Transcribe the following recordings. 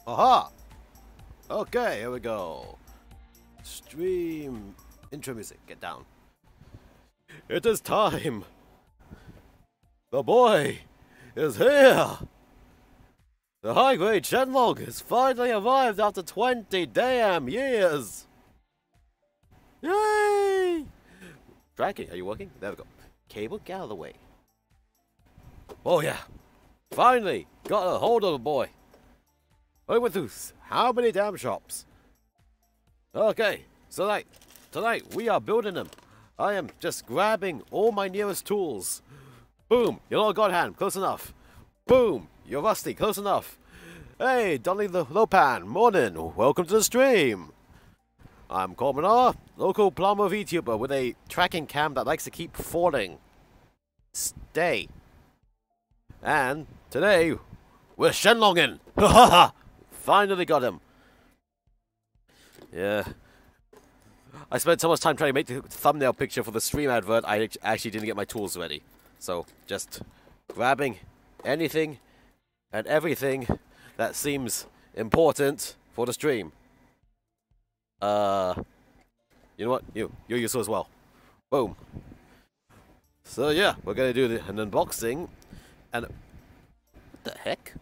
Aha! Okay, here we go. Stream intro music. Get down. It is time. The boy is here. The high-grade Shenlong has finally arrived after 20 damn years. Yay! Tracking, are you working? There we go. Cable, get out of the way. Oh yeah. Finally got a hold of the boy. I went through how many damn shops? Okay, so tonight we are building them. I am just grabbing all my nearest tools. Boom, you're not a god hand, close enough. Boom, you're rusty, close enough. Hey, Donny the Lopan, morning, welcome to the stream. I'm ColemanR, local Plamo Vtuber with a tracking cam that likes to keep falling. Stay. And today, we're Shenlonging. Ha ha ha! Finally got him. Yeah. I spent so much time trying to make the thumbnail picture for the stream advert, I actually didn't get my tools ready. So, just grabbing anything and everything that seems important for the stream. You know what? You're useful as well. Boom. So yeah, we're gonna do an unboxing. And... what the heck?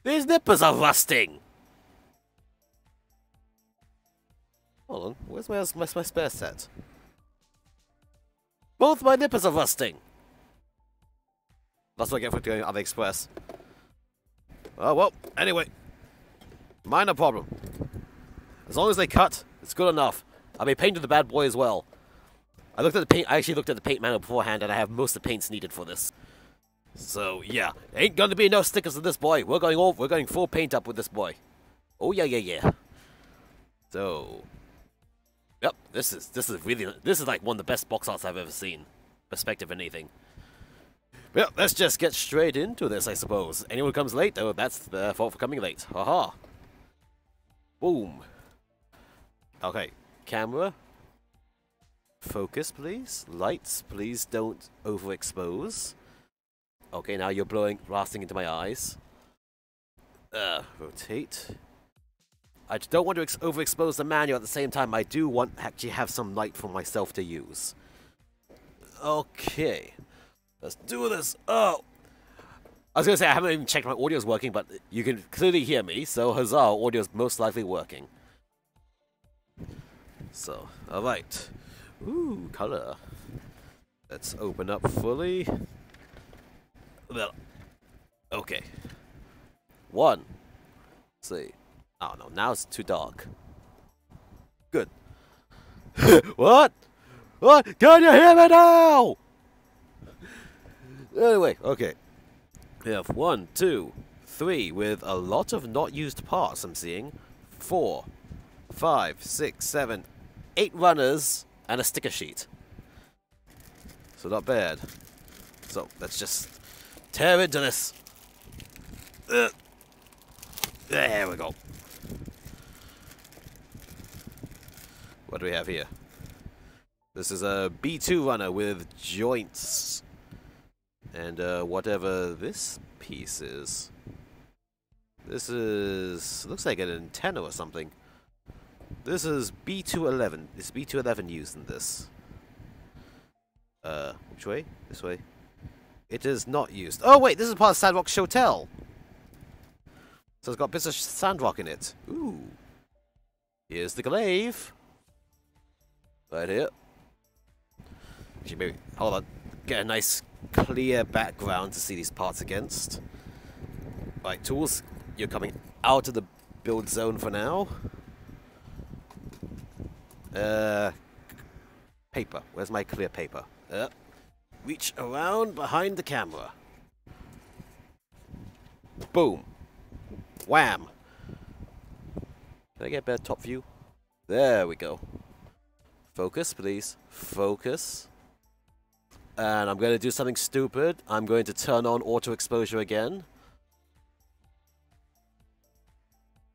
These nippers are rusting! Hold on, where's my spare set? Both my nippers are rusting! That's what I get for doing AliExpress. Oh well, anyway. Minor problem. As long as they cut, it's good enough. I'll be painting the bad boy as well. I actually looked at the paint manual beforehand, and I have most of the paints needed for this. So yeah, ain't gonna be no stickers with this boy. We're going full paint up with this boy. Oh yeah. So, yep, this is like one of the best box arts I've ever seen. Perspective and anything. Well, let's just get straight into this, I suppose. Anyone who comes late, oh, that's their fault for coming late. Haha. Boom. Okay, camera. Focus, please. Lights, please don't overexpose. Okay, now you're blasting into my eyes. Rotate. I don't want to overexpose the manual at the same time. I do want to actually have some light for myself to use. Okay. Let's do this. Oh! I was going to say, I haven't even checked my audio's working, but you can clearly hear me, so huzzah, audio's most likely working. So, alright. Ooh, color. Let's open up fully. Well, okay. One. Let's see. Oh no, now it's too dark. Good. What? What? Can you hear me now? Anyway, okay. We have 1, 2, 3 with a lot of not used parts, I'm seeing. 4, 5, 6, 7, 8 runners and a sticker sheet. So not bad. So let's just tear into this. There we go. What do we have here? This is a B2 runner with joints. And whatever this piece is. This is... looks like an antenna or something. This is B211. Is B211 used in this? Which way? This way. It is not used. Oh wait, this is part of Sandrock's Hotel. So it's got bits of sandrock in it. Ooh. Here's the glaive. Right here. Actually, maybe... hold on. Get a nice clear background to see these parts against. Right, tools. You're coming out of the build zone for now. Paper. Where's my clear paper? Reach around behind the camera. Boom. Wham. Can I get a better top view? There we go. Focus, please. Focus. And I'm going to do something stupid. I'm going to turn on auto exposure again.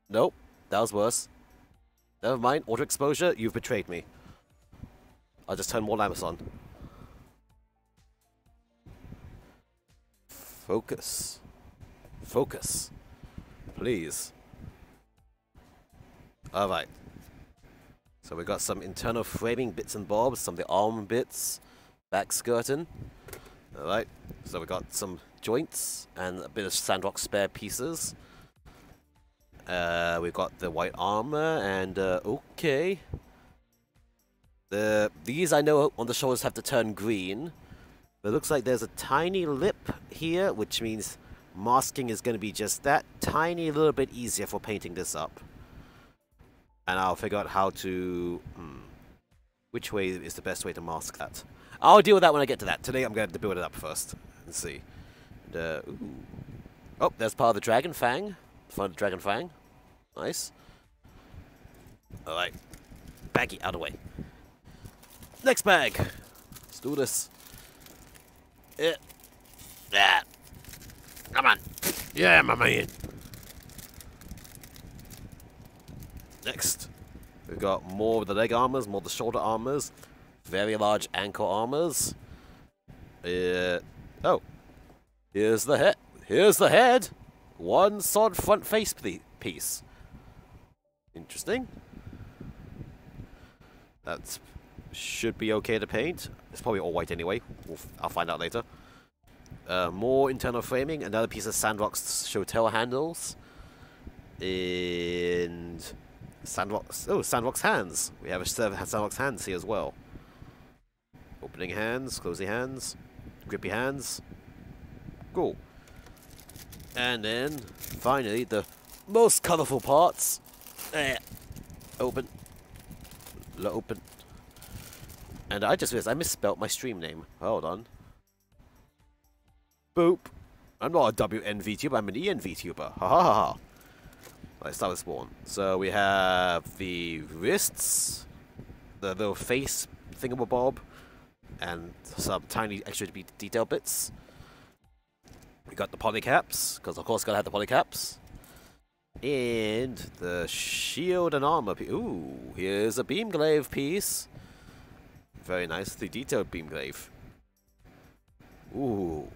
Nope. That was worse. Never mind. Auto exposure, you've betrayed me. I'll just turn more lamps on. Focus. Focus. please. Alright. So we got some internal framing bits and bobs, some of the arm bits, back skirting. Alright. So we got some joints and a bit of sandrock spare pieces. We've got the white armor and okay. These I know on the shoulders have to turn green. But it looks like there's a tiny lip here, which means masking is going to be just that tiny little bit easier for painting this up. And I'll figure out how to... which way is the best way to mask that? I'll deal with that when I get to that. Today I'm going to build it up first. Let's see. And, oh, there's part of the Dragon Fang. Front of the Dragon Fang. Nice. Alright. Baggy, out of the way. Next bag. Let's do this. Yeah. Come on. Yeah, my man. Next. We've got more of the leg armors, more of the shoulder armors. Very large ankle armors. Oh. Here's the head. Here's the head. One solid front face piece. Interesting. That should be okay to paint. It's probably all white anyway. I'll find out later. More internal framing. Another piece of Sandrock's show tail handles. And Sandrock's hands. We have a set of Sandrock's hands here as well. Opening hands, closing hands, grippy hands. Cool. And then, finally, the most colourful parts. Open. Open. And I just realized I misspelt my stream name. Hold on. Boop. I'm not a WN VTuber, I'm an EN VTuber. Ha ha ha ha. Let's start with spawn. So we have the wrists, the little face thingamabob, and some tiny extra detail bits. We got the polycaps, because of course gotta have the polycaps. And the shield and armor piece. Ooh, here's a beam glaive piece. Very nicely detailed beam glaive. Ooh.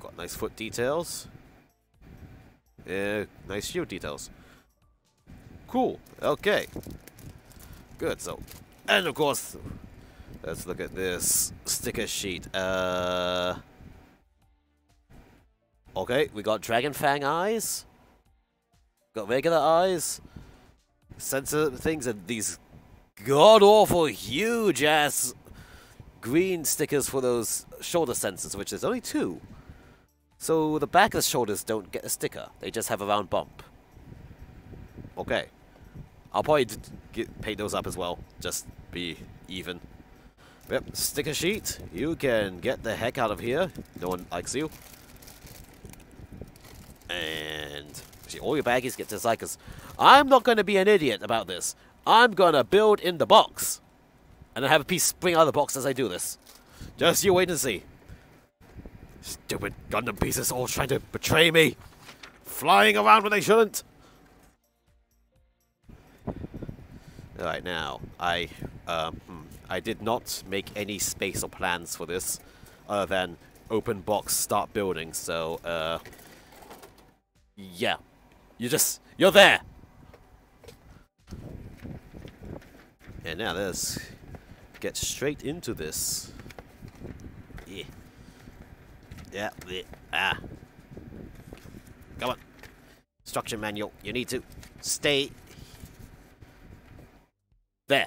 Got nice foot details. Yeah, nice shield details. Cool. Okay. Good. So, and of course, let's look at this sticker sheet. Okay, we got Dragon Fang eyes. Got regular eyes. Sensor things and these god-awful, huge-ass green stickers for those shoulder sensors, which there's only 2. So the back of the shoulders don't get a sticker. They just have a round bump. Okay. I'll probably paint those up as well. Just be even. Yep, sticker sheet. You can get the heck out of here. No one likes you. And actually, all your baggies get to side, because I'm not going to be an idiot about this. I'm going to build in the box. And then have a piece spring out of the box as I do this. Just you wait and see. Stupid Gundam pieces all trying to betray me. Flying around when they shouldn't. Alright, now, I did not make any space or plans for this, other than open box, start building, so, yeah. You're there! And now let's get straight into this. Yeah. Yeah, ah. Come on. Instruction manual, you need to stay there.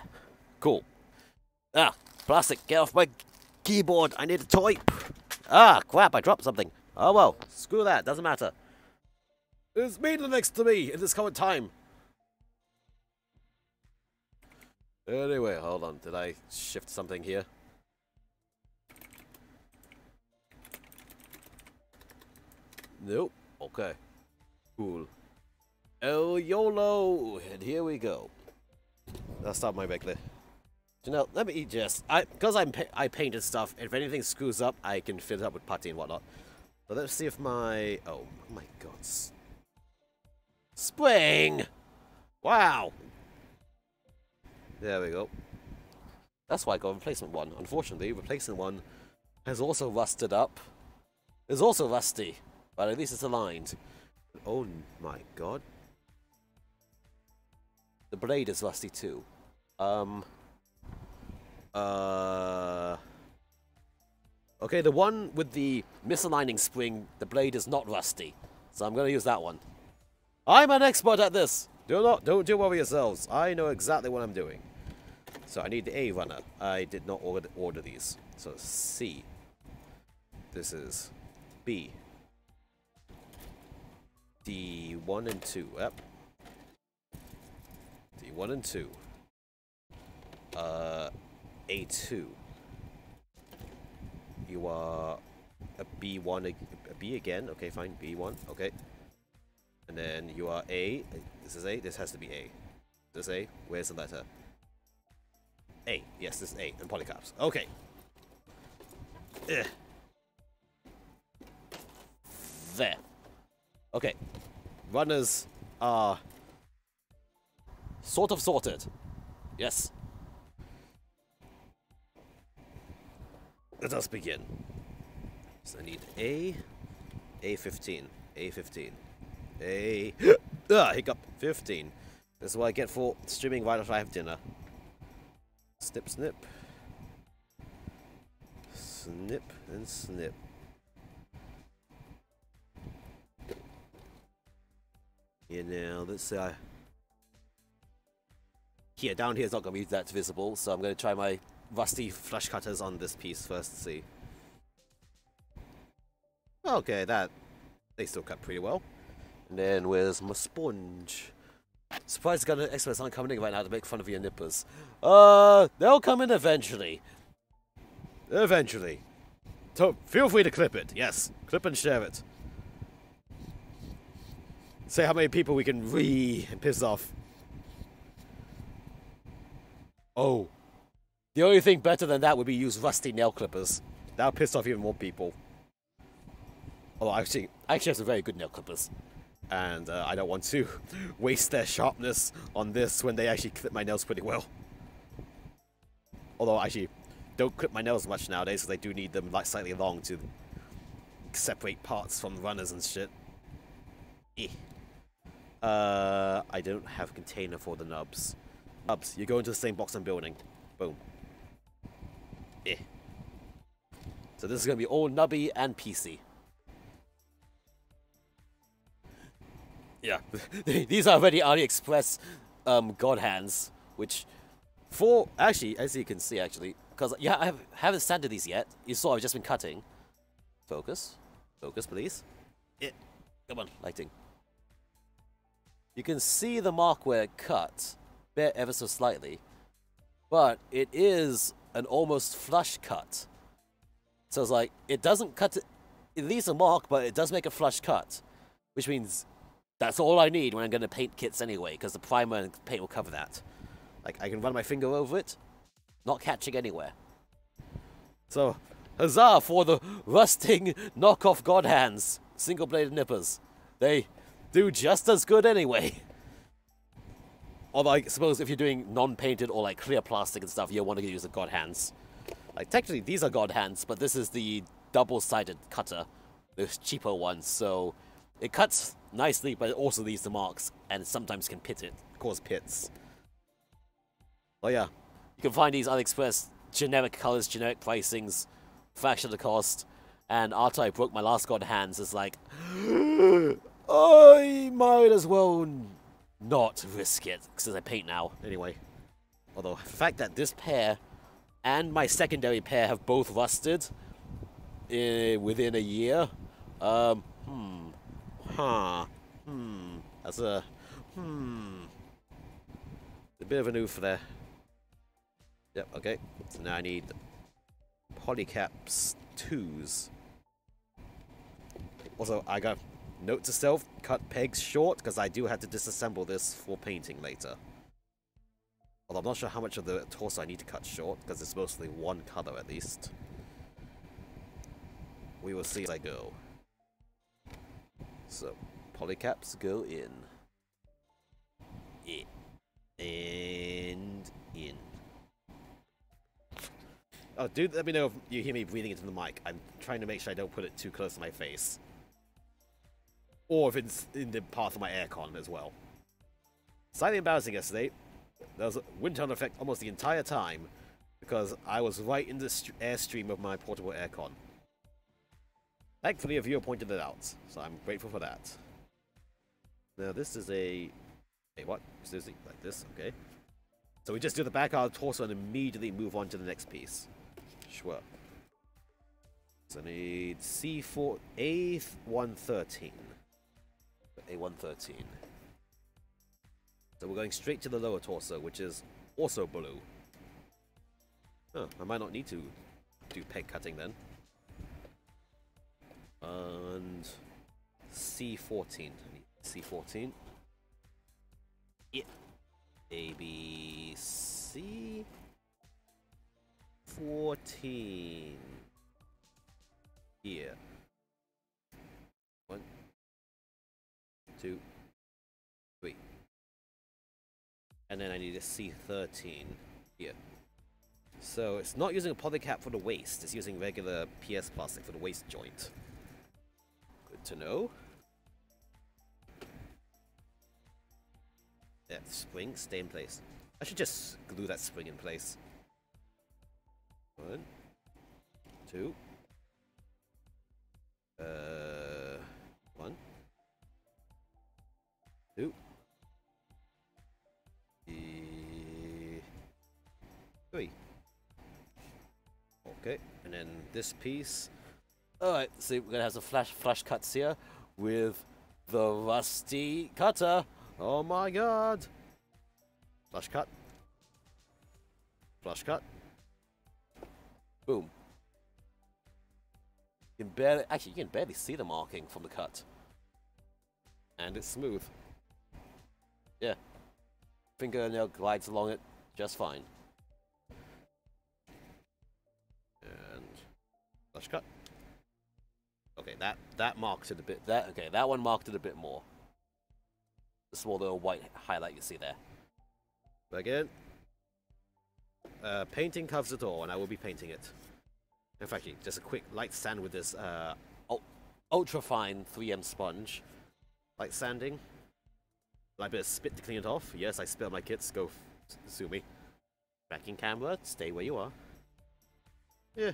Cool. Ah, plastic, get off my keyboard. I need a toy. Ah, crap, I dropped something. Oh well, screw that, doesn't matter. It's me next to me in this current time. Anyway, hold on. Did I shift something here? Nope. Okay. Cool. El YOLO! And here we go. I'll start my regular. You know, let me just... Because I painted stuff, if anything screws up, I can fill it up with putty and whatnot. But let's see if my... Oh my god. Spring! Wow! There we go. That's why I got replacement one. Unfortunately, replacement one has also rusted up. It's also rusty, but at least it's aligned. Oh my god. The blade is rusty too. Okay, the one with the misaligning spring, the blade is not rusty. So I'm gonna use that one. I'm an expert at this! Don't worry yourselves. I know exactly what I'm doing. So I need the A runner. I did not order these. So C. This is B. D1 and 2. Yep. D1 and 2. A2. You are a B1, a B again. Okay, fine. B1. Okay. And then you are A. This is A. This has to be A. This is A. Where's the letter? A. Yes, this is A. And polycaps. Okay. Ugh. There. Okay. Runners are sort of sorted. Yes. Let us begin. So I need A. A15. A15. A. Hiccup. 15. This is what I get for streaming right after I have dinner. Snip, snip. Snip and snip. Yeah, now let's say here, down here is not going to be that visible, so I'm going to try my rusty flush cutters on this piece first to see. Okay, they still cut pretty well. And then where's my sponge? Surprised gun experts aren't coming in right now to make fun of your nippers. They'll come in eventually. Eventually. So feel free to clip it. Yes, clip and share it. Say how many people we can piss off. Oh. The only thing better than that would be use rusty nail clippers. That'll piss off even more people. Although I actually have some very good nail clippers. And I don't want to waste their sharpness on this when they actually clip my nails pretty well. Although I actually don't clip my nails much nowadays because I do need them like slightly long to separate parts from runners and shit. I don't have a container for the nubs. Nubs, you go into the same box I'm building. Boom. So this is going to be all nubby and PC. Yeah, these are already AliExpress god hands, which actually, as you can see actually, because yeah, I haven't sanded these yet. You saw I've just been cutting. Focus. Focus, please. Come on, lighting. You can see the mark where it cut, bare ever so slightly, but it is an almost flush cut. So it's like, it doesn't cut, it leaves a mark, but it does make a flush cut, which means that's all I need when I'm going to paint kits anyway, because the primer and paint will cover that. Like, I can run my finger over it, not catching anywhere. So, huzzah for the rusting knockoff god hands, single-bladed nippers. They do just as good anyway. Although I suppose if you're doing non-painted or like clear plastic and stuff, you'll want to use the god hands. Like, technically these are god hands, but this is the double-sided cutter, the cheaper one, so it cuts nicely, but it also leaves the marks, and sometimes can cause pits. Oh yeah, you can find these AliExpress generic colors, generic pricings, fraction of the cost, and after I broke my last god hands, it's like, I might as well not risk it, since I paint now. Anyway, although the fact that this pair and my secondary pair have both rusted within a year, that's a bit of an oof there. Yep, okay. So now I need polycaps 2s. Also, I got note to self, cut pegs short, because I do have to disassemble this for painting later. Although I'm not sure how much of the torso I need to cut short, because it's mostly one color at least. We will see as I go. So, polycaps go in. And in. Oh, dude, let me know if you hear me breathing into the mic. I'm trying to make sure I don't put it too close to my face. or if it's in the path of my aircon as well. Slightly embarrassing yesterday. There was a wind tunnel effect almost the entire time because I was right in the airstream of my portable aircon. Thankfully, a viewer pointed it out, so I'm grateful for that. Now, this is a... Hey, what? Seriously, like this? Okay. So we just do the back of the torso and immediately move on to the next piece. Sure. So I need C4... A113. A113. So we're going straight to the lower torso, which is also blue. Oh, I might not need to do peg cutting then. And C14. C14. Yeah. A, B, C. 14. Here. 1, 2, 3. And then I need a C13 here. So it's not using a polycap for the waist, it's using regular PS plastic for the waist joint. Good to know. That spring, stay in place. I should just glue that spring in place. 1, 2. 1, 2. 3. Okay, and then this piece. Alright, so we're gonna have some flash cuts here with the rusty cutter. Oh my god! Flash cut. Flash cut. Boom. You can barely, actually, you can barely see the marking from the cut. And it's smooth. Yeah. Fingernail glides along it just fine. And flash cut. Okay, that marks it a bit. That one marked it a bit more. The small little white highlight you see there. Again, painting covers it all, and I will be painting it. In fact, just a quick light sand with this ultra fine 3M sponge. Light sanding. A bit of spit to clean it off. Yes, I spit on my kits. Go sue me. Backing camera. Stay where you are. Yeah.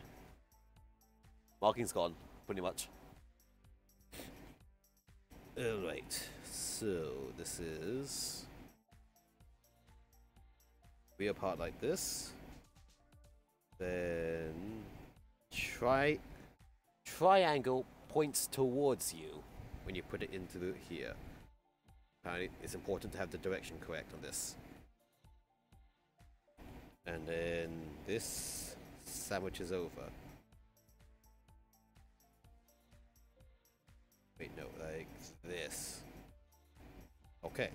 Marking's gone, pretty much. Alright. So, this is... rear part like this. Then... triangle points towards you when you put it into the here. Apparently, it's important to have the direction correct on this. And then this sandwiches over. Wait, no, like this. Okay.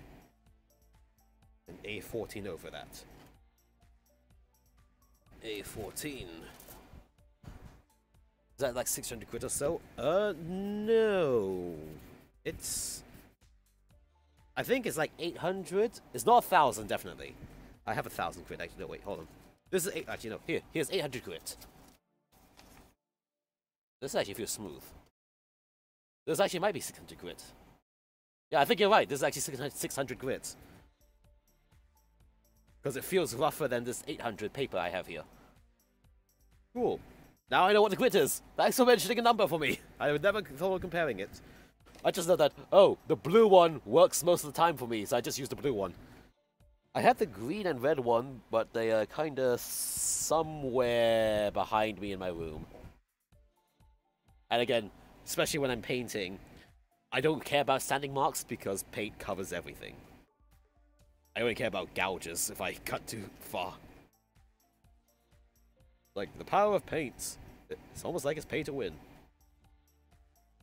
And A14 over that. A14. Is that like 600 quid or so? No. It's... I think it's like 800. It's not 1,000, definitely. I have 1,000 quid. Actually, no, wait, hold on. This is actually, no. Here's 800 quid. This actually feels smooth. This actually might be 600 quid. Yeah, I think you're right. This is actually 600 quid. Because it feels rougher than this 800 paper I have here. Cool. Now I know what the quid is. Thanks for mentioning a number for me. I would never thought of comparing it. I just know that, oh, the blue one works most of the time for me, so I just use the blue one. I had the green and red one, but they are kind of somewhere behind me in my room. And again, especially when I'm painting, I don't care about sanding marks because paint covers everything. I only care about gouges if I cut too far. Like, the power of paint. It's almost like it's pay to win.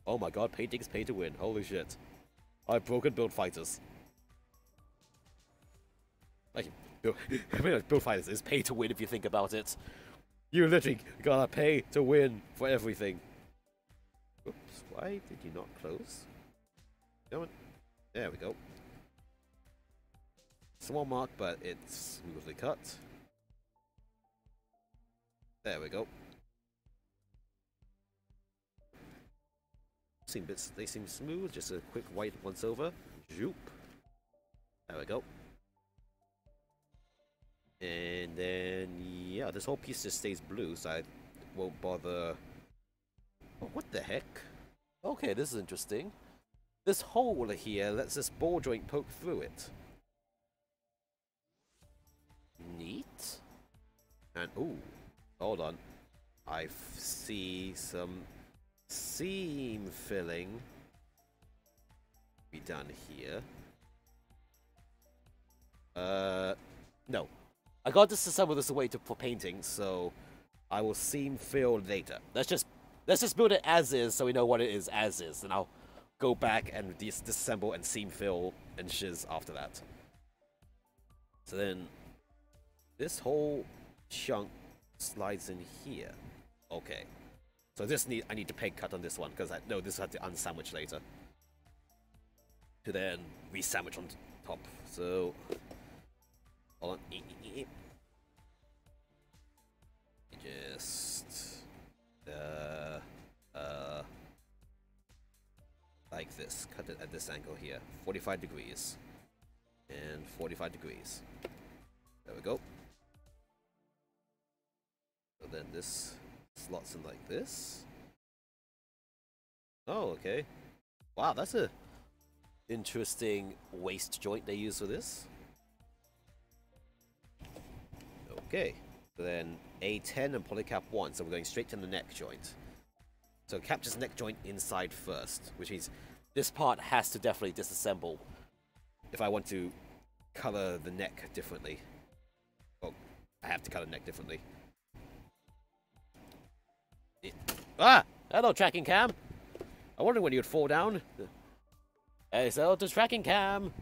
Oh my god, painting is pay to win. Holy shit. I've broken build fighters. Like, build fighters is pay to win if you think about it. You literally gotta pay to win for everything. Oops, why did you not close? Come on. There we go. Small mark, but it's smoothly cut. There we go. They seem smooth. Just a quick white once over. Zoop. There we go. And then, yeah, this whole piece just stays blue, so I won't bother. Oh, what the heck? Okay, this is interesting. This hole here lets this ball joint poke through it. Neat. And, ooh, hold on. I see some seam filling be done here. No. I got this to assemble this away for painting, so I will seam fill later. Let's just build it as is, so we know what it is as is, and I'll go back and disassemble and seam fill and shiz after that. So then, this whole chunk slides in here. Okay. So I need to peg cut on this one, because I know this will have to unsandwich later. To then re-sandwich on top. So, hold on. Just like this. Cut it at this angle here. 45 degrees. And 45 degrees. There we go. So then this slots in like this. Oh, okay. Wow, that's a interesting waist joint they use for this. Okay. So then A10 and polycap 1, so we're going straight to the neck joint. So it captures neck joint inside first, which means this part has to definitely disassemble if I want to color the neck differently. Oh, I have to color the neck differently. Ah! Hello, tracking cam! I wondered when you'd fall down. Hey, so to tracking cam!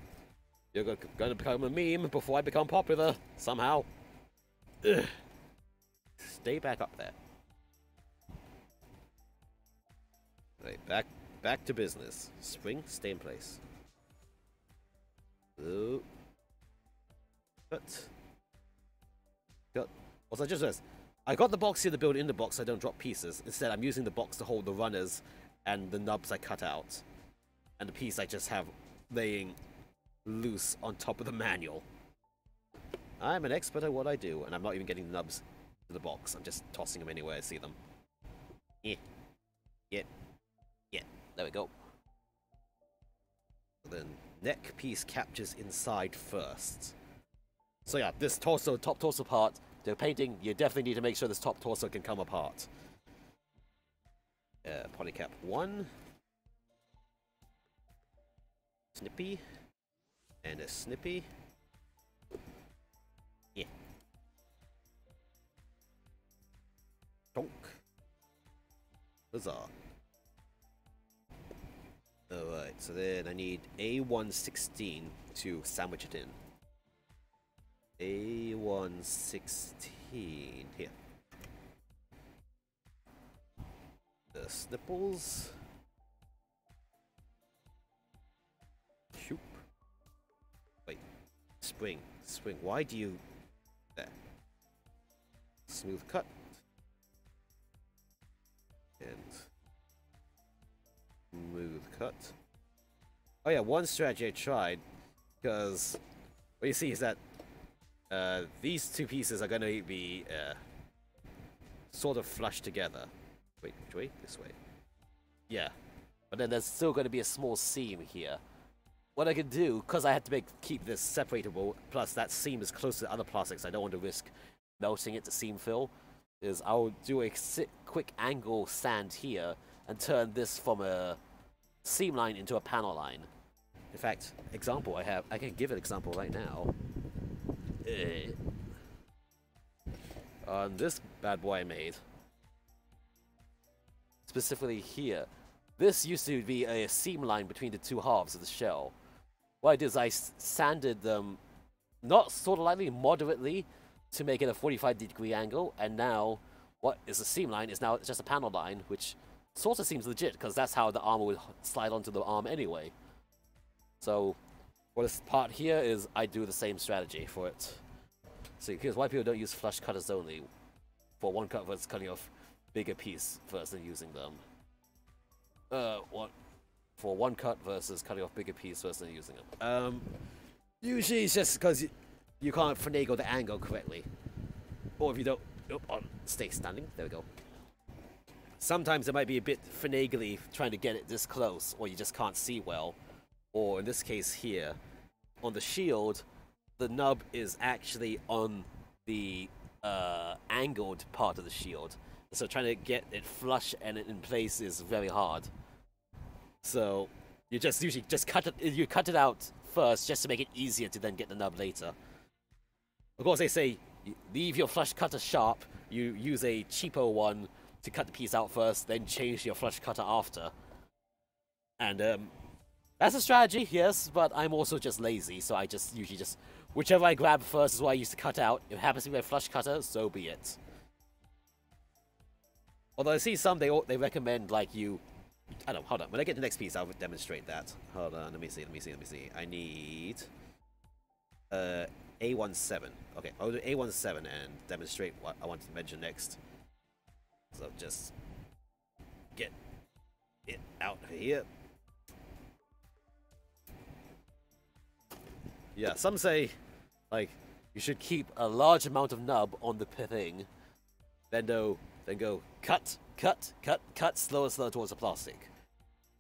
You're going to become a meme before I become popular, somehow. Ugh. Stay back up there. Right, back to business. Spring, stay in place. Oh. Cut. Also, I just realized, I got the box here to build in the box so I don't drop pieces. Instead, I'm using the box to hold the runners and the nubs I cut out. And the piece I just have laying loose on top of the manual. I'm an expert at what I do, and I'm not even getting the nubs to the box. I'm just tossing them anywhere I see them. Yeah. Yeah. Yeah. There we go. So then, neck piece captures inside first. So yeah, this torso, top torso part, the painting, you definitely need to make sure this top torso can come apart. Polycap 1. Snippy. And a snippy. Yeah. Donk. Huzzah. Alright, so then I need A116 to sandwich it in. A116 here. The snipples. Shoop. Wait. Spring. Why do you... There. Smooth cut. And... smooth cut. Oh yeah, one strategy I tried, because what you see is that these two pieces are going to be sort of flush together. Wait, which way? This way. Yeah. But then there's still going to be a small seam here. What I can do, because I had to keep this separatable, plus that seam is close to the other plastics, I don't want to risk melting it to seam fill, is I'll do a quick angle sand here and turn this from a seam line into a panel line. In fact, example I can give an example right now. On this bad boy I made, specifically here, this used to be a seam line between the two halves of the shell. What I did is I sanded them, not sort of lightly, moderately, to make it a 45-degree angle, and now what is a seam line is now just a panel line, which sort of seems legit, because that's how the armor would slide onto the arm anyway. So, for this part here is I do the same strategy for it. So here's why people don't use flush cutters only. For one cut versus cutting off bigger piece first than using them. What for one cut versus cutting off bigger piece versus using them. Usually it's just because you can't finagle the angle correctly, or if you don't, stay standing. There we go. Sometimes it might be a bit finagly trying to get it this close, or you just can't see well. Or in this case here, on the shield, the nub is actually on the angled part of the shield. So trying to get it flush and in place is very hard. So you just usually just cut it out first just to make it easier to then get the nub later. Of course, they say leave your flush cutter sharp. You use a cheapo one to cut the piece out first, then change your flush cutter after. And that's a strategy, yes, but I'm also just lazy, so I just usually just whichever I grab first is what I used to cut out. If it happens to be my flush cutter, so be it. Although I see some they recommend like you. I don't know, hold on. When I get to the next piece, I'll demonstrate that. Hold on, let me see. I need A17. Okay, I'll do A17 and demonstrate what I want to mention next. So just get it out of here. Yeah, some say like you should keep a large amount of nub on the thing, then go cut, slower towards the plastic.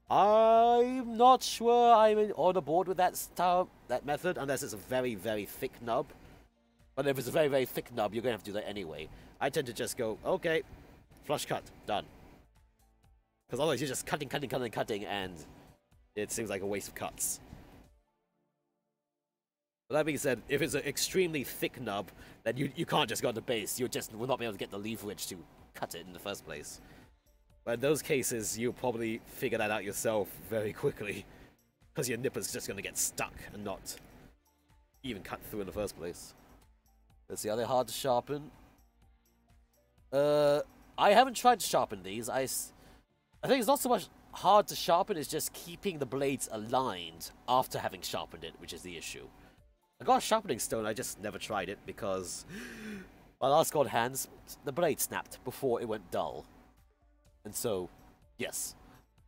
I'm not sure I'm on the board with that method, unless it's a very, very thick nub. But if it's a very, very thick nub, you're going to have to do that anyway. I tend to just go, okay, flush cut, done. Because otherwise you're just cutting, and it seems like a waste of cuts. But that being said, if it's an extremely thick nub, then you can't just go to the base. You just will not be able to get the leverage to cut it in the first place. But in those cases, you'll probably figure that out yourself very quickly. Because your nipper's just going to get stuck and not even cut through in the first place. Let's see, are they hard to sharpen? I haven't tried to sharpen these. I think it's not so much hard to sharpen, it's just keeping the blades aligned after having sharpened it, which is the issue. I got a sharpening stone, I just never tried it because my last god hands, the blade snapped before it went dull. And so, yes,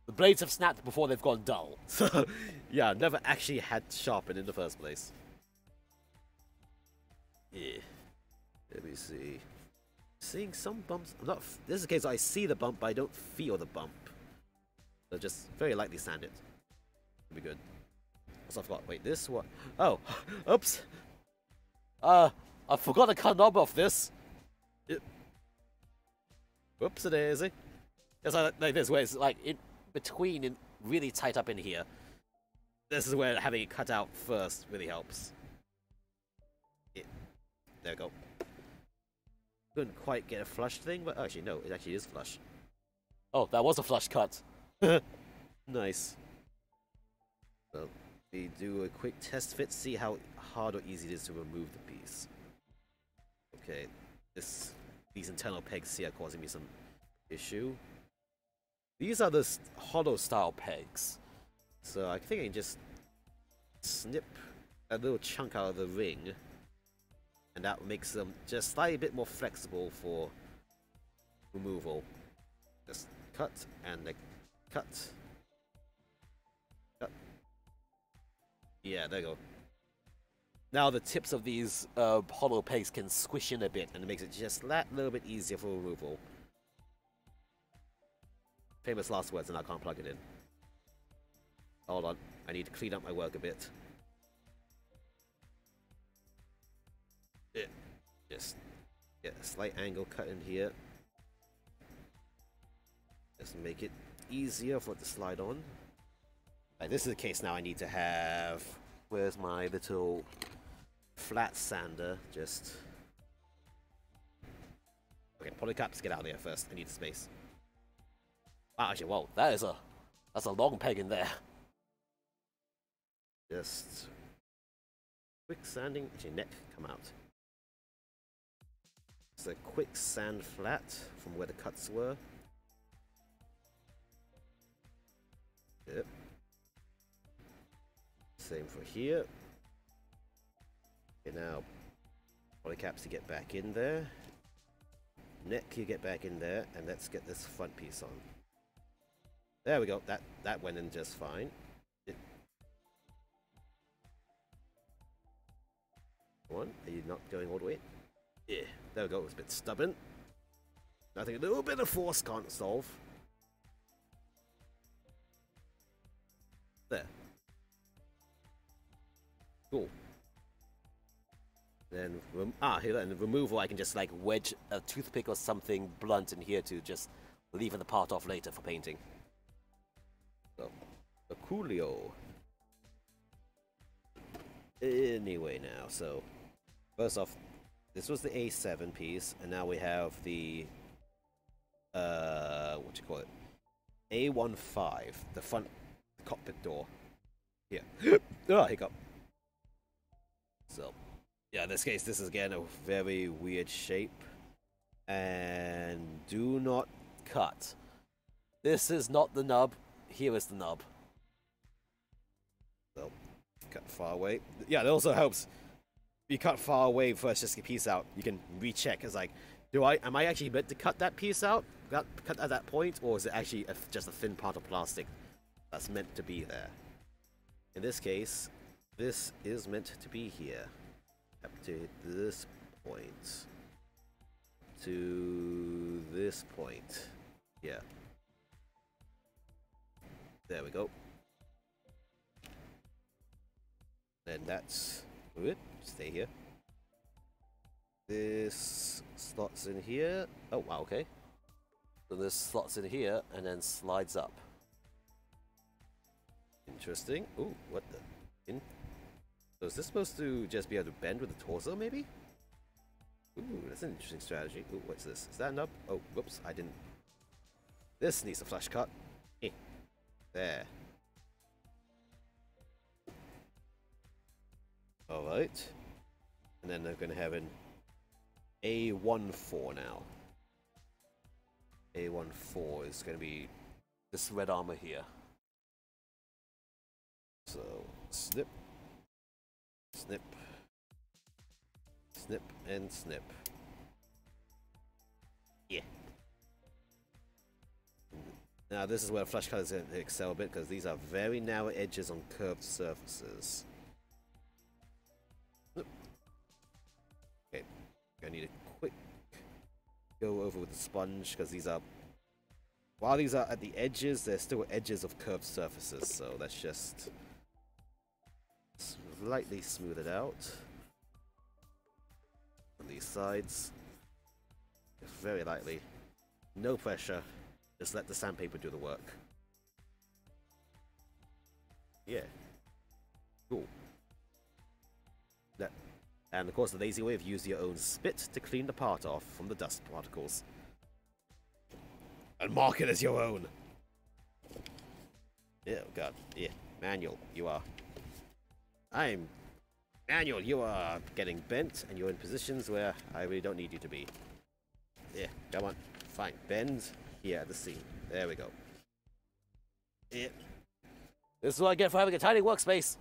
the blades have snapped before they've gone dull. So, yeah, never actually had sharpened in the first place. Yeah. Let me see. Seeing some bumps. This is the case I see the bump, but I don't feel the bump. So just very lightly sand it. It'll be good. Also, I forgot. Wait, this what? Oh, oops. I forgot to cut a knob off this. Whoops, a daisy. It's like this, where it's like in between and really tight up in here. This is where having it cut out first really helps. Yeah. There we go. Couldn't quite get a flush thing, but actually no, it actually is flush. Oh, that was a flush cut. Nice. So we do a quick test fit, see how hard or easy it is to remove the piece. Okay, these internal pegs here are causing me some issue. These are the hollow style pegs, so I think I can just snip a little chunk out of the ring, and that makes them just slightly bit more flexible for removal. Just cut and then cut. Cut. Yeah, there you go. Now the tips of these hollow pegs can squish in a bit, and it makes it just that little bit easier for removal. Famous last words, and I can't plug it in. Hold on, I need to clean up my work a bit. Just get a slight angle cut in here. Just make it easier for it to slide on. Right, this is the case now I need to have... Where's my little flat sander? Just... Okay, polycaps, get out of there first. I need the space. Wow, actually, whoa, that's a long peg in there. Just quick sanding. Actually, neck come out. Just a quick sand flat from where the cuts were. Yep. Same for here. Okay, now polycaps to get back in there. Neck, you get back in there, and let's get this front piece on. There we go. That went in just fine. Come on, are you not going all the way? Yeah, there we go. It was a bit stubborn. I think a little bit of force can't solve. There. Cool. Then, here, then removal, I can just like wedge a toothpick or something blunt in here to just leave the part off later for painting. So, a coolio. Anyway now, so, first off, this was the A7 piece, and now we have the, what you call it? A15, the front cockpit door. Here. Ah, hiccup. So, yeah, in this case, this is again a very weird shape. And do not cut. This is not the nub. Here is the nub. So, cut far away. Yeah, that also helps. If you cut far away first, just get a piece out. You can recheck. It's like, am I actually meant to cut that piece out? Cut at that point? Or is it actually just a thin part of plastic that's meant to be there? In this case, this is meant to be here. Up to this point. To this point. Yeah. There we go. Then that's good. Stay here. This slots in here. Oh, wow, okay. So this slots in here and then slides up. Interesting. Ooh, what the? So is this supposed to just be able to bend with the torso, maybe? Ooh, that's an interesting strategy. Ooh, what's this? Is that an up? Oh, whoops, I didn't. This needs a flush cut. There. Alright. And then they're going to have an A14 now. A14 is going to be this red armor here. So, snip. Snip. Snip and snip. Yeah. Now this is where flush cut is going to excel a bit because these are very narrow edges on curved surfaces. Okay, I need a quick go over with the sponge because these are, while these are at the edges, they're still edges of curved surfaces. So let's just slightly smooth it out on these sides, just very lightly, no pressure, just let the sandpaper do the work. Yeah, cool. That, and of course the lazy way of use your own spit to clean the part off from the dust particles and mark it as your own. Yeah, oh god, yeah, manual, you are. I'm manual, you are getting bent and you're in positions where I really don't need you to be. Yeah, come on. Fine. Bend here at the seam. There we go. Yeah. This is what I get for having a tiny workspace.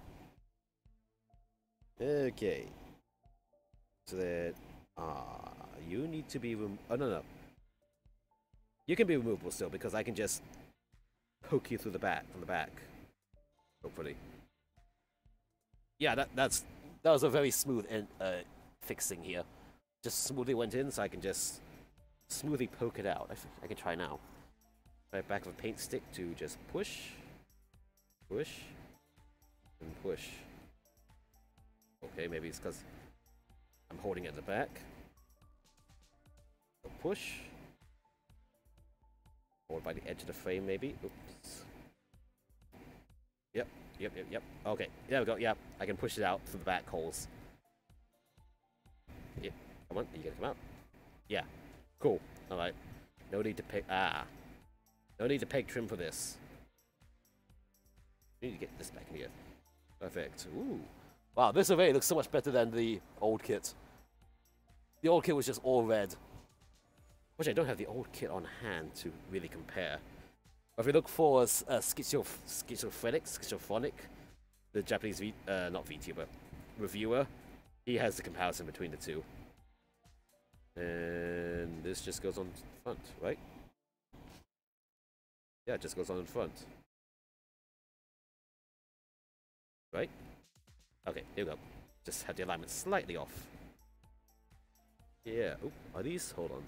Okay. So then, you need to be oh no. You can be removable still because I can just poke you through the back, from the back. Hopefully. Yeah, that was a very smooth fixing here. Just smoothly went in, so I can just smoothly poke it out. I can try now. Right back of a paint stick to just push, push, and push. Okay, maybe it's because I'm holding it at the back. So push. Or by the edge of the frame, maybe. Oops. Yep. Okay, there we go. Yep, I can push it out through the back holes. Yep. Come on, are you gonna come out? Yeah. Cool. Alright. No need to pick. No need to peg trim for this. We need to get this back in here. Perfect. Ooh. Wow, this array looks so much better than the old kit. The old kit was just all red. Which I don't have the old kit on hand to really compare. If we look for schizophrenic, the Japanese not VTuber, reviewer, he has the comparison between the two. And this just goes on front, right? Yeah, it just goes on in front. Right? Okay, here we go. Just had the alignment slightly off. Yeah. Oh, are these? Hold on.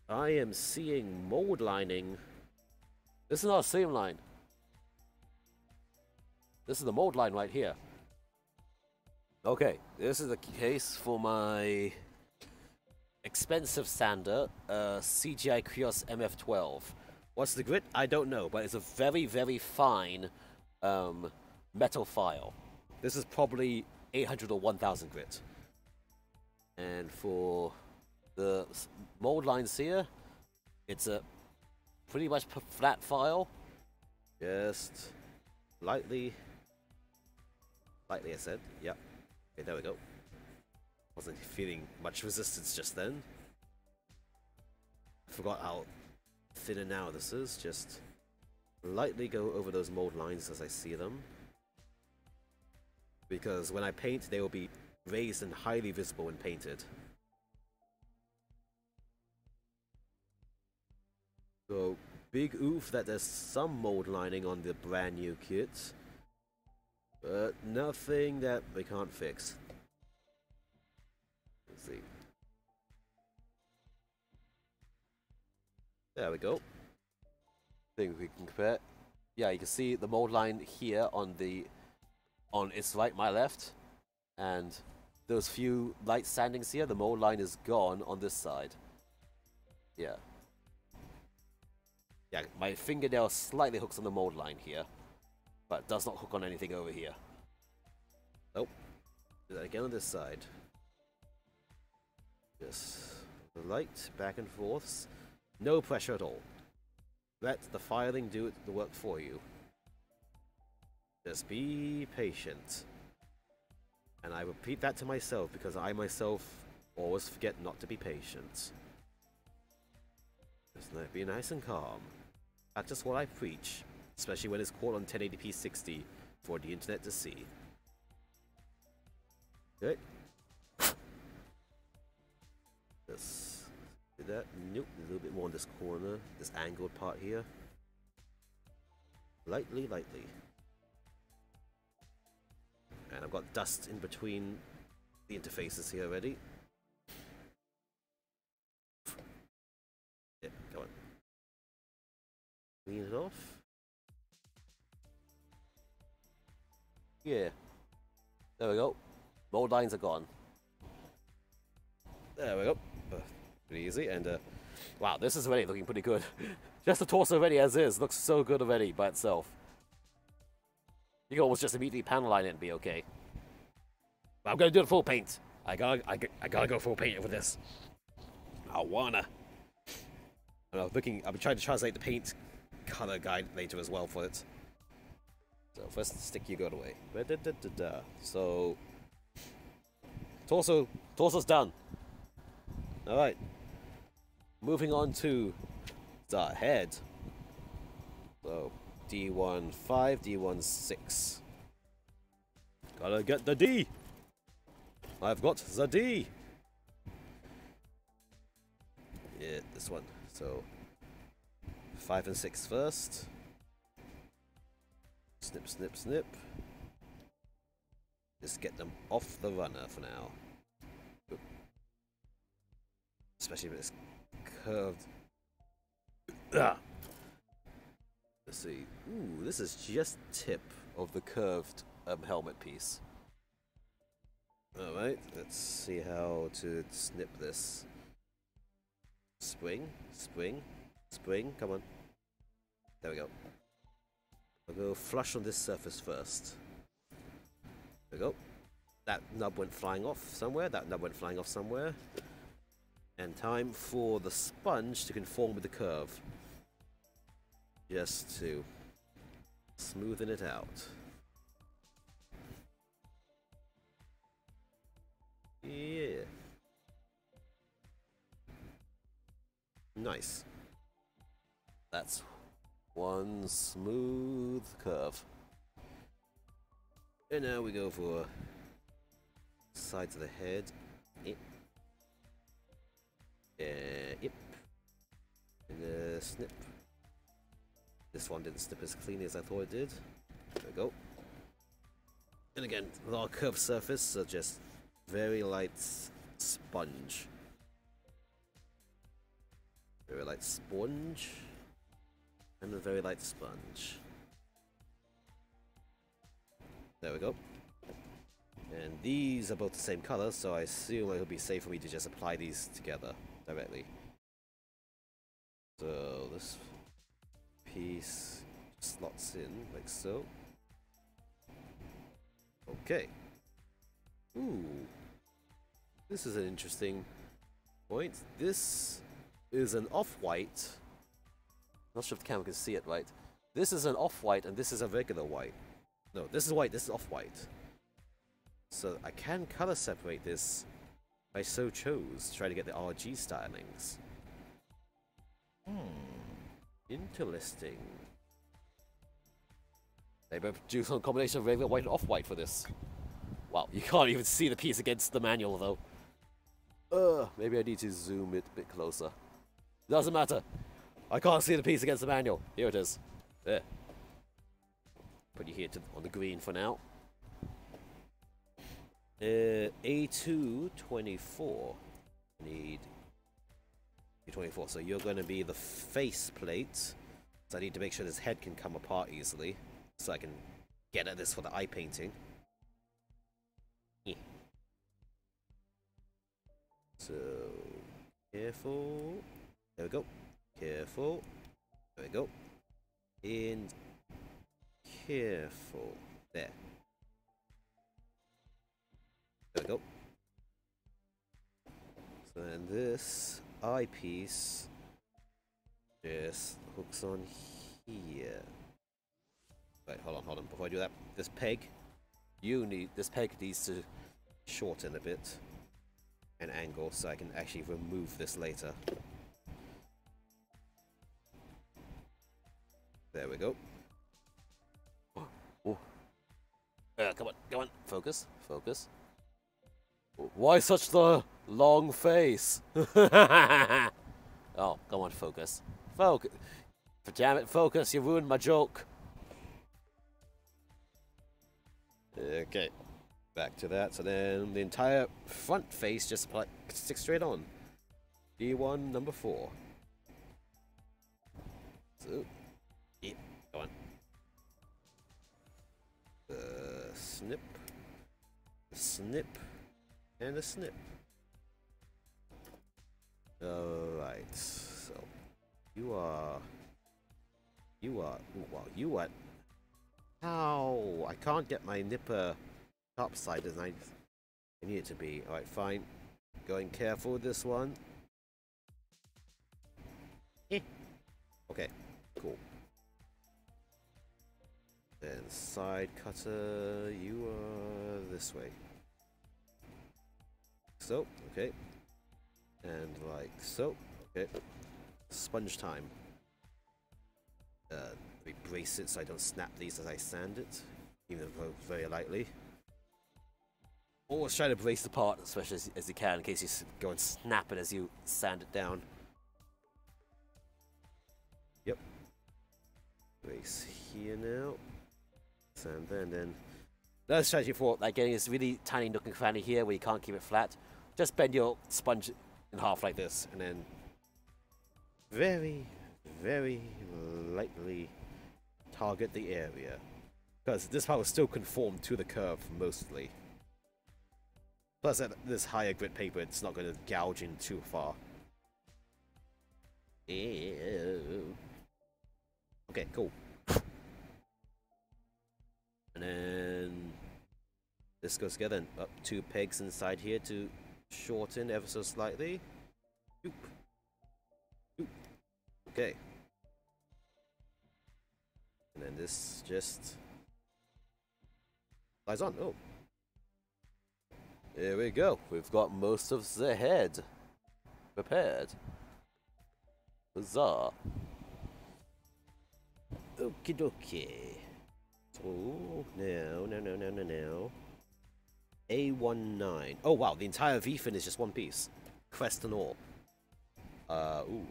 I am seeing mold lining. This is not a seam line. This is the mold line right here. Okay, this is the case for my expensive sander, CGI Krios MF12. What's the grit? I don't know, but it's a very, very fine metal file. This is probably 800 or 1000 grit. And for the mold lines here, it's a pretty much flat file. Just lightly, I said. Yep. Okay, there we go. Wasn't feeling much resistance just then. Forgot how thin and narrow this is. Just lightly go over those mold lines as I see them. Because when I paint, they will be raised and highly visible when painted. So, big oof that there's some mold lining on the brand new kit. But nothing that they can't fix. Let's see. There we go. I think we can compare. Yeah, you can see the mold line here on its right, my left. And those few light sandings here, the mold line is gone on this side. Yeah. Yeah, my fingernail slightly hooks on the mold line here, but does not hook on anything over here. Nope. Do that again on this side. Just the light back and forths. No pressure at all. Let the filing do the work for you. Just be patient. And I repeat that to myself because I myself always forget not to be patient. Just be nice and calm. Practice what I preach, especially when it's caught on 1080p 60 for the internet to see. Good. Just do that. Nope, a little bit more on this corner, this angled part here. Lightly, lightly. And I've got dust in between the interfaces here already. Yeah, go on. Clean it off. Yeah. There we go. Mold lines are gone. There we go. Pretty easy. And wow, this is already looking pretty good. Just the torso already as is. Looks so good already by itself. You can almost just immediately panel line it and be okay. But I'm gonna do the full paint. I gotta go full paint with this. I wanna. And I've been trying to translate the paint color guide later as well for it. So first stick you go away. So torso's done. Alright. Moving on to the head. So D1 5, D1 6. Gotta get the D. I've got the D. Yeah, this one. So 5 and 6 first. Snip, snip, snip. Just get them off the runner for now. Oop. Especially with this curved. Ah. Let's see. Ooh, this is just tip of the curved helmet piece. Alright, let's see how to snip this. Spring, spring, spring, come on. There we go. I'll go flush on this surface first. There we go. That nub went flying off somewhere, that nub went flying off somewhere. And time for the sponge to conform with the curve. Just to smoothen it out. Yeah. Nice. That's one smooth curve. And now we go for sides of the head. Yep. Yep. And snip. This one didn't snip as cleanly as I thought it did. There we go. And again, with our curved surface, so just very light sponge. Very light sponge. And a very light sponge. There we go. And these are both the same color, so I assume it would be safe for me to just apply these together directly. So this piece slots in like so. Okay. Ooh. This is an interesting point. This is an off-white. Not sure if the camera can see it right. This is an off-white and this is a regular white. No, this is white, this is off-white. So I can color separate this if I so chose, try to get the RG stylings. Interesting. Maybe do some combination of regular white and off-white for this. Wow, you can't even see the piece against the manual though. Maybe I need to zoom it a bit closer. Doesn't matter. I can't see the piece against the manual. Here it is. There. Put you here on the green for now. A224. Need A24. So you're going to be the face plate. So I need to make sure this head can come apart easily, so I can get at this for the eye painting. So careful. There we go. Careful. There we go. And careful. There. There we go. So then this eyepiece just hooks on here. Wait, hold on. Before I do that, this peg needs to shorten a bit and angle so I can actually remove this later. There we go. Come on, focus. Why such the long face? Oh, come on, focus. Damn it, focus, you ruined my joke. Okay, back to that. So then the entire front face just sticks straight on. D1 number 4. So, yeah, go on. Snip, and a snip. Alright, so you are, wow, how? I can't get my nipper top side as I need it to be. Alright, fine. Going careful with this one. Okay, cool. Then side cutter, you are this way. So, okay. And like so, okay. Sponge time. We brace it so I don't snap these as I sand it, even though very lightly. Always try to brace the part as much as you can in case you go and snap it as you sand it down. Yep. Brace here now. Sand there, and then another strategy for like getting this really tiny nook and cranny here where you can't keep it flat. Just bend your sponge in half like this, and then very, very lightly target the area, because this part will still conform to the curve mostly. Plus, at this higher grit paper, it's not going to gouge in too far. Ew. Okay, cool. And then this goes together, and up 2 pegs inside here to shorten ever so slightly. Oop. Oop. Okay. And then this just lies on. Oh. There we go. We've got most of the head prepared. Huzzah. Okie dokie. Oh, no. A19. Oh, wow. The entire V-fin is just one piece. Crest and all. Ooh.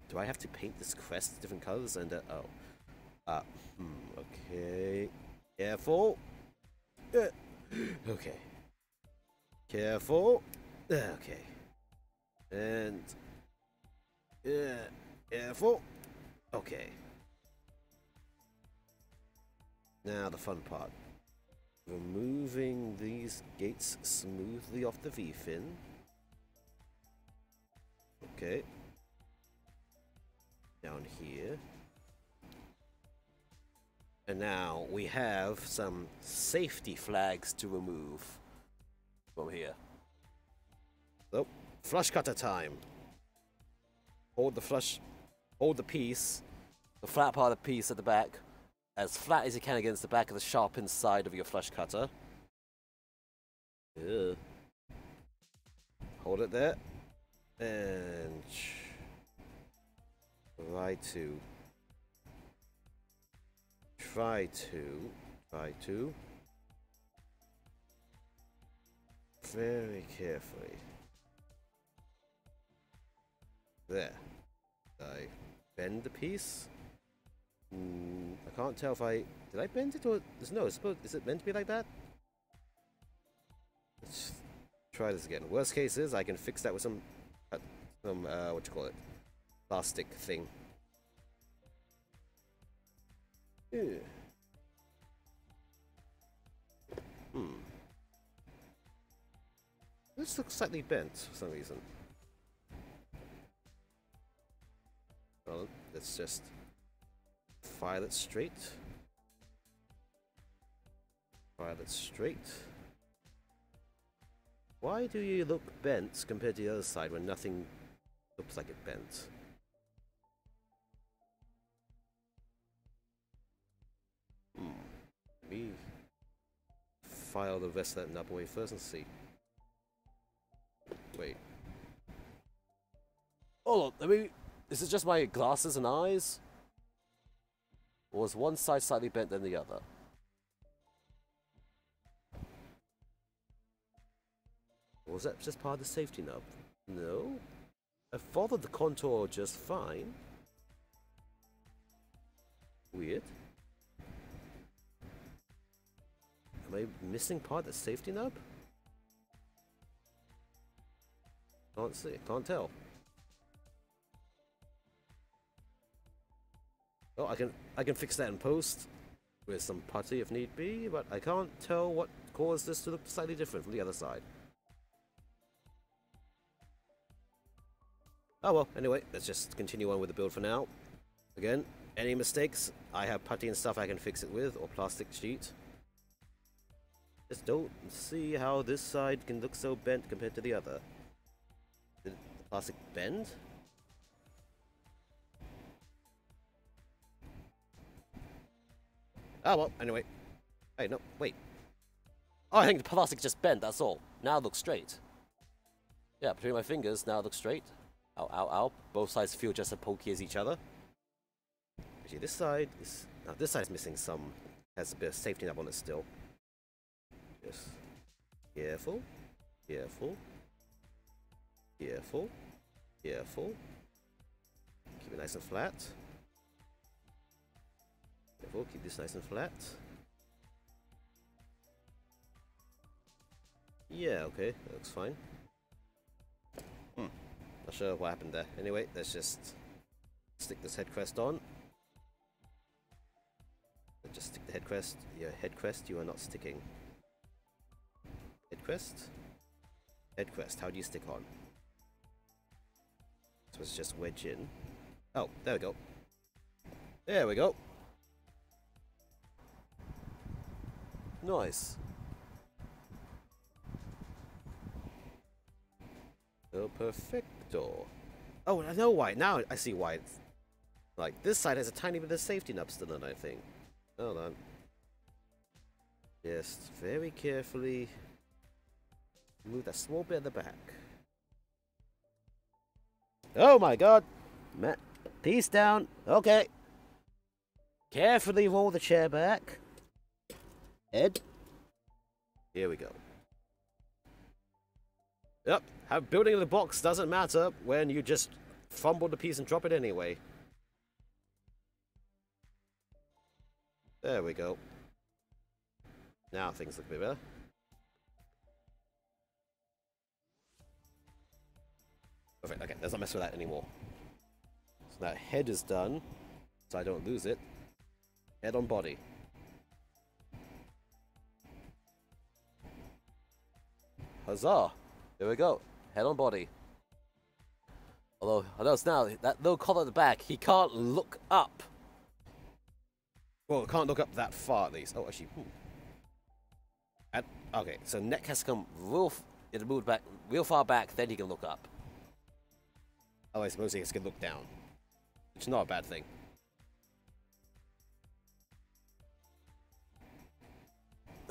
Do I have to paint this crest different colors? And oh. Okay. Careful. Okay. Careful. Okay. And careful. Okay. Now the fun part. Removing these gates smoothly off the V-fin. Okay. Down here. And now we have some safety flags to remove from here. So, flush cutter time. Hold the piece, the flat part of the piece at the back, as flat as you can against the back of the sharpened side of your flush cutter. Ugh. Hold it there. And try to very carefully. There. I bend the piece. I can't tell if did I bend it or no? Is it meant to be like that? Let's try this again. Worst case is I can fix that with some what you call it, plastic thing. Yeah. This looks slightly bent for some reason. Well, let's just file it straight. File it straight. Why do you look bent compared to the other side when nothing looks like it bent? Let me file the rest of that nub away first and see. Wait. Hold on, is it just my glasses and eyes? Or is one side slightly bent than the other? Or was that just part of the safety nub? No. I followed the contour just fine. Weird. Am I missing part of the safety nub? Can't see, can't tell. Oh, I can fix that in post with some putty if need be, but I can't tell what caused this to look slightly different from the other side. Oh well, anyway, let's just continue on with the build for now. Again, any mistakes, I have putty and stuff I can fix it with, or plastic sheet. Just don't see how this side can look so bent compared to the other. Did the plastic bend? Oh well, anyway. Hey, no, wait. Oh, I think the plastic just bent, that's all. Now it looks straight. Yeah, between my fingers, now it looks straight. Ow, ow, ow. Both sides feel just as pokey as each other. Actually, this side is... Now, this side is missing some... Has a bit of safety nub on it still. Just... Careful. Careful. Careful. Careful. Keep it nice and flat. Careful, keep this nice and flat. Yeah, okay, that looks fine. Not sure what happened there. Anyway, let's just stick this head crest on. And just stick the head crest. Your head crest, you are not sticking. Head crest? Head crest, how do you stick on? So it's just wedge in. Oh, there we go. There we go. Nice. Oh, perfecto. Oh, I know why. Now I see why. It's like, this side has a tiny bit of safety nub still in, I think. Hold on. Just very carefully move that small bit at the back. Oh my god! Piece down. Okay. Carefully roll the chair back. Head. Here we go. Yep. Building the box doesn't matter when you just fumble the piece and drop it anyway. There we go. Now things look a bit better. Perfect, okay, let's not mess with that anymore. So that head is done, so I don't lose it. Head on body. Huzzah! There we go. Head on body. Although, I notice now, that little collar at the back, he can't look up. Well, can't look up that far at least. Oh, actually, okay, so neck has to come it'll move back real far back, then he can look up. Oh, I suppose he can look down, which is not a bad thing.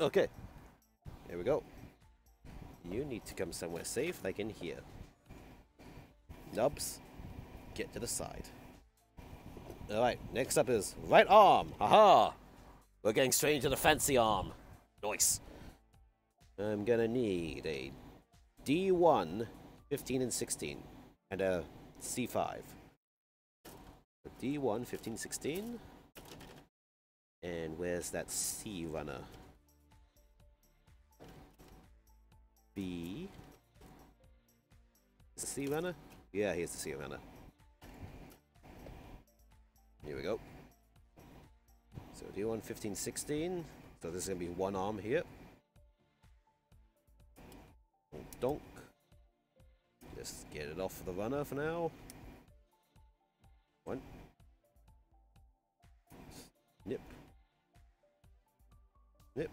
Okay, here we go. You need to come somewhere safe, like in here. Nubs, get to the side. Alright, next up is right arm. Haha! We're getting straight into the fancy arm. Nice. I'm gonna need a D1, 15 and 16, and a C5. D1, 15, 16. And where's that C runner? B. Is the C runner? Yeah, here's the C runner. Here we go. So D1, 15, 16. So this is going to be one arm here. Donk. Just get it off the runner for now. One. Snip. Snip.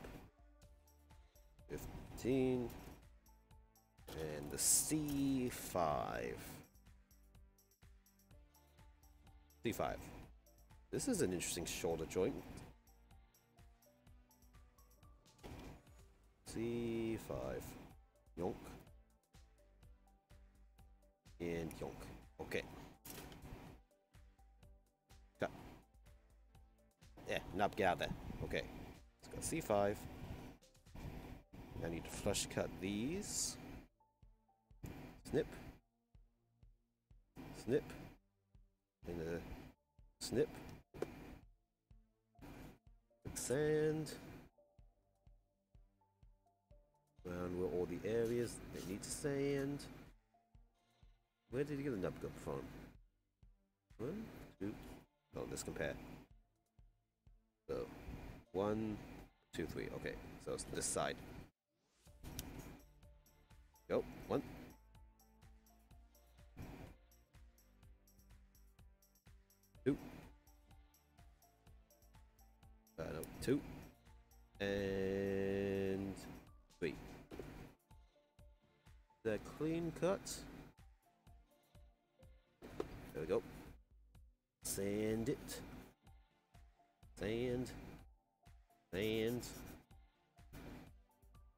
15. And the C5. C5. This is an interesting shoulder joint. C5. Yonk. And yonk. Okay. Cut. Yeah, nub, get out there. Okay. Let's go C5. I need to flush cut these. Snip. Snip. And a snip. Sand. Around where all the areas that need sand. Where did you get the nub go from? 1, 2. Oh, let's compare. So 1, 2, 3. Okay, so it's this side. Go 1. No, 2 and 3. The clean cut. There we go. Sand it. Sand. Sand.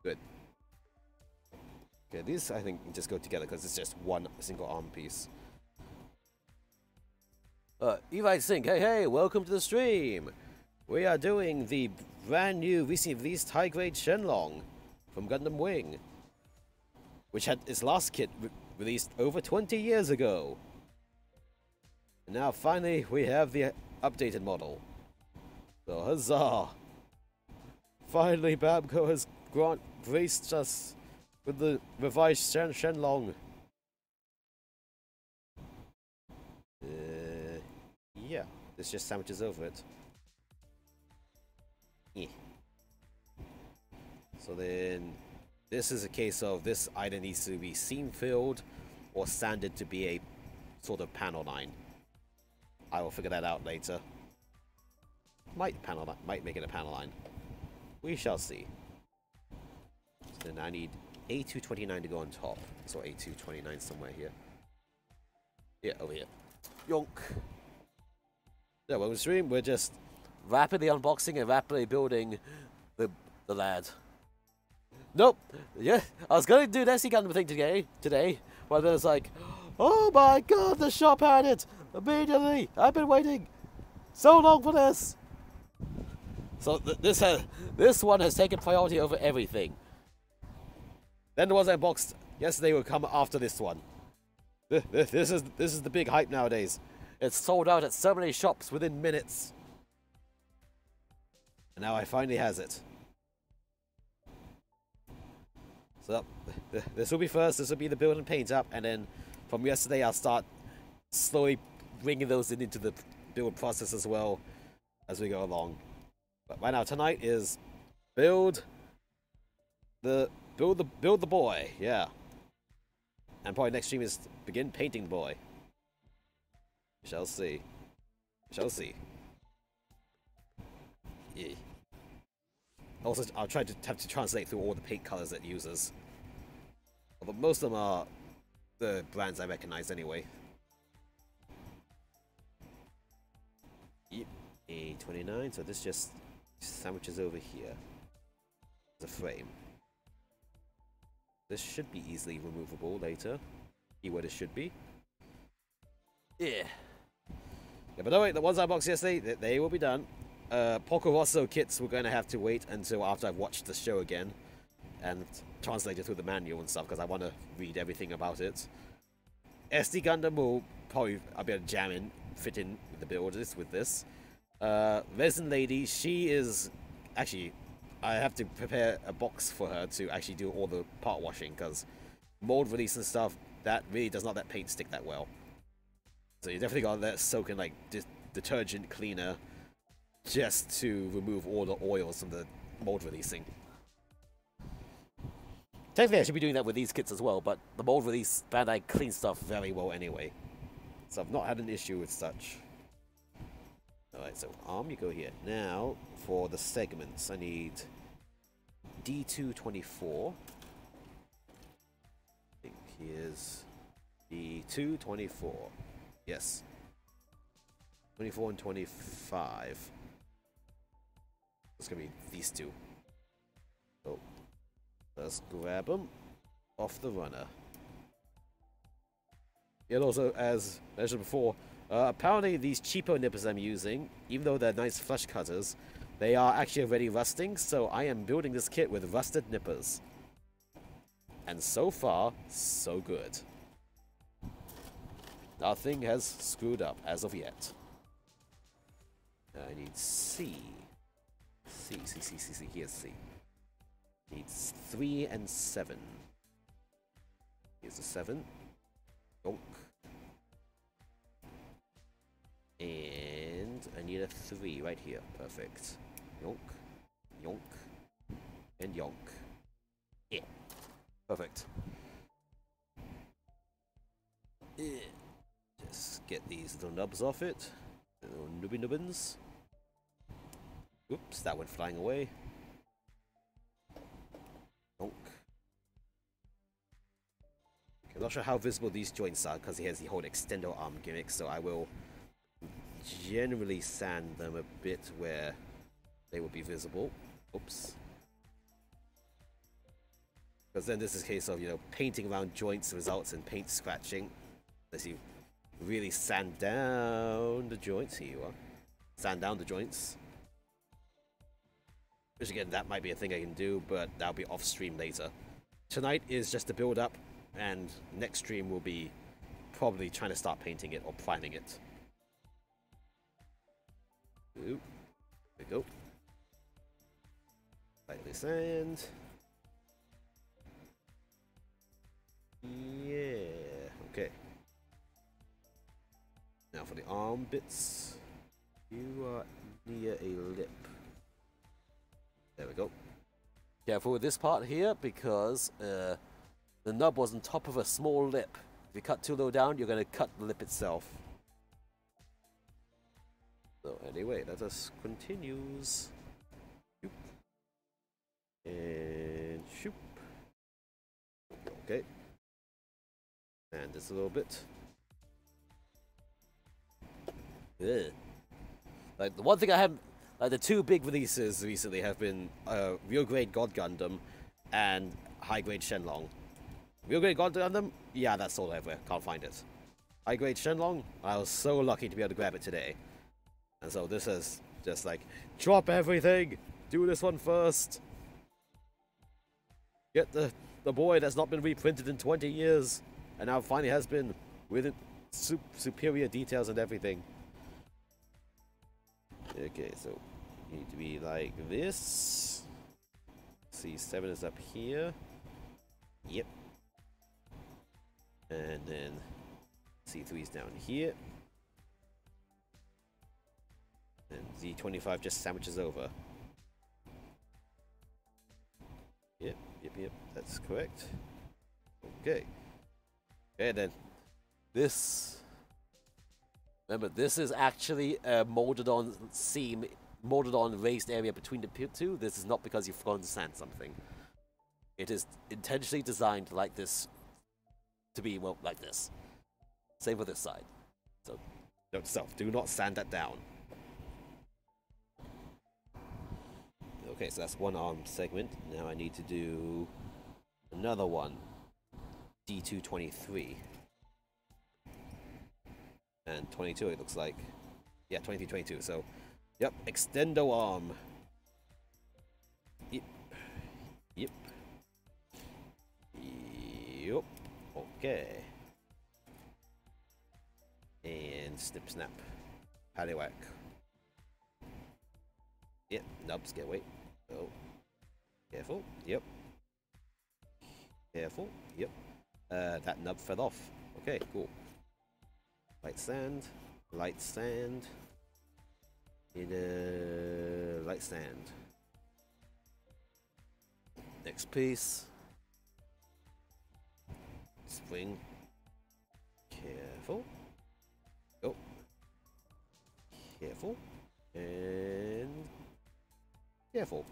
Good. Okay, these I think just go together because it's just one single arm piece. Evite Sync, hey, welcome to the stream. We are doing the brand new, recently released high-grade Shenlong from Gundam Wing, which had its last kit released over 20 years ago. And now finally we have the updated model. So huzzah! Finally Babco has graced us with the revised Shenlong. Yeah, this just sandwiches over it. So then, this is a case of this either needs to be seam filled or sanded to be a sort of panel line. I will figure that out later. Might make it a panel line. We shall see. So then I need A229 to go on top. So A229 somewhere here. Yeah, over here. Yonk. Yeah, well, the stream, we're just rapidly unboxing and rapidly building the lad. Nope. Yeah, I was going to do the SE Gundam thing today, but then it's like, oh my god, the shop had it immediately. I've been waiting so long for this. So this one has taken priority over everything. Then the ones I boxed yesterday will come after this one. This is the big hype nowadays. It's sold out at so many shops within minutes. And now I finally has it. So this will be first. This will be the build and paint up, and then from yesterday I'll start slowly bringing those into the build process as well as we go along. But right now tonight is build the boy, yeah. And probably next stream is begin painting the boy. Shall see. Shall see. Yeah. Also, I'll try to have to translate through all the paint colors it uses. Although most of them are the brands I recognize anyway. Yep. A29, so this just sandwiches over here. As a frame. This should be easily removable later. See what it should be. Yeah. Yeah, but no wait, the ones I boxed yesterday, they will be done. Poco Rosso kits, we're going to have to wait until after I've watched the show again and translate it through the manual and stuff, because I want to read everything about it. SD Gundam will probably, I'll be able to jam in, fit in the builders with this. Resin Lady, she is, actually, I have to prepare a box for her to actually do all the part washing, because mold release and stuff, that really does not let paint stick that well. So you definitely gotta let it soak in like detergent cleaner just to remove all the oils from the mold releasing. Technically I should be doing that with these kits as well, but the mold release Bandai cleans stuff very well anyway. So I've not had an issue with such. Alright, so arm, you go here. Now, for the segments, I need D224. I think here's D224. Yes. 24 and 25. It's gonna be these two. So, let's grab them off the runner. And also, as mentioned before, apparently these cheapo nippers I'm using, even though they're nice flush cutters, they are actually already rusting, so I am building this kit with rusted nippers. And so far, so good. Nothing has screwed up as of yet. I need C. C. Here's C. Needs 3 and 7. Here's a 7. Yonk. And I need a 3 right here. Perfect. Yonk. Yonk. And yonk. Yeah. Perfect. Yeah. Just get these little nubs off it. Little nubby nubbins. Oops, that went flying away. Donk. Okay, I'm not sure how visible these joints are because he has the whole extendo arm gimmick, so I will generally sand them a bit where they will be visible. Oops. Because then this is a case of, you know, painting around joints results in paint scratching. Unless you really sand down the joints. Here you are. Sand down the joints. Which again, that might be a thing I can do, but that'll be off stream later. Tonight is just a build up, and next stream will be probably trying to start painting it or priming it. Ooh, there we go. Lightly sand. Yeah, okay. Now for the arm bits, you are near a lip. There we go. Careful with this part here because the nub was on top of a small lip. If you cut too low down, you're going to cut the lip itself. So anyway, let us continues. Shoop. And shoop. Okay. And this a little bit. Ugh. Like the one thing I haven't, the two big releases recently have been Real Grade God Gundam and High Grade Shenlong. Real Grade God Gundam, yeah, that's sold everywhere. Can't find it. High Grade Shenlong, I was so lucky to be able to grab it today. And so this is just like, drop everything! Do this one first! Get the boy that's not been reprinted in 20 years, and now finally has been. with superior details and everything. Okay, so you need to be like this. C7 is up here. Yep. And then C3 is down here. And Z25 just sandwiches over. Yep, that's correct. Okay. And then this. Remember, this is actually a molded on seam, molded on raised area between the two. This is not because you've forgotten to sand something. It is intentionally designed like this to be, well, like this. Same with this side. So, note to self, do not sand that down. Okay, so that's one arm segment. Now I need to do another one. D223. And 22, it looks like. Yeah, 23, 22. So, yep, extendo arm. Yep. Yep. Yep. Okay. And snip, snap. Paddywhack. Yep, nubs, get away. Oh. Careful. Yep. Careful. Yep. That nub fell off. Okay, cool. Light sand. Light sand. Light sand. Next piece. Spring. Careful. Go. Careful. And careful.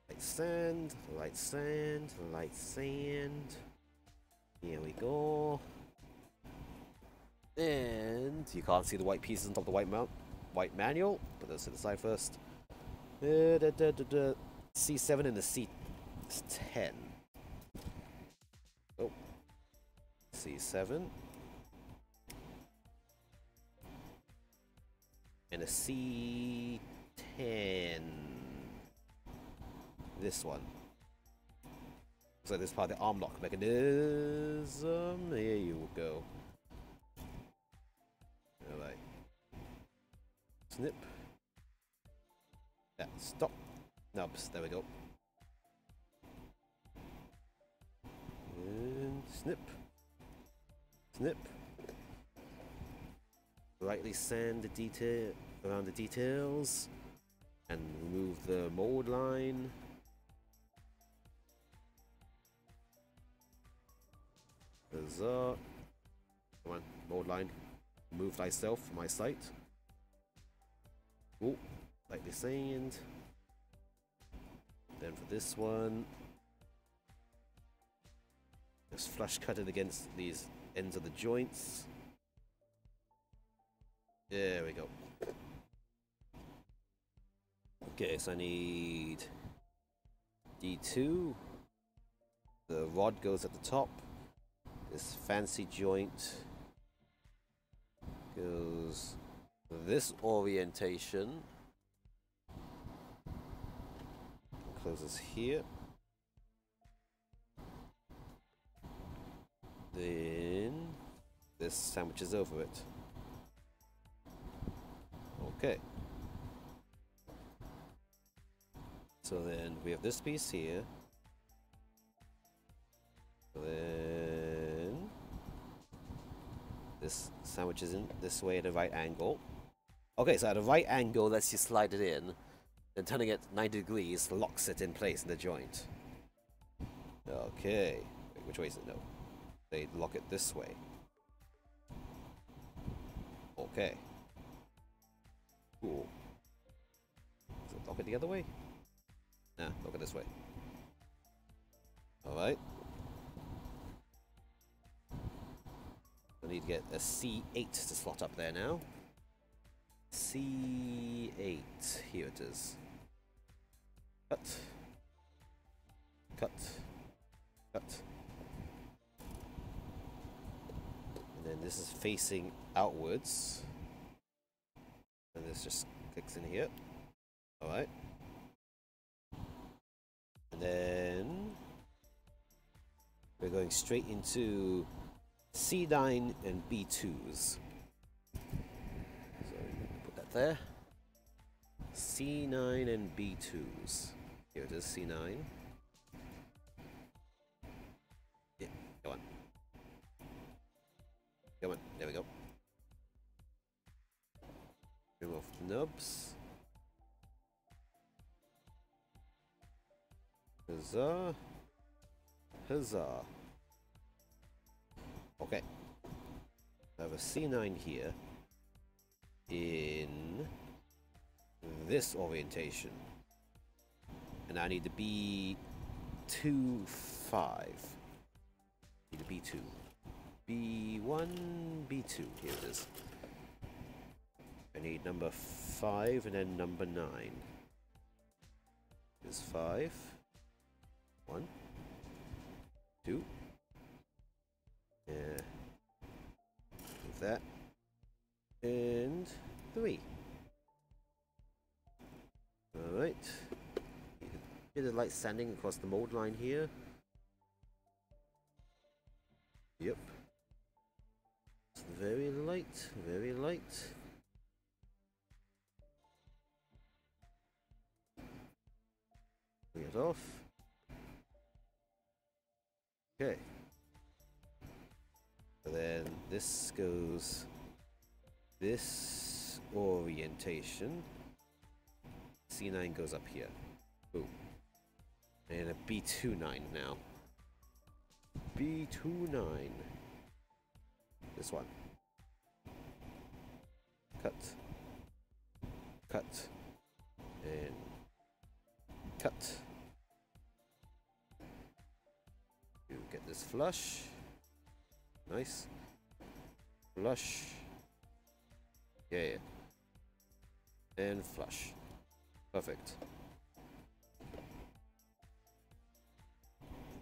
Light sand, light sand, light sand. Here we go. And you can't see the white pieces on top of the white manual, but let's hit the side first. C7 and the C10. Oh. C7. And a C10. This one. So this part of the arm lock mechanism. Here you go. Alright. Snip. Yeah, stop. Nubs. There we go. And snip. Snip. Lightly sand the detail around the details and remove the mold line. Huzzah. Come on, mold line. Move thyself from my sight. Oh, lightly sand. Then for this one, just flush cut it against these ends of the joints. There we go. Okay, so I need D2. The rod goes at the top. This fancy joint goes this orientation. Closes here. Then this sandwiches over it. Okay. So then we have this piece here. Then this sandwiches in this way at a right angle. Okay, so at a right angle, let's just slide it in. Then turning it 90 degrees locks it in place in the joint. Okay. Wait, which way is it? No. They lock it this way. Okay. Cool. Does it lock it the other way? Nah, look it this way. Alright. I need to get a C8 to slot up there now. C8. Here it is. Cut. Cut. Cut. And then this is facing outwards. And this just clicks in here. Alright. And then we're going straight into C9 and B2s. So put that there. C9 and B2s. Here it is, C9. Yeah, go on. Come on, there we go. Remove the nubs. Huzzah. Huzzah. Okay. I have a C9 here in this orientation. And I need to be 2-5. Need a B2. B1, B2. Here it is. I need number 5 and then number 9. Here's 5. 1, 2. Yeah. Move that. And 3. Alright. Bit of light sanding across the mold line here. Yep. It's very light, very light. Bring it off. Okay. So then this goes this orientation. C9 goes up here. Boom. And a B29 now. B29. This one. Cut. Cut. And cut. You get this flush. Nice. Flush. Yeah. And flush. Perfect.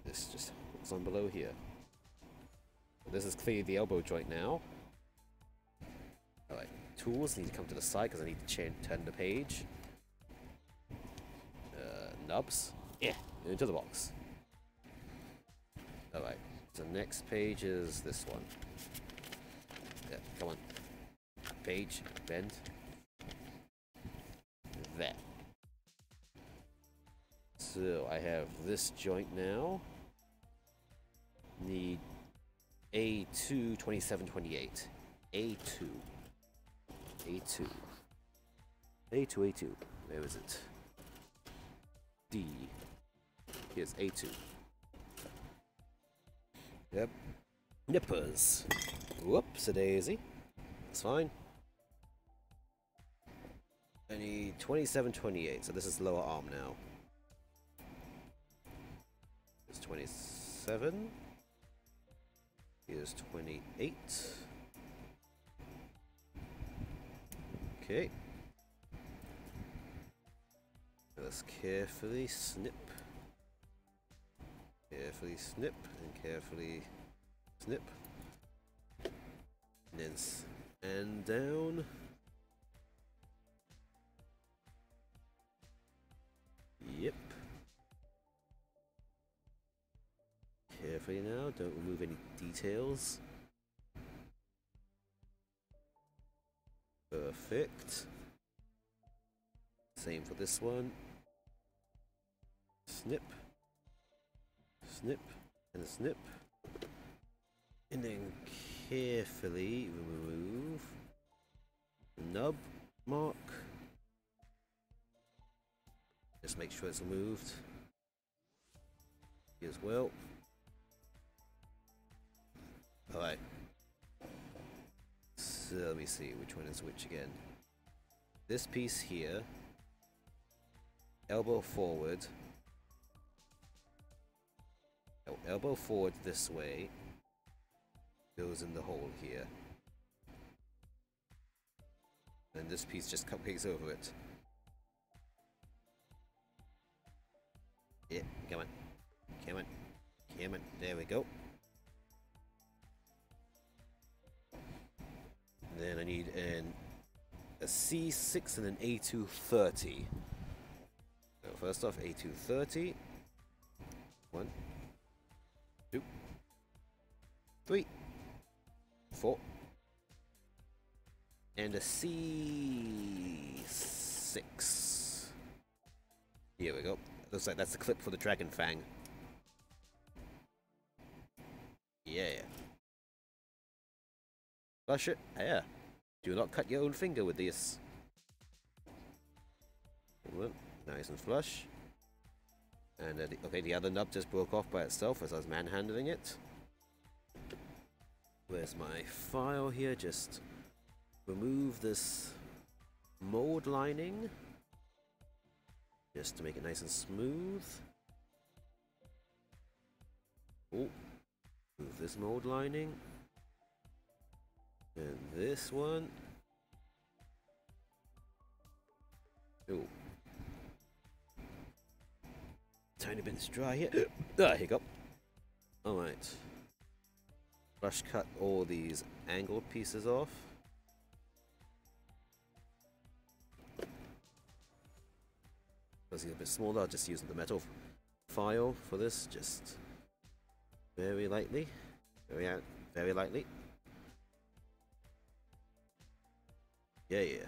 This just hooks on below here. This is clearly the elbow joint now. Alright, tools need to come to the side because I need to turn the page. Nubs. Yeah, into the box. Alright, so next page is this one. Yeah, come on. Page, bend. There. So I have this joint now. Need A2 2728. A2. A2. A2, A2. Where is it? D. Here's A2. Yep. Nippers. Whoops, a daisy. That's fine. I need 2728, so this is lower arm now. It's 27. Here's 28. Okay. Let's carefully snip. Carefully snip and carefully snip. And then and down. Yep. Carefully now, don't remove any details. Perfect. Same for this one. Snip. Snip. And snip. And then carefully remove the nub mark. Just make sure it's removed. Here as well. Alright. So let me see which one is which again. This piece here, elbow forward. Elbow forward this way. Goes in the hole here. And this piece just cupcakes over it. Yeah, come on. Come on. Come on. There we go. Then I need a C6 and an A230. So first off, A230. 1, 2, 3. C4. And a C6. Here we go. Looks like that's the clip for the Dragon Fang. Yeah. Flush it. Yeah. Do not cut your own finger with this. Nice and flush. And okay, the other nub just broke off by itself as I was manhandling it. Where's my file here? Just remove this mold lining. Just to make it nice and smooth. Oh, move this mold lining. And this one. Oh. Tiny bit dry here. Hiccup. Alright. Brush cut all these angled pieces off. Because it's a bit smaller, I'll just use the metal file for this, just very lightly. Very lightly. Yeah.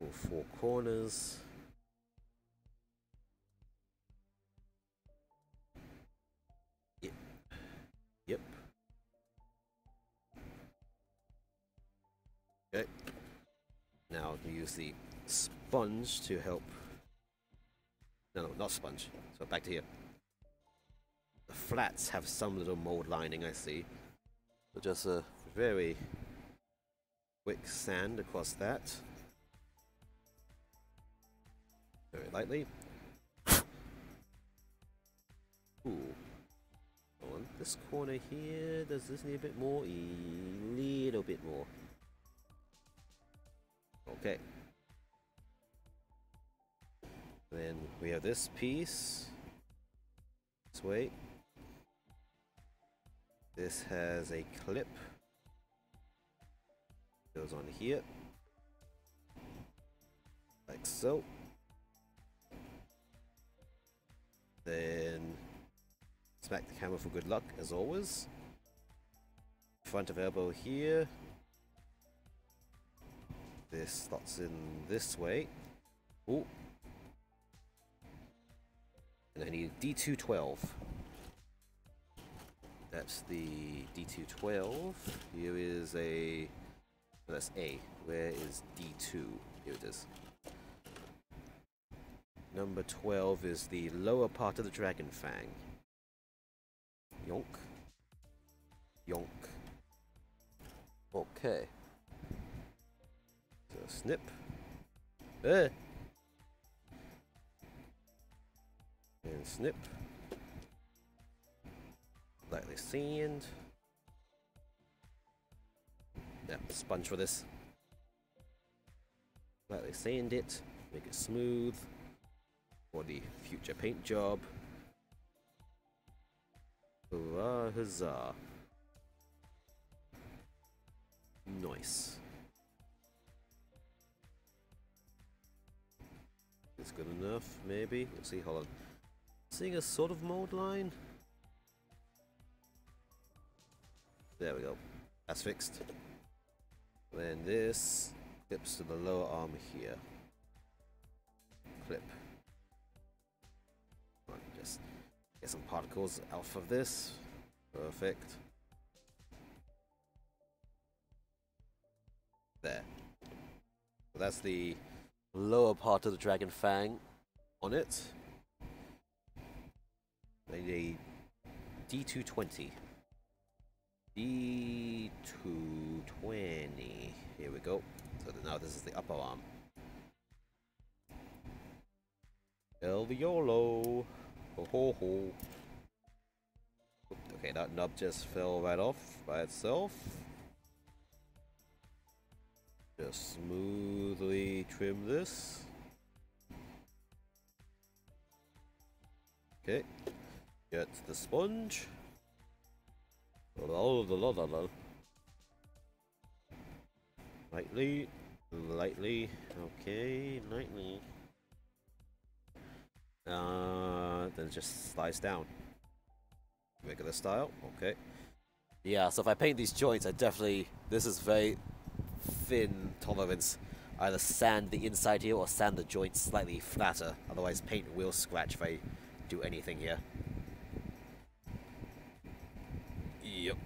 All four corners. Yep. Okay. Now we use the sponge to help. No, not sponge. So back to here. The flats have some little mold lining, I see. So just a very quick sand across that. Very lightly. Ooh. On this corner here, does this need a bit more? A little bit more. Okay. Then we have this piece. This way. This has a clip. Goes on here. Like so. Then smack the camera for good luck, as always. Front of elbow here. This slots in this way. Ooh. And I need D212. That's the D212. Here is a... Oh, that's A. Where is D2? Here it is. Number 12 is the lower part of the Dragon Fang. Yonk. Yonk. Okay. So snip. And snip. Lightly sand. Yeah, sponge for this. Lightly sand it. Make it smooth. For the future paint job. Hurrah, huzzah. Nice. It's good enough, maybe. We'll see, hold on. Seeing a sort of mold line. There we go. That's fixed. Then this clips to the lower arm here. Clip. Just get some particles out of this. Perfect. There. So that's the lower part of the Dragon Fang on it. A D220. D220. Here we go. So now this is the upper arm. El Violo. Ho ho ho. Okay, that nub just fell right off by itself. Just smoothly trim this. Okay. Get the sponge. Lightly. Lightly. Okay, lightly. Then just slice down. Regular style, okay. Yeah, so if I paint these joints, this is very thin tolerance. Either sand the inside here or sand the joints slightly flatter. Otherwise paint will scratch if I do anything here. Yep.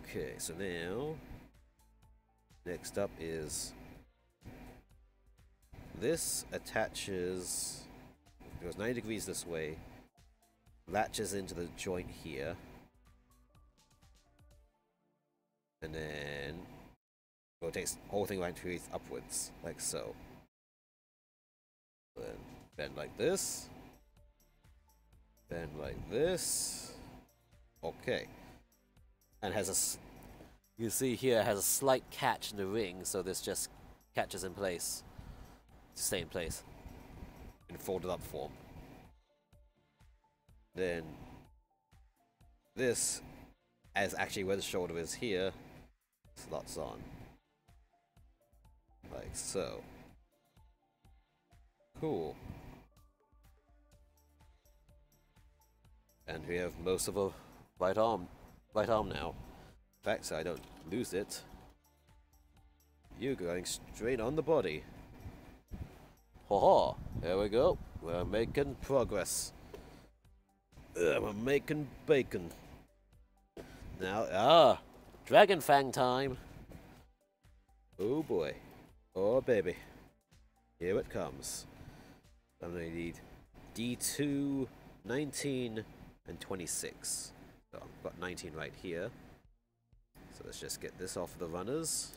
Okay, so now next up is this attaches, it goes 90 degrees this way, latches into the joint here, and then rotates the whole thing 90 degrees upwards, like so. Then bend like this, bend like this. Okay. And has you see here, has a slight catch in the ring, so this just catches in place. Stay in place. In folded up form. Then this, as actually where the shoulder is here, slots on. Like so. Cool. And we have most of a right arm now. In fact, so I don't lose it. You're going straight on the body. Haha, there we go. We're making progress. We're making bacon. Now, Dragon Fang time. Oh boy. Oh baby. Here it comes. I'm gonna need D2, 19, and 26. So I've got 19 right here. So let's just get this off the runners.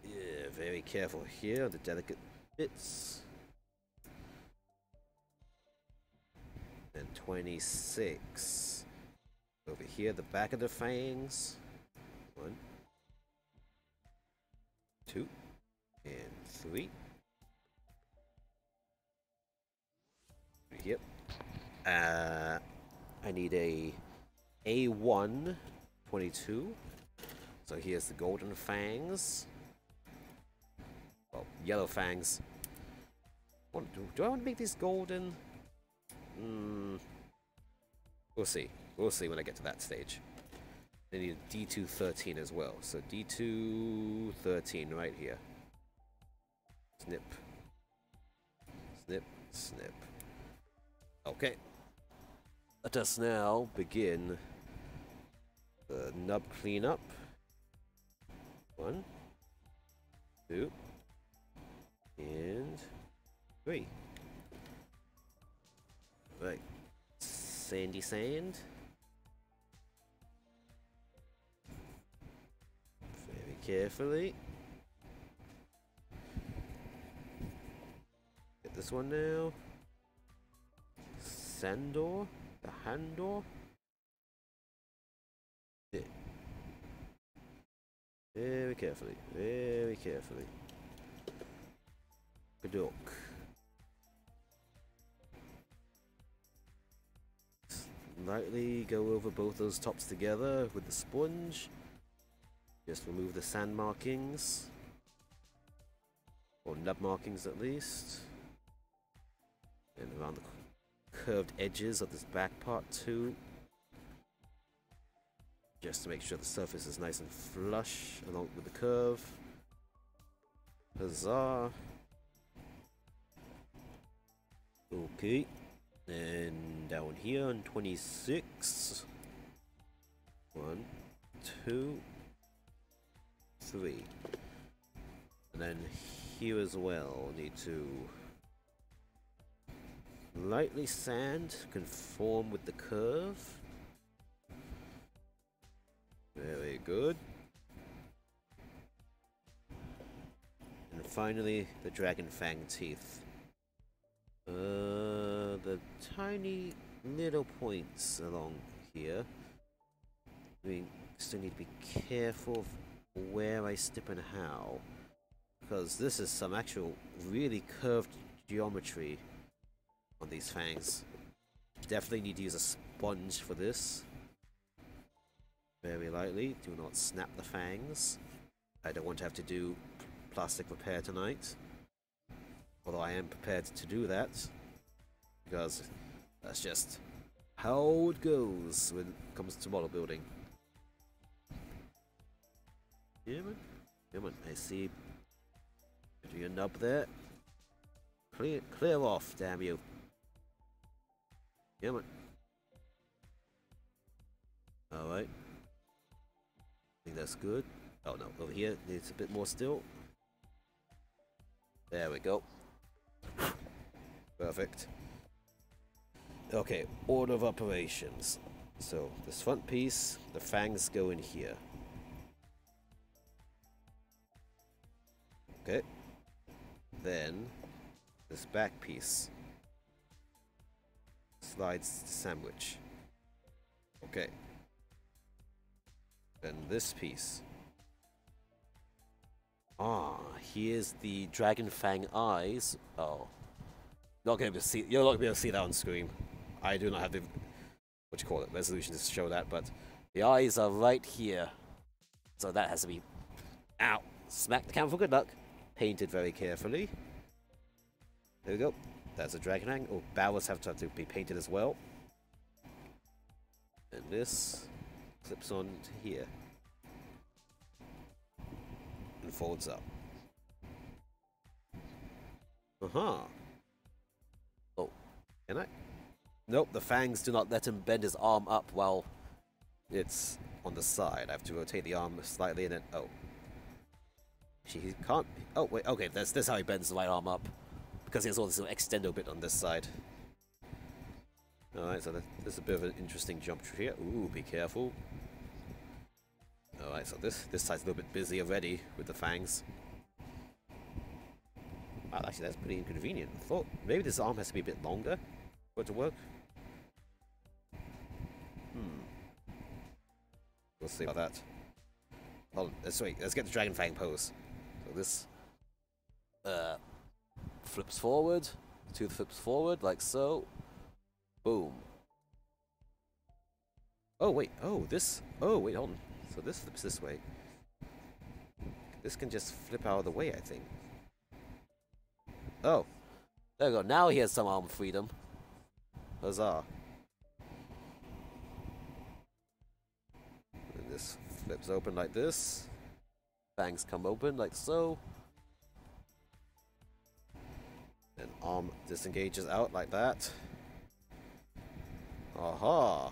Yeah, very careful here on the delicate bits. And 26. Over here, the back of the fangs. 1, 2, and 3. Yep. I need a A1 22. So here's the golden fangs. Well, yellow fangs. Do I want to make these golden? We'll see. We'll see when I get to that stage. I need a D2 13 as well. So D2 13 right here. Snip. Snip. Snip. Okay. Let us now begin the nub cleanup. 1, 2, and 3. Right. Sandy sand. Very carefully. Get this one now. Sandor. The handor. Yeah. Very carefully. Very carefully. Good dog. Lightly go over both those tops together with the sponge. Just remove the sand markings. Or nub markings at least. And around the curved edges of this back part too. Just to make sure the surface is nice and flush along with the curve. Huzzah. Okay. And down here on 26. 1, 2, 3. And then here as well, need to lightly sand, conform with the curve. Very good. And finally, the dragon fang teeth. The tiny little points along here. I still need to be careful of where I snip and how. Because this is some actual really curved geometry on these fangs. Definitely need to use a sponge for this. Very lightly. Do not snap the fangs. I don't want to have to do plastic repair tonight. Although I am prepared to do that. Because that's just how it goes when it comes to model building. Yeah, man. Come on, I see. Do your nub there. Clear off, damn you. Come on. Alright. I think that's good. Oh no, over here needs a bit more still. There we go. Perfect. Okay, order of operations. So, this front piece, the fangs go in here. Okay. Then, this back piece slides to sandwich. Okay. Then this piece. Ah, here's the dragon fang eyes. Oh. Not gonna be able to see, you're not gonna be able to see that on screen. I do not have the resolution to show that, but the eyes are right here. So that has to be, ow, smack the camera for good luck. Painted very carefully. There we go. That's a dragon fang. Oh, barrels have to be painted as well. And this clips on to here. And folds up. Uh-huh. Oh, can I? Nope, the fangs do not let him bend his arm up while it's on the side. I have to rotate the arm slightly and then, oh. He can't, oh wait, okay, that's how he bends the right arm up. Because he has all this little extendo bit on this side. Alright, so there's a bit of an interesting jump here. Ooh, be careful. Alright, so this side's a little bit busy already with the fangs. Wow, actually that's pretty inconvenient. I thought maybe this arm has to be a bit longer for it to work. We'll see about that. Hold on, let's get the dragon fang pose. So this flips forward, the tooth flips forward like so. Boom. Oh wait, oh wait, hold on. So this flips this way. This can just flip out of the way, I think. Oh. There we go, now he has some arm freedom. Huzzah. And this flips open like this. Fangs come open like so. And arm disengages out like that. Aha!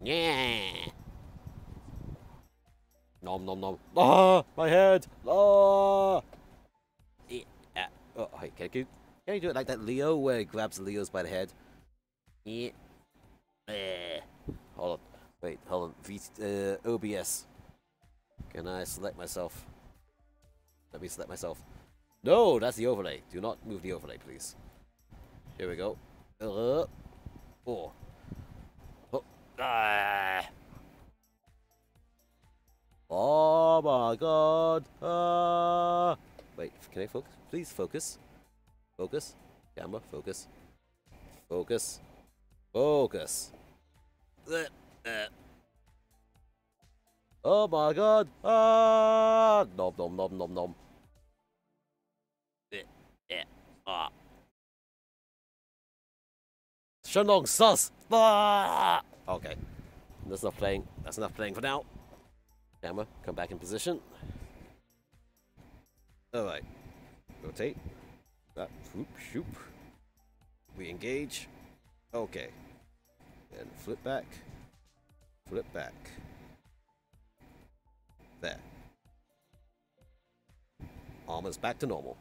Yeah! Nom nom nom. Ah! My head! Ah! Yeah. Oh, wait, can you do it like that Leo where he grabs Leo's by the head? Yeah. Hold on. Wait, hold on. OBS. Can I select myself? Let me select myself. No, that's the overlay. Do not move the overlay, please. Here we go. Oh. Oh. Ah. Oh my god. Ah. Wait, can I focus? Please focus. Focus. Camera, focus. Focus. Focus. Oh my god. Ah. Nom nom nom nom nom. Ah. Shenlong sus. Ah. Okay. That's enough playing. That's enough playing for now. Camera, come back in position. Alright. Rotate. That. Whoop, shoop. We engage. Okay. And flip back. Flip back. There. Armor's back to normal.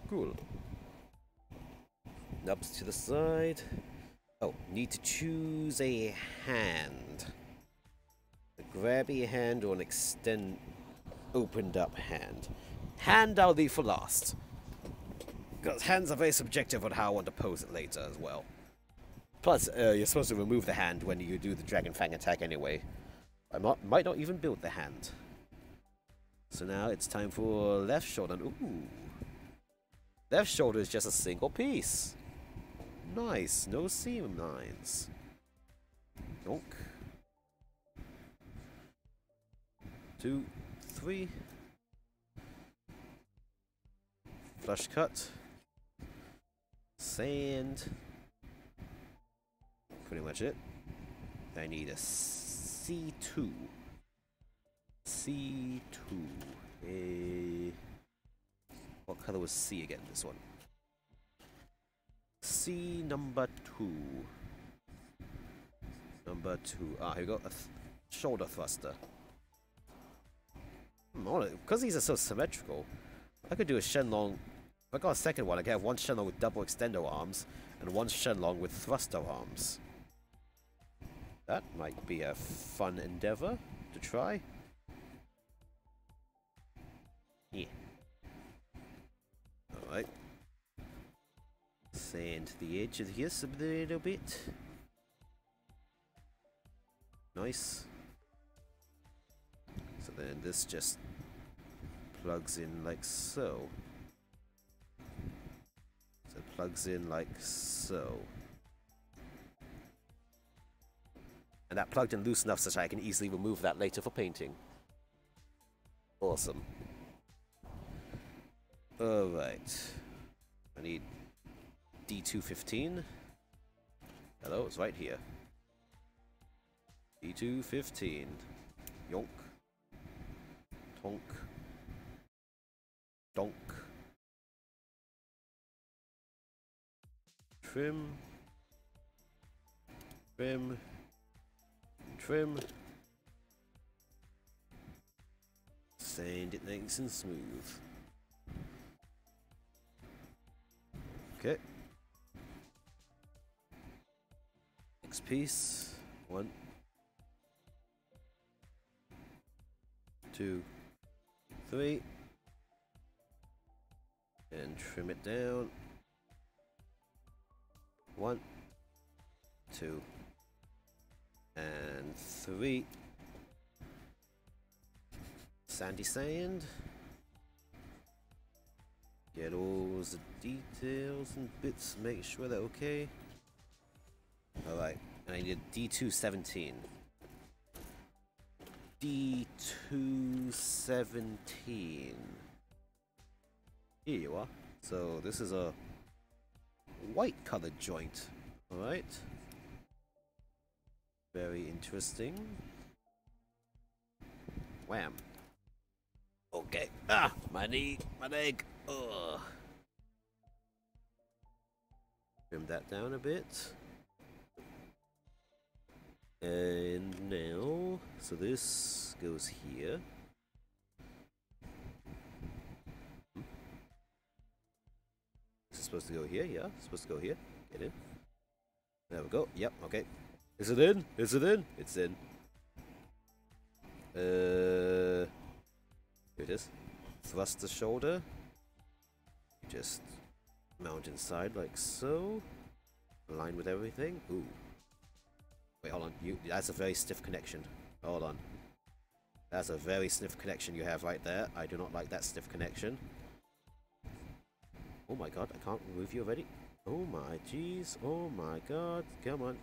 Cool. Nubs to the side. Oh, need to choose a hand. A grabby hand or an opened up hand. Hand I'll leave for last. Because hands are very subjective on how I want to pose it later as well. Plus, you're supposed to remove the hand when you do the Dragon Fang attack anyway. I might not even build the hand. So now it's time for left shoulder. Ooh. Left shoulder is just a single piece. Nice, no seam lines. Donk. 2, 3. flush cut. Sand. Pretty much it. I need a C2. C2. What color was C again? This one. C number 2. Number 2. Ah, here we go. A shoulder thruster. Because these are so symmetrical, I could do a Shenlong. If I got a second one, I could have one Shenlong with double extendo arms and one Shenlong with thruster arms. That might be a fun endeavor to try. Yeah. Alright. Sand the edge of this a little bit. Nice. So then this just plugs in like so. So it plugs in like so. And that plugged in loose enough so that I can easily remove that later for painting. Awesome. Alright. I need D215. Hello, it's right here. D215. Yonk. Tonk. Donk. Trim. Trim. Trim. Sand it nice and smooth. Okay. Next piece. 1, 2, 3. And trim it down. 1, 2, and 3. Sandy sand. Get all the details and bits, make sure they're okay. Alright, I need D217. D217. Here you are. So this is a white colored joint. Alright. Very interesting. Wham. Okay. Ah! My knee! My leg! Ugh. Trim that down a bit. And now, so this goes here. This is supposed to go here, yeah? It's supposed to go here. Get in. There we go. Yep, okay. Is it in? Is it in? It's in. Here it is. Thrust the shoulder. Just mount inside like so. Align with everything. Ooh. Wait, hold on. That's a very stiff connection. Hold on. That's a very stiff connection you have right there. I do not like that stiff connection. Oh my god, I can't remove you already. Oh my jeez. Oh my god. Come on.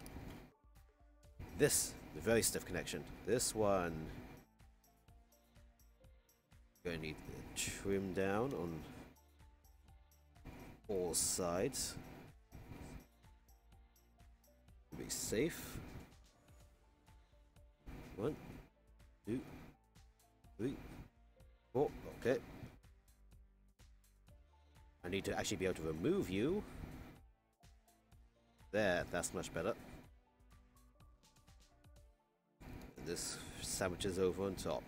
This, the very stiff connection. This one. Gonna need to trim down on all sides. Be safe. 1, 2, 3, 4. Okay. I need to actually be able to remove you. There, that's much better. And this sandwiches over on top.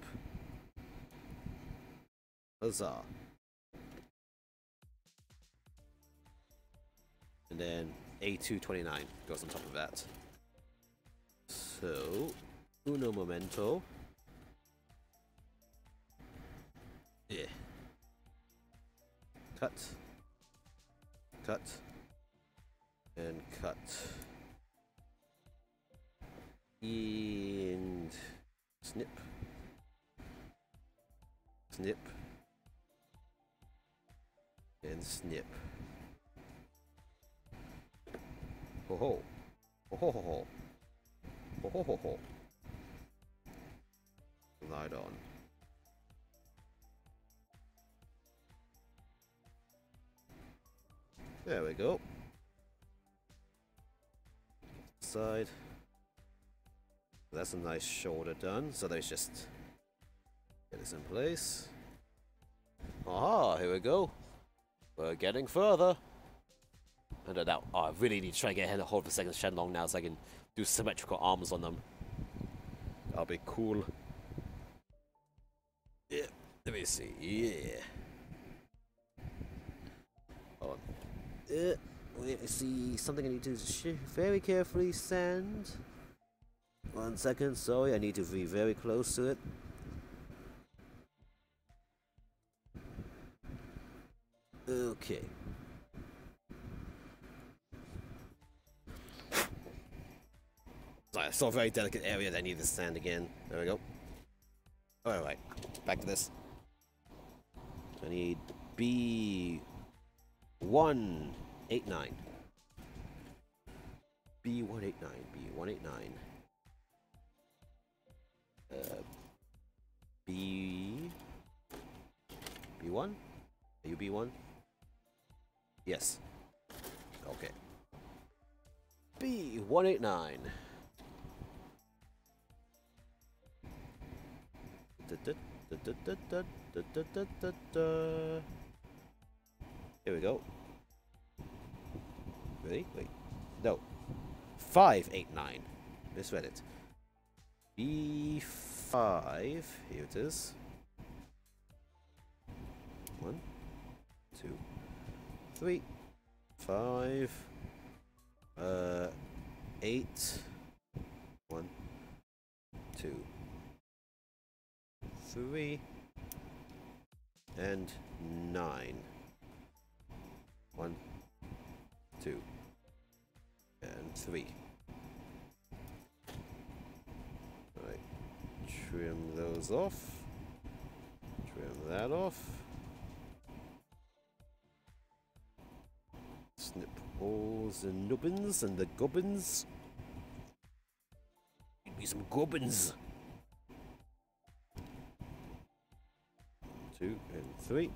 Huzzah. And then A229 goes on top of that. So, uno momento. Yeah. Cut. Cut. And cut. And snip. Snip. And snip. Ho ho. Ho ho ho ho. Ho ho ho ho. Light on. There we go. Side. That's a nice shoulder done. So there's just get this in place. Aha, here we go. We're getting further. And now, I really need to try and get a hold of the second Shenlong now so I can do symmetrical arms on them. That'll be cool. Yeah, let me see. Yeah. Hold on. Let me see. Something I need to very carefully sand. 1 second. Sorry, I need to be very close to it. Okay. Sorry, it's still a very delicate area that I need to sand again. There we go. Alright, back to this. I need B189. B189. B189. B1? Are you B1? Yes. Okay. B189. Here we go. Ready? Wait. No. 589. Misread it. B5. Here it is. 1, 2, 3, 5, 8. 1, 2, 3, and 9. 1, 2, and 3. Alright, trim those off. Trim that off. Snip all the nubbins and the gubbins. Give me some gubbins. 2 and 3.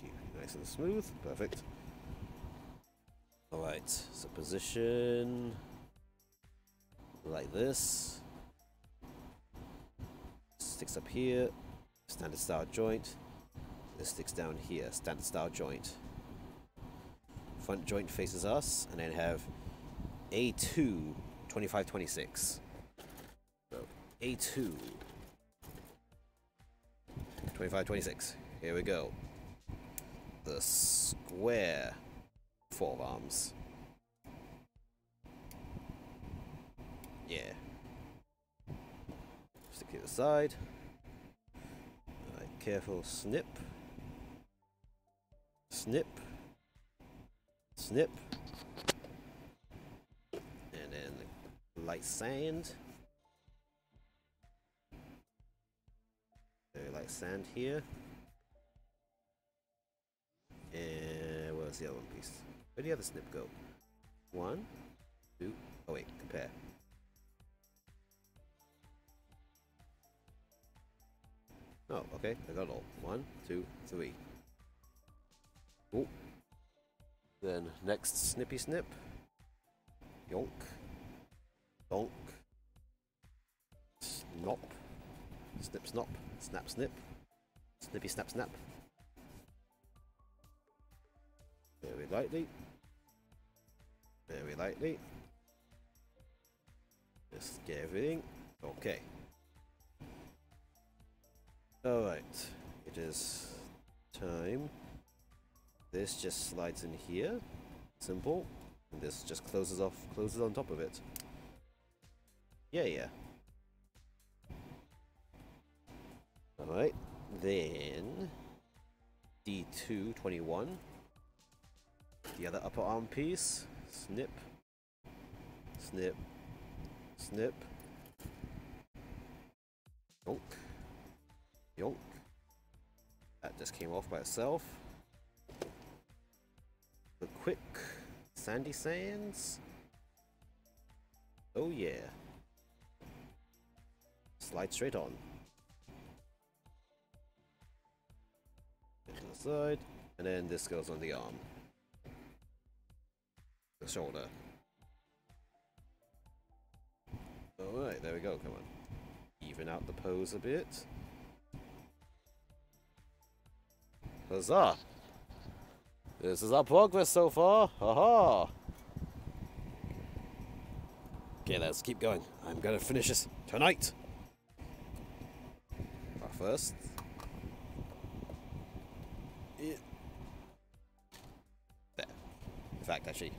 Keep it nice and smooth. Perfect. Alright, so position like this. Sticks up here. Standard style joint. This sticks down here. Standard style joint. Front joint faces us, and then have A2 2526. So A2 2526. Here we go. The square forearms. Yeah. Stick to the side. Alright, careful. Snip. Snip. Snip. And then light sand. Very light sand here. And where's the other one piece? Where'd the other snip go? 1, 2. Oh wait, compare. Oh, okay, I got it all. 1, 2, 3. Oh. Then next snippy snip. Yonk. Donk. Snop. Snip snop. Snap snip. Snippy snap snap. Very lightly. Very lightly. Just get everything. Okay. Alright. It is time. This just slides in here. Simple. And this just closes on top of it. Yeah. Alright. Then D2 21. The other upper arm piece. Snip. Snip. Snip. Yonk. Yonk. That just came off by itself. The quick sandy sands. Oh yeah. Slide straight on. To the side. And then this goes on the arm. shoulder. Alright, there we go, come on. Even out the pose a bit. Huzzah! This is our progress so far. Haha! Okay, let's keep going. I'm gonna finish this tonight. But first. There. In fact, actually,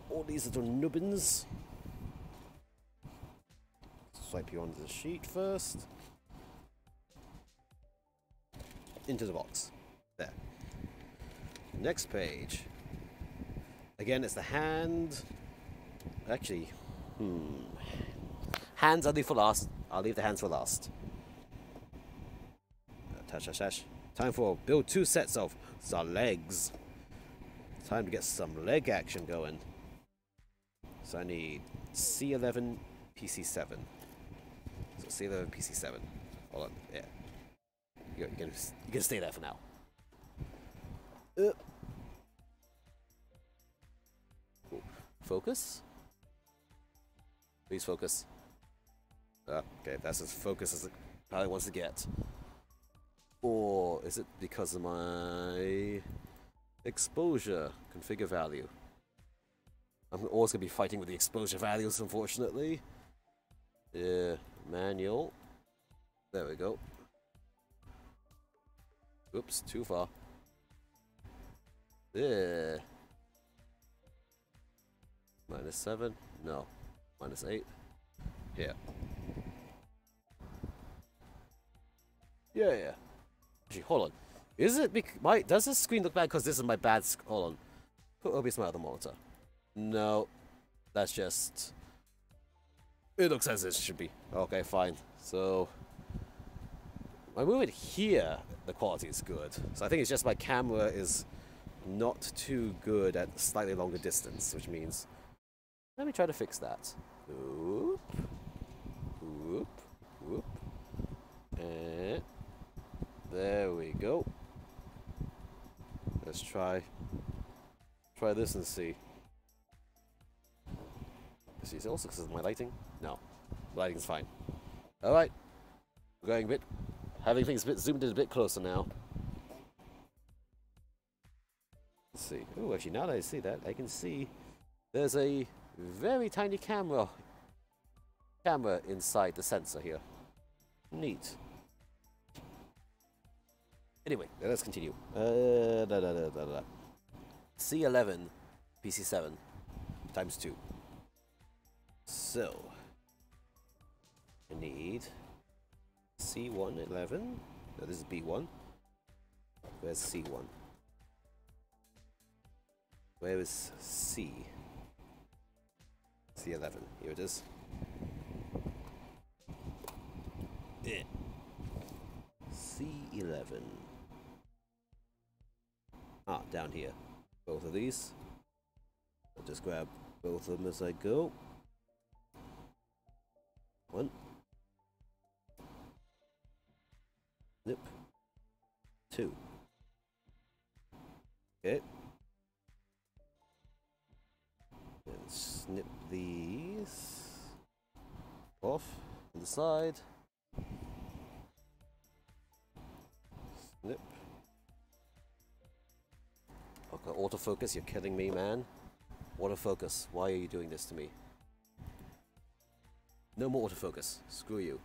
all these little nubbins. Swipe you onto the sheet first. Into the box. There. Next page. Again, it's the hand. Actually, hands I'll leave for last. I'll leave the hands for last. Tash. Time for build 2 sets of the legs. Time to get some leg action going. So I need C11, PC7. So C11, PC7. Hold on, yeah. You can stay there for now. Focus? Please focus. Okay, that's as focused as it probably wants to get. Or is it because of my exposure configure value? I'm always going to be fighting with the exposure values, unfortunately. Yeah, manual. There we go. Oops, too far. Yeah. -7? No. -8? Yeah. Yeah. Actually, hold on. Is it does this screen look bad because this is my bad hold on. Put OBS my other monitor. No. That's just it looks as it should be. Okay, fine. So when I move it here, the quality is good. So I think it's just my camera is not too good at slightly longer distance, which means let me try to fix that. Oop. Oop. Oop. And there we go. Let's try this and see. See, is it also because of my lighting? No. Lighting's fine. Alright. We're going a bit having things a bit zoomed in a bit closer now. Let's see. Oh, actually now that I see that, I can see there's a very tiny camera inside the sensor here. Neat. Anyway, let's continue. C11 PC7 times 2. So I need C11. No, this is B1. Where's C1? Where is C? C11. Here it is. Yeah. C11. Ah, down here. Both of these. I'll just grab both of them as I go. 1. Snip. 2. Okay. And snip these off to the side. Snip. Okay, autofocus, you're killing me, man. Autofocus, why are you doing this to me? No more autofocus. Screw you.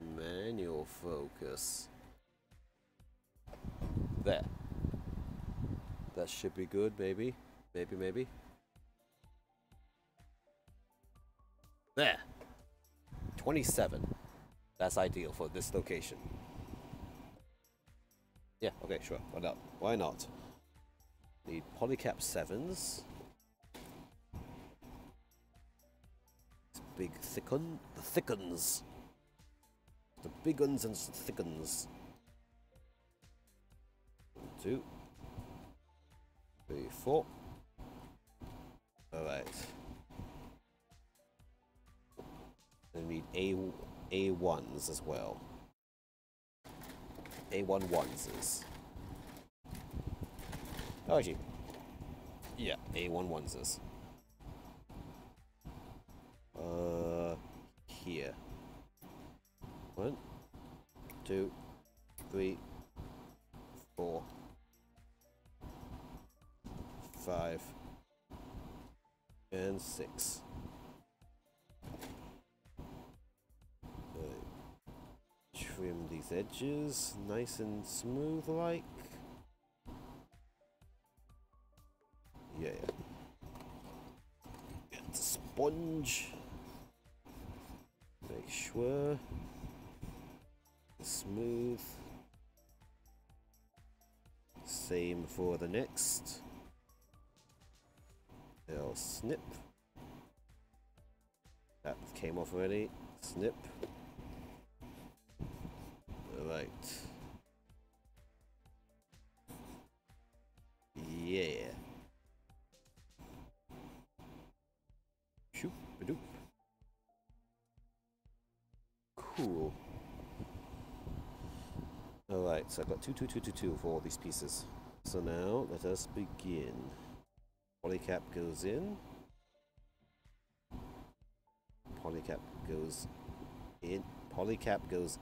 Manual focus. There. That should be good, maybe. Maybe. There. 27. That's ideal for this location. Yeah, okay, sure. Why not? Why not? Need polycap 7s. Big thickens. The big uns and thickens. 1, 2, 3, 4. Alright. I need A1s as well. A1 onesies. Oh, actually, yeah, A11's this. Here. 1, 2, 3, 4, 5, and 6. Trim these edges nice and smooth like. Yeah. Get the sponge. Make sure it's smooth. Same for the next. I'll snip. That came off already. Snip. Alright. Yeah. Shoop a doop. Cool. Alright, so I've got 2, 2, 2, 2, 2 for all these pieces. So now let us begin. Polycap goes in. Polycap goes in. Polycap goes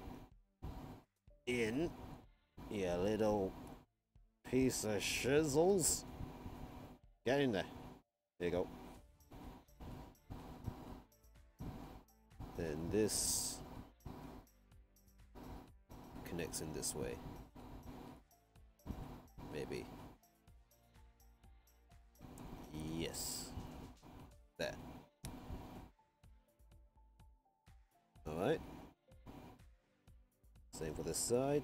in. You little piece of shizzles. Get in there. There you go. Then this connects in this way. Maybe. Yes. There. Alright. Same for this side.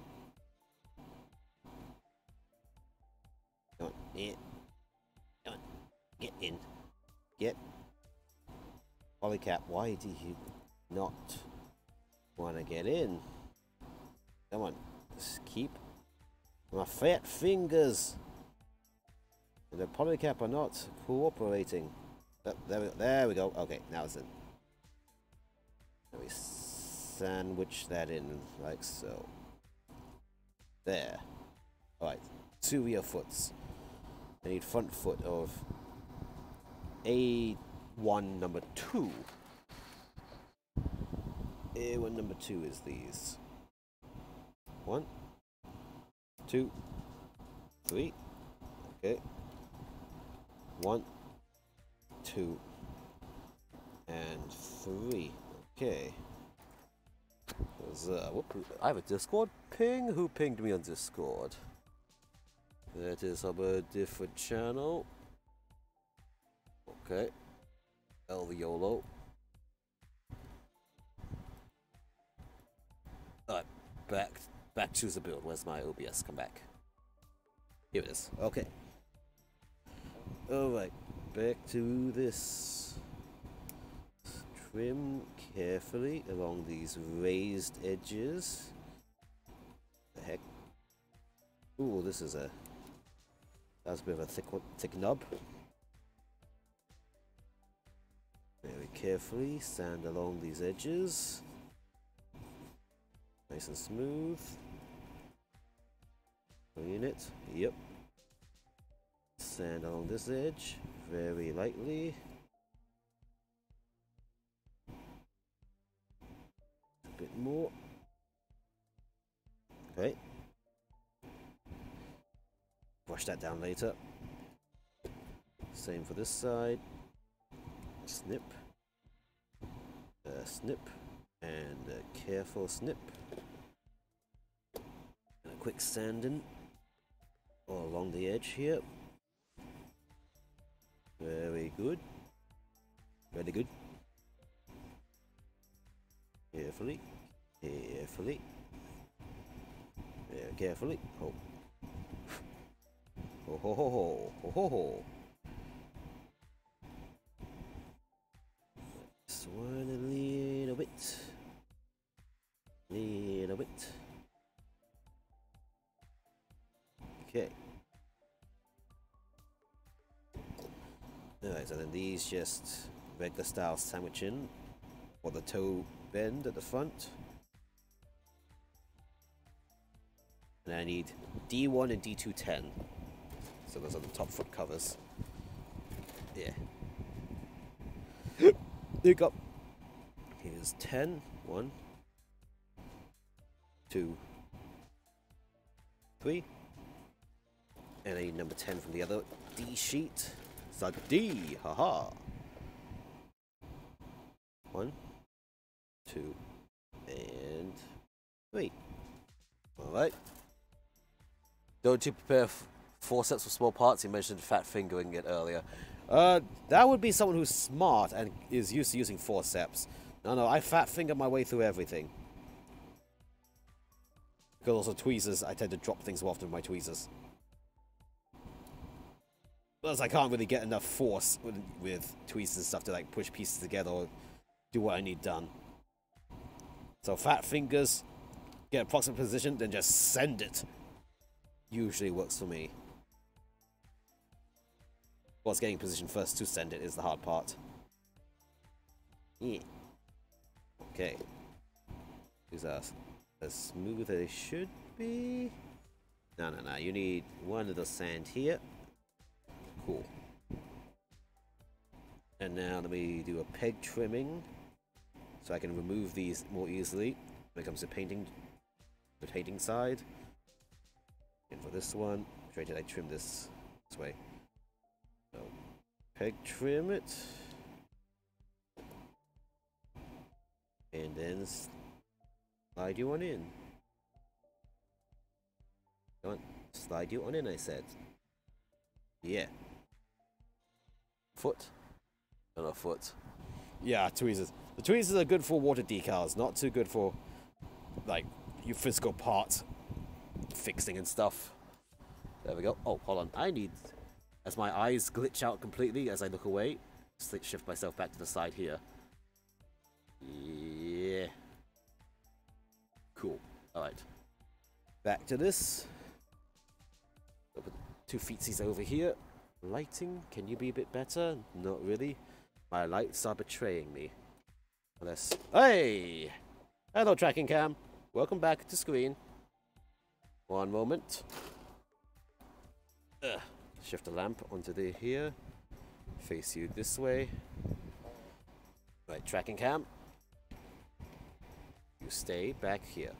Come on, yeah. Come on. Get in. Get. Polycap, why do you not want to get in? Come on. Just keep my fat fingers. And the Polycap are not cooperating. There we go. Okay, now it's in. Let me sandwich that in like so. There. Alright, 2 rear foots. I need front foot of A1 number 2. A1 number 2 is these. 1, 2, 3. Okay. 1, 2, and 3. Okay. I have a Discord ping. Who pinged me on Discord? That is of a different channel. Okay. Elviolo. Alright, back to the build. Where's my OBS? Come back. Here it is. Okay. Alright, back to this. Trim carefully along these raised edges. The heck? Ooh, this is that's a bit of a thick nub. Very carefully sand along these edges. Nice and smooth. Clean it. Yep. Sand along this edge very lightly. A bit more. Okay. Wash that down later. Same for this side. Snip. Snip. And a careful snip. And a quick sanding all along the edge here. Very good. Very good. Carefully. Carefully. Very carefully. Oh. Ho ho ho ho ho ho ho. This one a little bit. Little bit. Okay. Alright, so then these just regular style sandwich in for the toe bend at the front. And I need D1 and D2 10. So those are the top foot covers. Yeah. There you go. Here's 10. 1, 2, 3. And a number 10 from the other D sheet. It's a D. Haha. 1, 2, and 3. Alright. Don't you prepare forceps for small parts? You mentioned fat fingering it earlier. That would be someone who's smart and is used to using forceps. No, I fat finger my way through everything. Because also tweezers, I tend to drop things more often with my tweezers. Plus, I can't really get enough force with tweezers and stuff to like push pieces together or do what I need done. So fat fingers, get a approximate position, then just send it. Usually works for me. Of course, getting position first to send it is the hard part. Yeah. Okay. These are as smooth as they should be. No. You need one of the sand here. Cool. And now let me do a peg trimming so I can remove these more easily when it comes to painting the painting side. And for this one, try to trim this way. So peg trim it. And then slide you on in. Come on, slide you on in, I said. Yeah. Foot? No, foot. Yeah, tweezers. The tweezers are good for water decals, not too good for, like, your physical parts fixing and stuff. There we go. Oh, hold on. I need, as my eyes glitch out completely as I look away, shift myself back to the side here. Yeah. Cool. Alright. Back to this. Put 2 feetsies over here. Lighting, can you be a bit better? Not really. My lights are betraying me. Unless... Hey! Hello, tracking cam. Welcome back to screen. One moment. Shift the lamp onto the here. Face you this way. Right, tracking cam. You stay back here.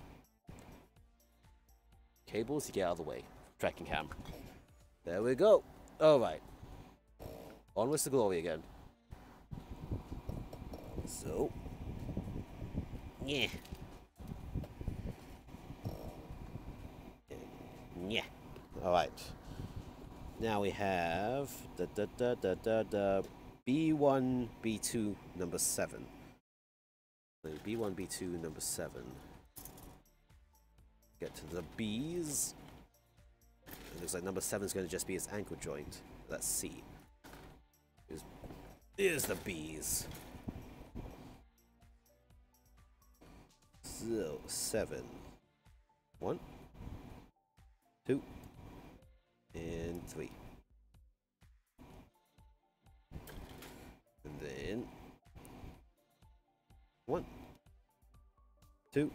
Cables, you get out of the way. Tracking cam. There we go. Alright. Onwards to glory again. So. Yeah. Yeah. Alright. Now we have the B1, B2, number 7. B1, B2, number 7. Get to the B's. It looks like number 7 is going to just be its ankle joint. Let's see. Here's the B's. So, 7. 1, 2, and 3. And then 1, 2,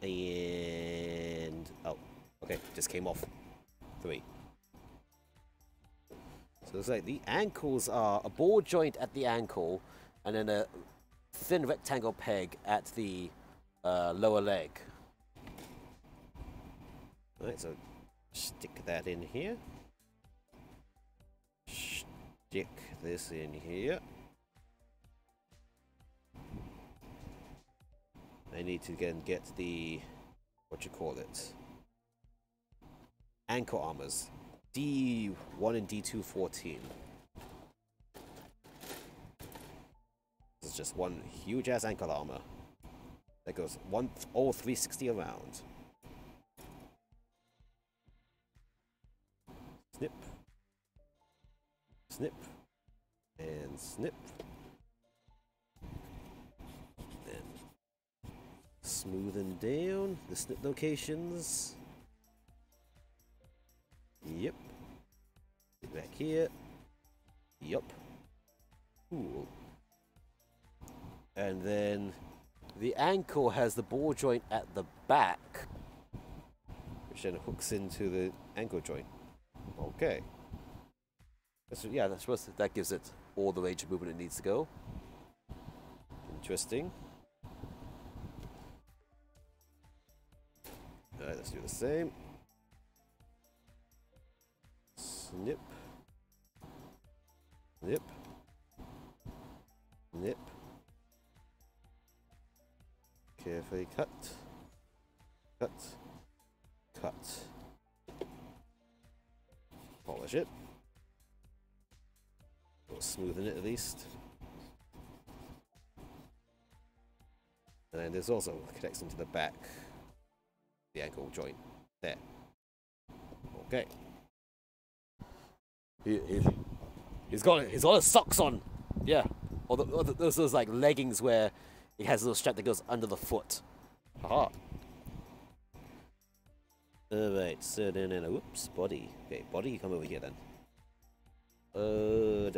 and oh, okay, just came off. 3. So it's like the ankles are a ball joint at the ankle, and then a thin rectangle peg at the lower leg. Alright, so stick that in here. Stick this in here. I need to again get the, what you call it, ankle armors. D1 and D2 14. This is just one huge ass ankle armor that goes all 360 around. Snip, snip, and snip. Then smoothing down the snip locations. Yep. Get back here. Yup. Cool. And then the ankle has the ball joint at the back. which then hooks into the ankle joint. Okay. Yeah, I suppose that gives it all the range of movement it needs to go. Interesting. Alright, let's do the same. Snip. Nip. Nip. Carefully cut. Cut. Cut. Polish it. Or smoothen it at least. And then there's also connects into the back, the ankle joint. There. Okay. He's got his socks on. Yeah. Or those like leggings where it has a little strap that goes under the foot. Haha. Alright, so then, whoops, body. Okay, body, come over here then. I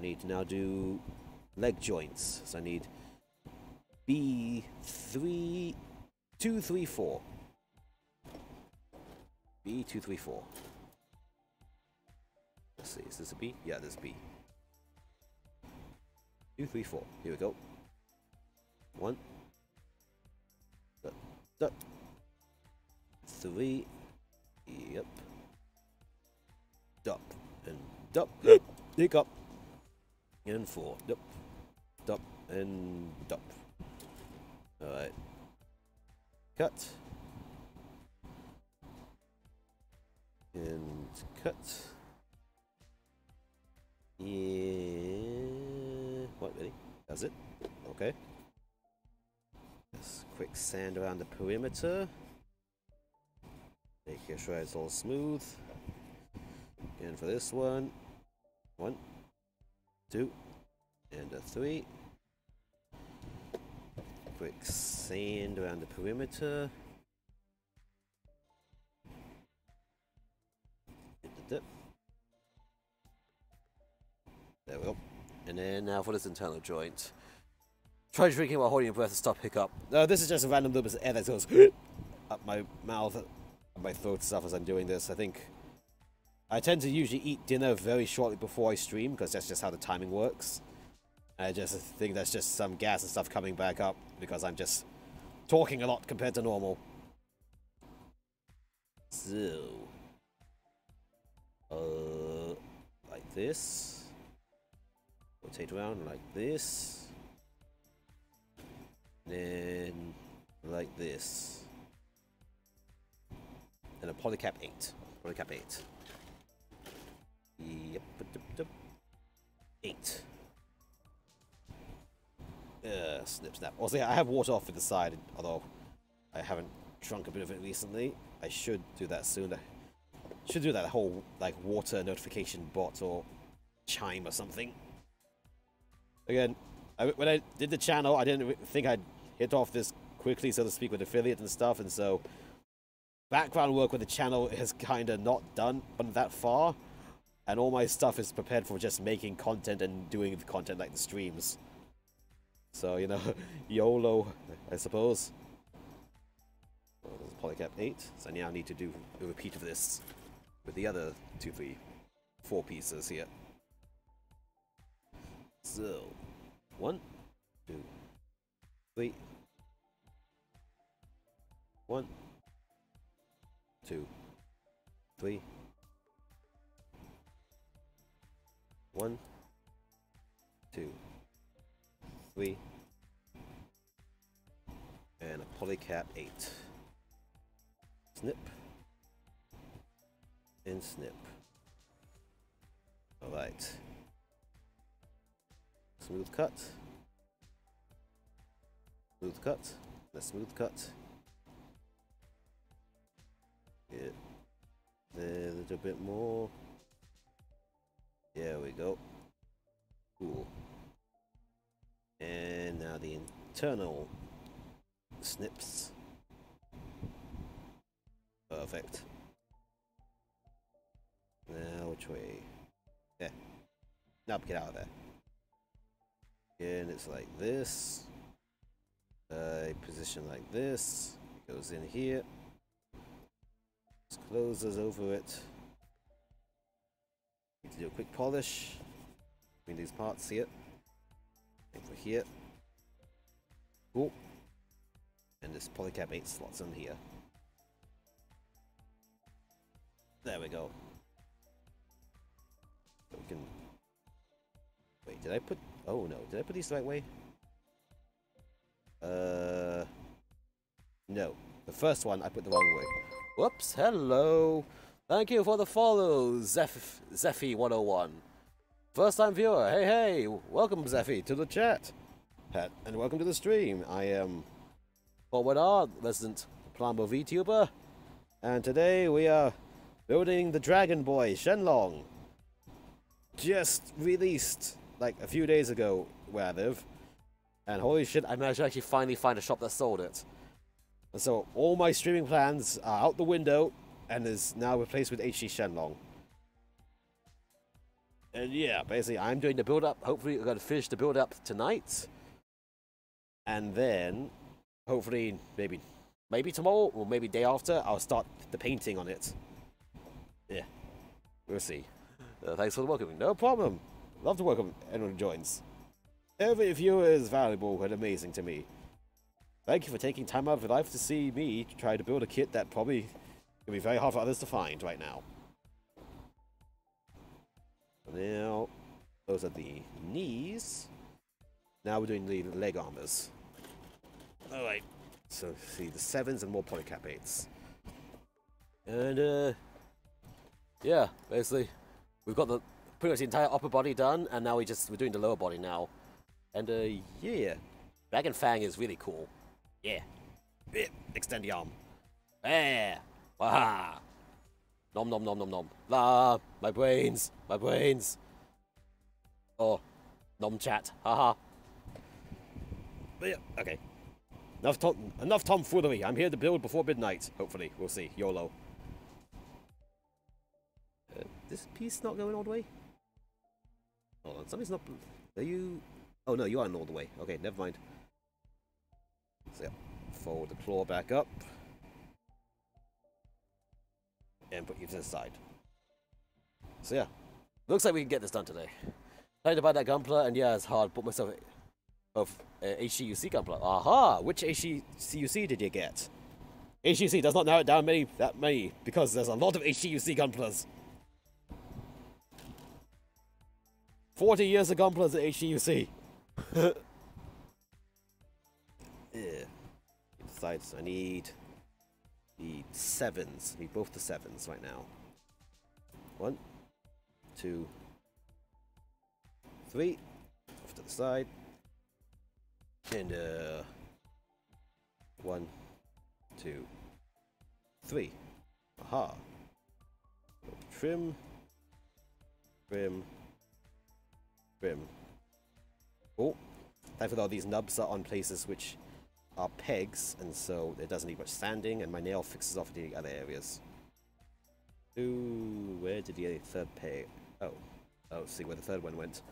need to now do leg joints. So I need B234. B234. Let's see, is this a B? Yeah, this is B. 2, 3, 4. Here we go. 1. 3. Yep. Dup. And dup. Hiccup. And 4. Dup. Dup. And dup. Alright. Cut. And cut. Yeah. What, really? That's it? Okay. Just quick sand around the perimeter. Making sure it's all smooth. Again for this one. 1, 2, and a 3. Quick sand around the perimeter. There we go. And then now for this internal joint. Try drinking while holding your breath to stop hiccup. This is just a random little bit of air that goes up my mouth, up my throat and stuff as I'm doing this. I think I tend to usually eat dinner very shortly before I stream because that's just how the timing works. I just think that's just some gas and stuff coming back up because I'm just talking a lot compared to normal. So, like this. Rotate around like this. Then like this. And a polycap 8. Polycap 8. Yep. 8. Snip snap. Also, yeah, I have water off to the side, although I haven't drunk a bit of it recently. I should do that soon. I should do that whole like water notification bot or chime or something. Again, when I did the channel, I didn't think I'd hit off this quickly, so to speak, with affiliate and stuff, and so background work with the channel has kind of not done that far, and all my stuff is prepared for just making content and doing the content like the streams. So, you know, YOLO, I suppose. Well, there's Polycap 8, so I now need to do a repeat of this with the other 2, 3, 4 pieces here. So, 1, 2, 3. 1, 2, 3. 1, 2, 3. And a polycap 8. Snip. And snip. Alright. Smooth cut. Smooth cut. A smooth cut. Get there a little bit more. There we go. Cool. And now the internal snips. Perfect. Now which way? Yeah. Now get out of there. And it's like this. Position like this. Goes in here. Just closes over it. Need to do a quick polish between these parts here. Over here. Cool. And this polycap 8 slots in here. There we go. So we can... Wait, did I put... Oh no, did I put these the right way? No. The first one I put the wrong way. Whoops, hello! Thank you for the follow, Zeffy101. First time viewer, hey! Welcome Zeffy to the chat. And welcome to the stream. I am ColemanR, resident Plamo Vtuber. And today we are building the Dragon Boy, Shenlong. Just released like a few days ago where I live. And holy shit, I managed to actually finally find a shop that sold it. And so all my streaming plans are out the window and is now replaced with HD Shenlong. And yeah, basically I'm doing the build up. Hopefully we're going to finish the build up tonight. And then hopefully maybe tomorrow or maybe day after I'll start the painting on it. Yeah, we'll see. Thanks for the welcoming. No problem. Love to welcome anyone who joins. Every viewer is valuable and amazing to me. Thank you for taking time out of your life to see me try to build a kit that probably can be very hard for others to find right now. Now, those are the knees. Now we're doing the leg armors. Alright, so see the 7s and more polycap 8s. And yeah, basically we've got the pretty much the entire upper body done, and now we're doing the lower body now. And yeah, Dragon Fang is really cool. Yeah, extend the arm. Yeah, waha. Nom nom nom nom nom. La, my brains. Oh, nom chat. Haha. But yeah, okay. Enough tomfoolery. I'm here to build before midnight. Hopefully, we'll see. YOLO. This piece not going all the way? Hold on, something's not... Are you... Oh no, you aren't all the way. Okay, never mind. So yeah, fold the claw back up. And put you to the side. So yeah, looks like we can get this done today. Trying to buy that gunpla, and yeah, it's hard. Put myself of HCUC gunpla. Aha! Which HCUC did you get? HCUC does not narrow it down that many, because there's a lot of HCUC gunplas. 40 years of gunplas at HCUC. Yeah. Besides, I need the 7s. I need both the 7s right now. 1, 2, 3. Off to the side. And 1, 2, 3. Aha. Trim. Trim. Trim. Oh. Thankfully all these nubs are on places which are pegs, and so it doesn't need much sanding, and my nail fixes off the other areas. Ooh, where did the third peg? Oh, see where the third one went.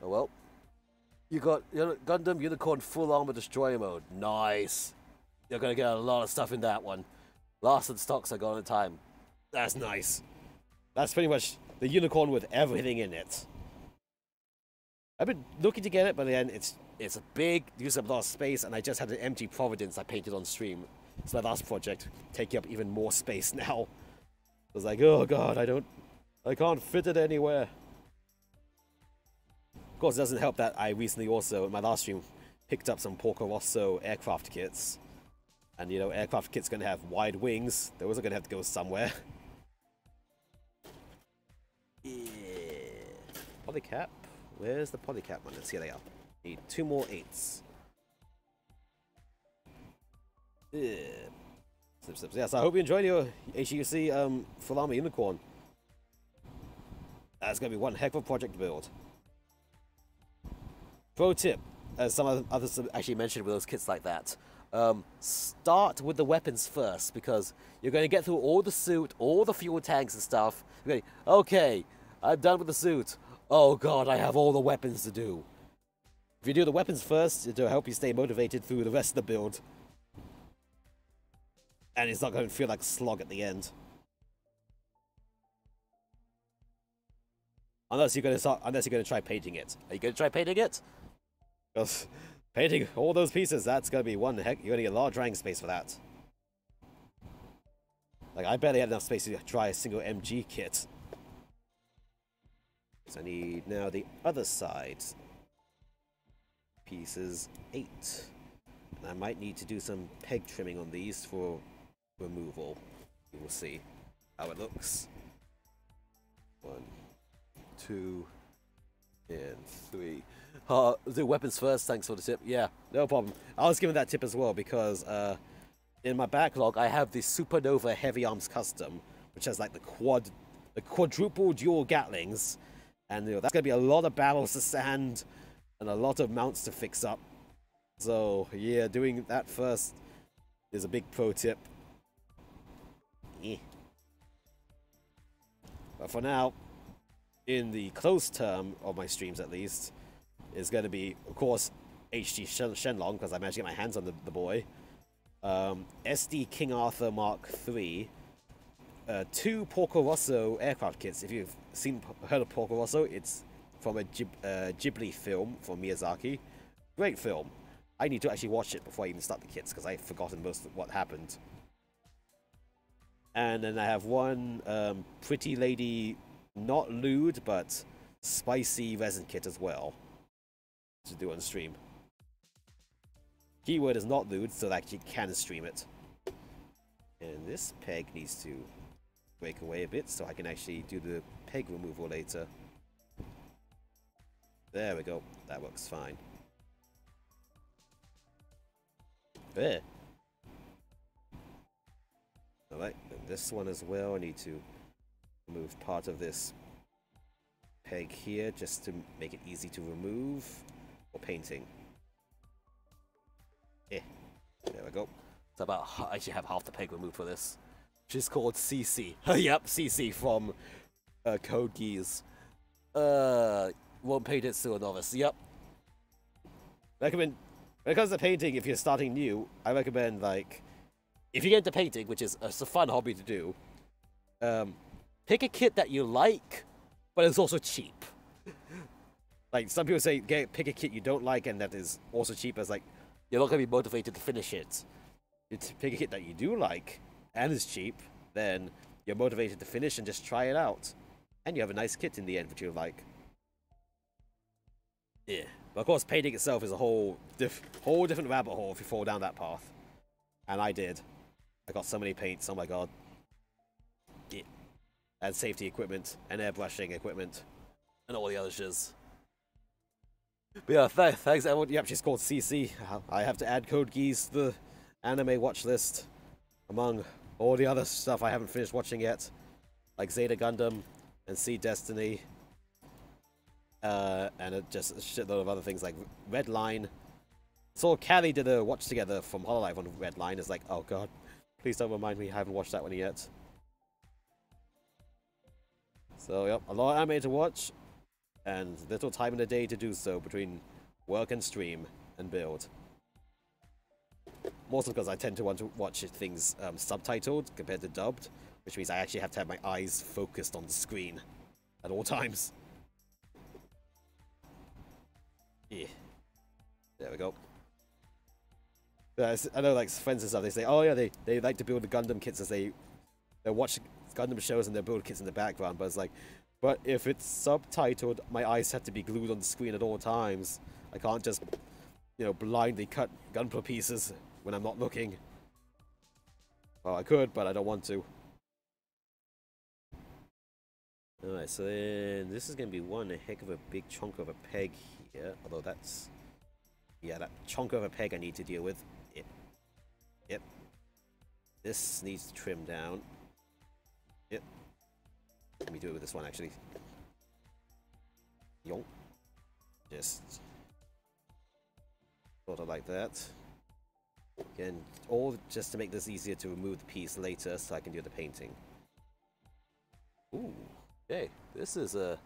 Oh well. You got Gundam Unicorn Full Armor Destroyer mode. Nice. You're gonna get a lot of stuff in that one. Last of the stocks are gone in time. That's nice. That's pretty much the Unicorn with everything in it. I've been looking to get it, but then it's a big, use up a lot of space, and I just had an empty Providence I painted on stream. It's my last project, taking up even more space now. I was like, oh god, I can't fit it anywhere. Of course, it doesn't help that I recently also, in my last stream, picked up some Porco Rosso aircraft kits. And you know, aircraft kits gonna have wide wings. Those are gonna have to go somewhere. Yeah. Polycap. Where's the polycap ones? Here they are. Need 2 more 8s. Yeah. Yes, I hope you enjoyed your HUC Full Armor Unicorn. That's going to be one heck of a project to build. Pro tip, as some others actually mentioned with those kits like that. Start with the weapons first, because you're going to get through all the suit, all the fuel tanks and stuff. You're going, okay, I'm done with the suit. Oh god, I have all the weapons to do. If you do the weapons first, it'll help you stay motivated through the rest of the build. And it's not going to feel like a slog at the end. Unless you're going to try painting it. Are you going to try painting it? Because painting all those pieces, that's going to be one heck. You're going to get a lot of drying space for that. Like, I barely have enough space to try a single MG kit. So I need now the other side. Pieces 8. And I might need to do some peg trimming on these for removal. We will see how it looks. 1, 2, and 3. Do weapons first, thanks for the tip. Yeah, no problem. I was given that tip as well because in my backlog I have the Supernova Heavy Arms Custom, which has like the quadruple dual Gatlings, and you know, that's gonna be a lot of barrels to sand and a lot of mounts to fix up. So yeah, doing that first is a big pro tip. But for now, in the close term of my streams at least, is going to be, of course, HD Shenlong, because I managed to get my hands on the boy. SD King Arthur Mark III. 2 Porco Rosso aircraft kits. If you've heard of Porco Rosso, it's from a Ghibli film from Miyazaki. Great film. I need to actually watch it before I even start the kits, because I've forgotten most of what happened. And then I have one Pretty Lady, not lewd, but spicy resin kit as well to do on stream. Keyword is not lewd, so that you can stream it. And this peg needs to break away a bit so I can actually do the peg removal later. There we go. That works fine. There. Alright, and this one as well. I need to remove part of this peg here just to make it easy to remove for painting. There we go. So I actually have half the peg removed for this, which is called CC. Yep, CC from Code Geass. Won't paint it, still a novice. Yep. Recommend, when it comes to painting, if you're starting new, I recommend, like, if you get into painting, which is a fun hobby to do, pick a kit that you like, but it's also cheap. Like, some people say, pick a kit you don't like and that is also cheap, as like, you're not going to be motivated to finish it. You pick a kit that you do like, and is cheap, then you're motivated to finish and just try it out. And you have a nice kit in the end, which you like. Yeah. But of course, painting itself is a whole different rabbit hole if you fall down that path. And I did. I got so many paints, oh my god. Yeah. And safety equipment, and airbrushing equipment, and all the other shiz. But yeah, thanks everyone. Yep, she's called CC. I have to add Code Geass to the anime watch list, among all the other stuff I haven't finished watching yet, like Zeta Gundam and Sea Destiny, and just a shitload of other things like Red Line. So Callie did a watch together from Hololive on Red Line. It's like, oh god, please don't remind me, I haven't watched that one yet. So yep, a lot of anime to watch, and little time in the day to do so between work and stream and build. Mostly because I tend to want to watch things subtitled compared to dubbed, which means I actually have to have my eyes focused on the screen at all times. Yeah. There we go. I know, like, friends and stuff, they say, oh yeah, they like to build the Gundam kits as they watch Gundam shows and they build kits in the background, but it's like, but if it's subtitled, my eyes have to be glued on the screen at all times. I can't just, you know, blindly cut Gunpla pieces when I'm not looking. Well, I could, but I don't want to. Alright, so then this is going to be one heck of a big chunk of a peg here, although that's, yeah, that chunk of a peg I need to deal with. Yep. This needs to trim down. Yep. Let me do it with this one, actually. Yonk. Just sort of like that. Again, all just to make this easier to remove the piece later so I can do the painting. Ooh, okay. This is a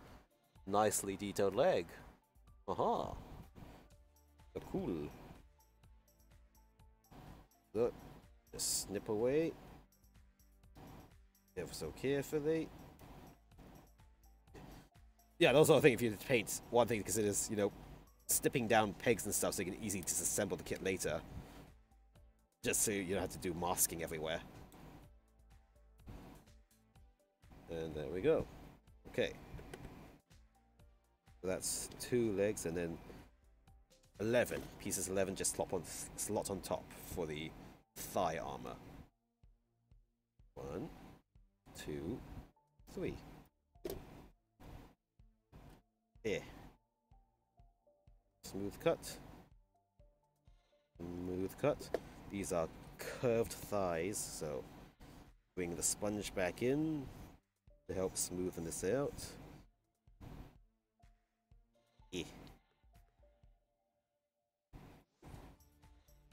nicely detailed leg. Aha. So cool. Look. Just snip away. Ever so carefully. Yeah, those are the thing if you paint. One thing to consider is, snipping down pegs and stuff so you can easily disassemble the kit later. Just so you don't have to do masking everywhere. And there we go. Okay. So that's 2 legs and then 11. Pieces 11 just slot on top for the thigh armor. 1, 2, 3. Here. Smooth cut. Smooth cut. These are curved thighs, so bring the sponge back in to help smoothen this out. Yeah.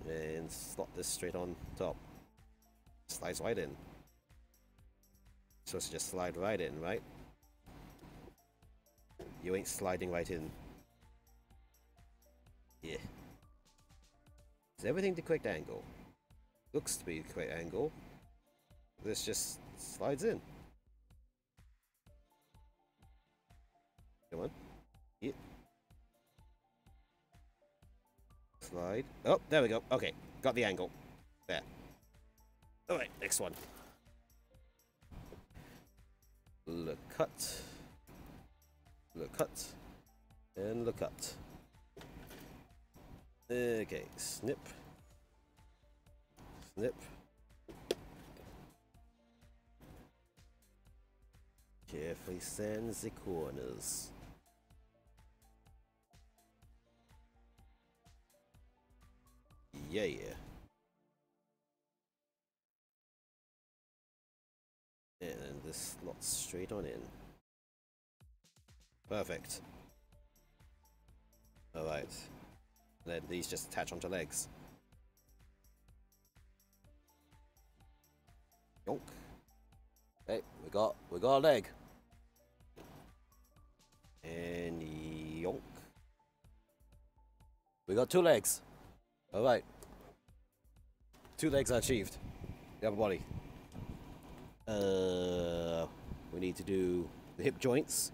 And slot this straight on top. Slides right in. Supposed to just slide right in, right? You ain't sliding right in. Yeah. Is everything the correct angle? Looks to be the correct angle. This just slides in. Come on. Yeah. Slide. Oh, there we go. Okay, got the angle. There. Alright, next one. Look cut. Look cut. And look cut. Okay, snip. Snip. Carefully sand the corners. Yeah. And this slots straight on in. Perfect. Alright. Then these just attach onto legs. Yonk. Okay, we got a leg. And yonk. We got 2 legs. Alright. 2 legs are achieved. We have a body. We need to do the hip joints.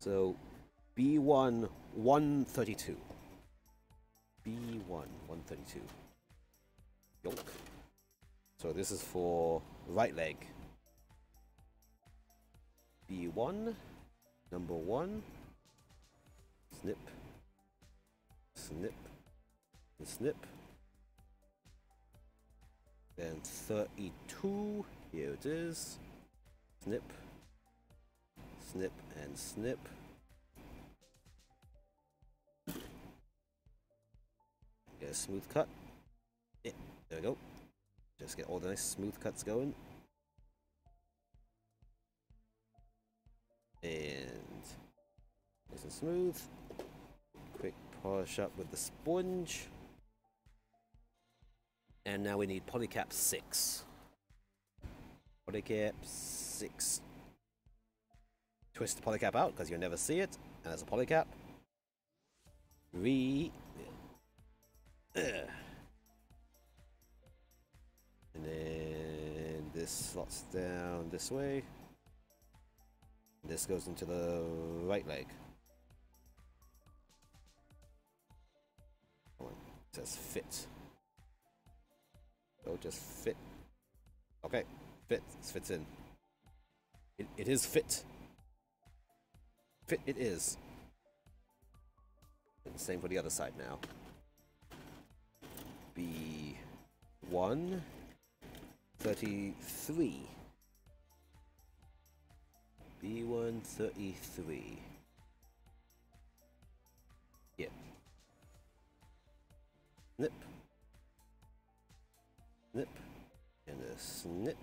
So B1 132. B1 132. Yonk. So this is for right leg. B1 number 1. Snip. Snip. And snip. Then 32. Here it is. Snip. Snip and snip. Get a smooth cut. Yeah, there we go. Just get all the nice smooth cuts going. And nice and smooth. Quick polish up with the sponge. And now we need polycap 6. Polycap 6. Twist the polycap out because you'll never see it. And as a polycap. And then this slots down this way. This goes into the right leg. Come on, it says fit. So just fit. Okay, fit. This fits in. It is fit. Fit it is. And same for the other side now. B1 33. B1 33. Yeah. Snip. Snip. And a snip.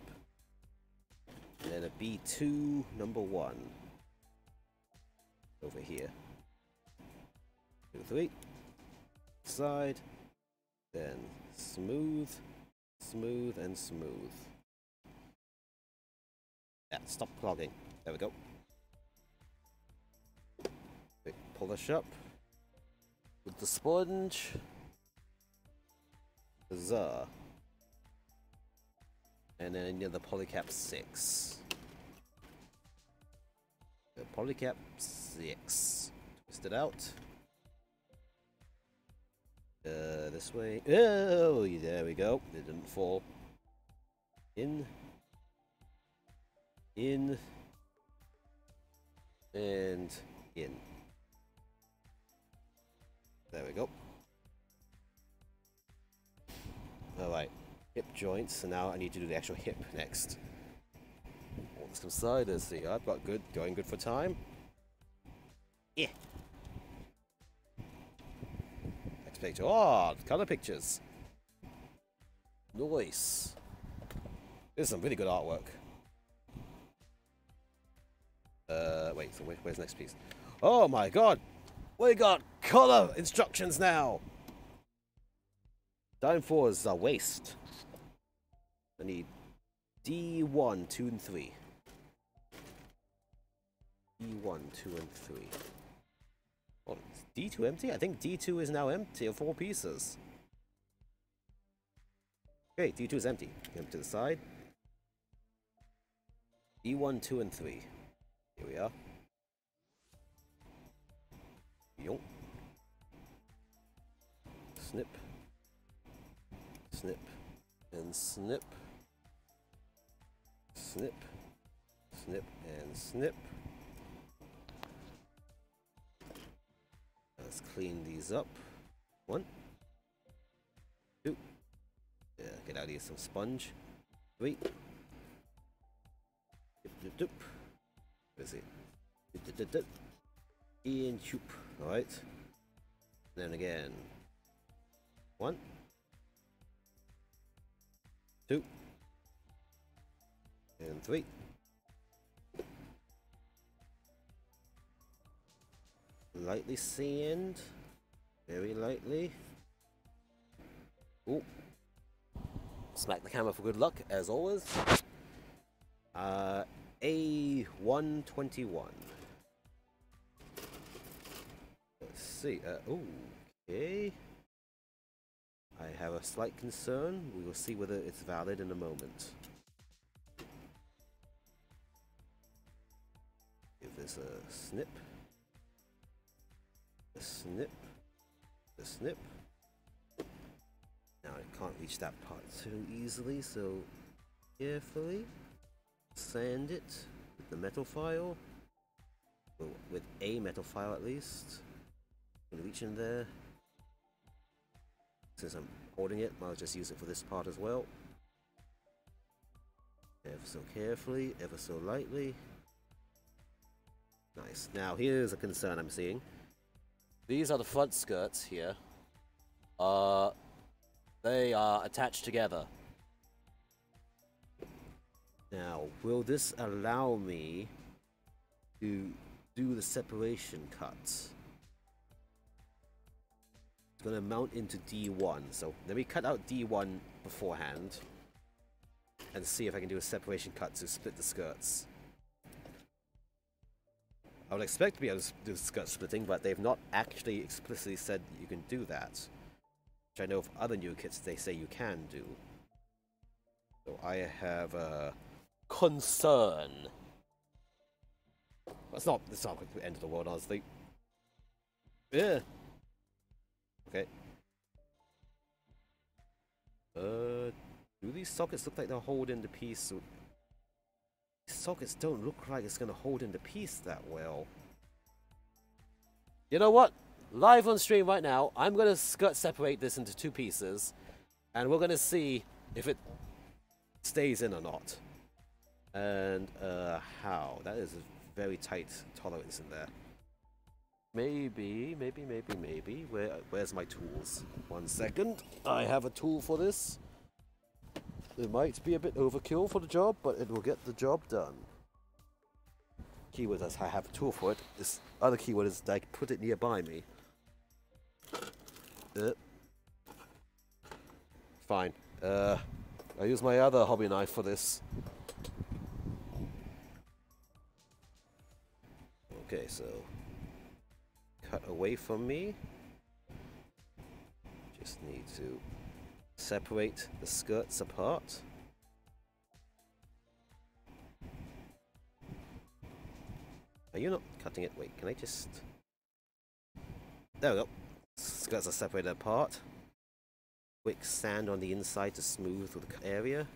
And then a B2 number 1. Over here. 2, 3. Side. Then smooth. Smooth and smooth. Yeah, stop clogging. There we go. Quick polish up with the sponge. Huzzah. And then the polycap 6. The polycap 6. Twist it out. This way. Oh, there we go. It didn't fall. In. In. And in. There we go. Alright. Hip joints, so now I need to do the actual hip next. On some side, let's see. I've got good, going good for time. Yeah. Next picture. Oh, color pictures. Nice. This is some really good artwork. Wait, so where's the next piece? Oh my god! We got color instructions now! Time for is waist. I need D1, 2, and 3. D1, 2, and 3. Oh, is D2 empty? I think D2 is now empty of 4 pieces. Okay, D2 is empty. Get to the side. D1, 2, and 3. Here we are. Yonk. Snip. Snip. And snip. Snip. Snip and snip. Let's clean these up. 1. 2. Yeah, get out of here some sponge. 3. Dip, dip, dip. Where is it? Dip, dip, dip, dip. And shoop. Alright. Then again. 1. 2. And 3. Lightly sand. Very lightly. Ooh. Smack the camera for good luck, as always. A121. Let's see. Okay. I have a slight concern. We will see whether it's valid in a moment. Give this a snip. A snip. A snip. Now I can't reach that part too easily, so carefully sand it with the metal file. Well, with a metal file at least. I'm gonna reach in there. Since I'm holding it, I'll just use it for this part as well. Ever so carefully, ever so lightly. Nice. Now here's a concern I'm seeing. These are the front skirts here. They are attached together. Now, will this allow me to do the separation cuts? It's going to mount into D1, so let me cut out D1 beforehand and see if I can do a separation cut to split the skirts. I would expect to be able to do skirt splitting, but they've not actually explicitly said you can do that. Which I know of other new kits they say you can do. So I have a concern. It's not the end of the world, honestly. Yeah. Okay. Do these sockets look like they'll hold in the piece? These sockets don't look like it's gonna hold in the piece that well. You know what? Live on stream right now, I'm gonna skirt separate this into 2 pieces, and we're gonna see if it stays in or not. And how? That is a very tight tolerance in there. Maybe. Where's my tools? 1 second. I have a tool for this. It might be a bit overkill for the job, but it will get the job done. Keyword is I have a tool for it. This other keyword is that I can put it nearby me. Fine. I use my other hobby knife for this. Okay, so cut away from me. Just need to separate the skirts apart. Are you not cutting it? Wait, can I just... There we go. Skirts are separated apart. Quick sand on the inside to smooth the area.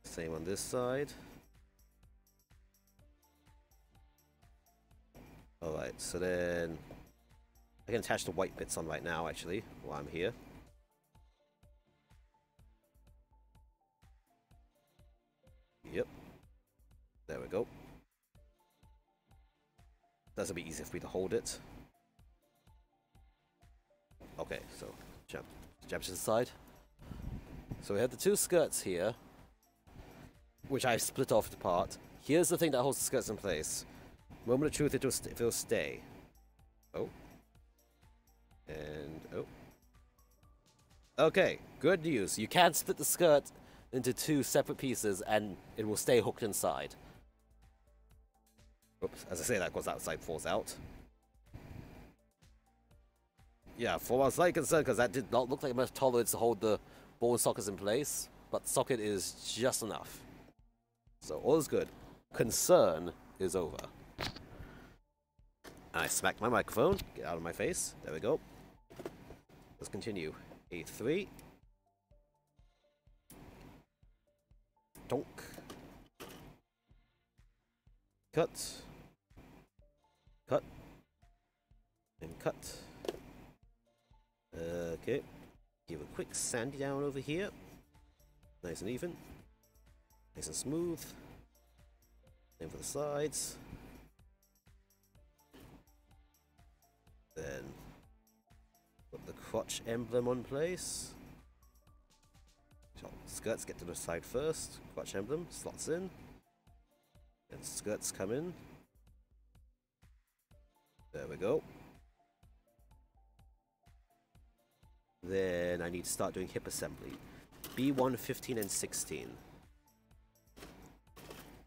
Same on this side. Alright, so then... I can attach the white bits on right now, actually, while I'm here. Yep. There we go. That'll be easier for me to hold it. Okay, so jump to the side. So we have the two skirts here, which I've split off apart. Here's the thing that holds the skirts in place. Moment of truth, it'll stay. Oh. And oh. Okay, good news. You can split the skirt into two separate pieces and it will stay hooked inside. Oops, as I say that, of course, that side falls out. Yeah, for as I'm concerned, because that did not look like enough tolerance to hold the ball and sockets in place, but the socket is just enough. So all is good. Concern is over. And I smacked my microphone. Get out of my face. There we go. Let's continue. A3. Donk. Cut. Cut. And cut. Okay. Give a quick sandy down over here. Nice and even. Nice and smooth. Same for the sides. Then put the crotch emblem on place. So skirts get to the side first. Crotch emblem slots in. And skirts come in. There we go. Then I need to start doing hip assembly. B1, 15, and 16.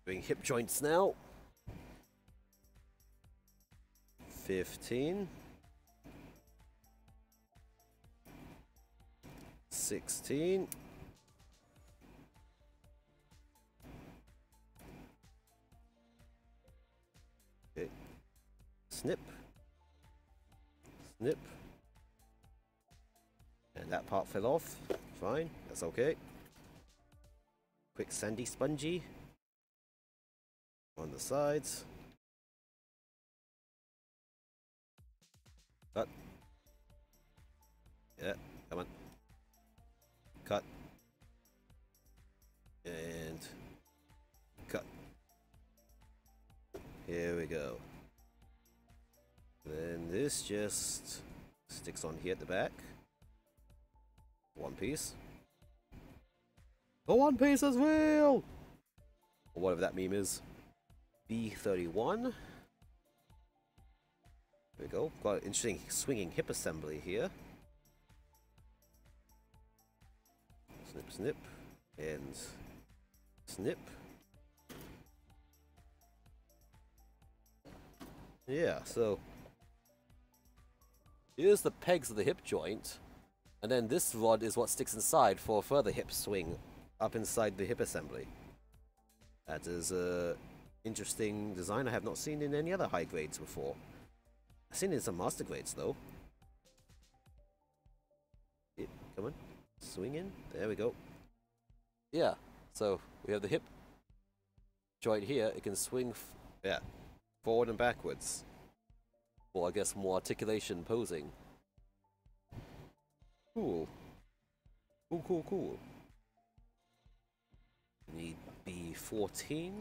Doing hip joints now. 15. 16. Okay. Snip. Snip. And that part fell off. Fine, that's okay. Quick sandy spongy on the sides. Cut. Yeah, come on. Cut. And cut. Here we go. Then this just sticks on here at the back. One piece. The one piece as well! Or whatever that meme is. B31. There we go. Got an interesting swinging hip assembly here. Snip, snip. And snip. Yeah, so here's the pegs of the hip joint. And then this rod is what sticks inside for a further hip swing up inside the hip assembly. That is a interesting design I have not seen in any other high grades before. I've seen it in some master grades though. Yeah, come on, swing in. There we go. Yeah, so we have the hip joint here. It can swing, yeah, forward and backwards. Or I guess more articulation posing. Cool. Cool, cool, cool. Need B14.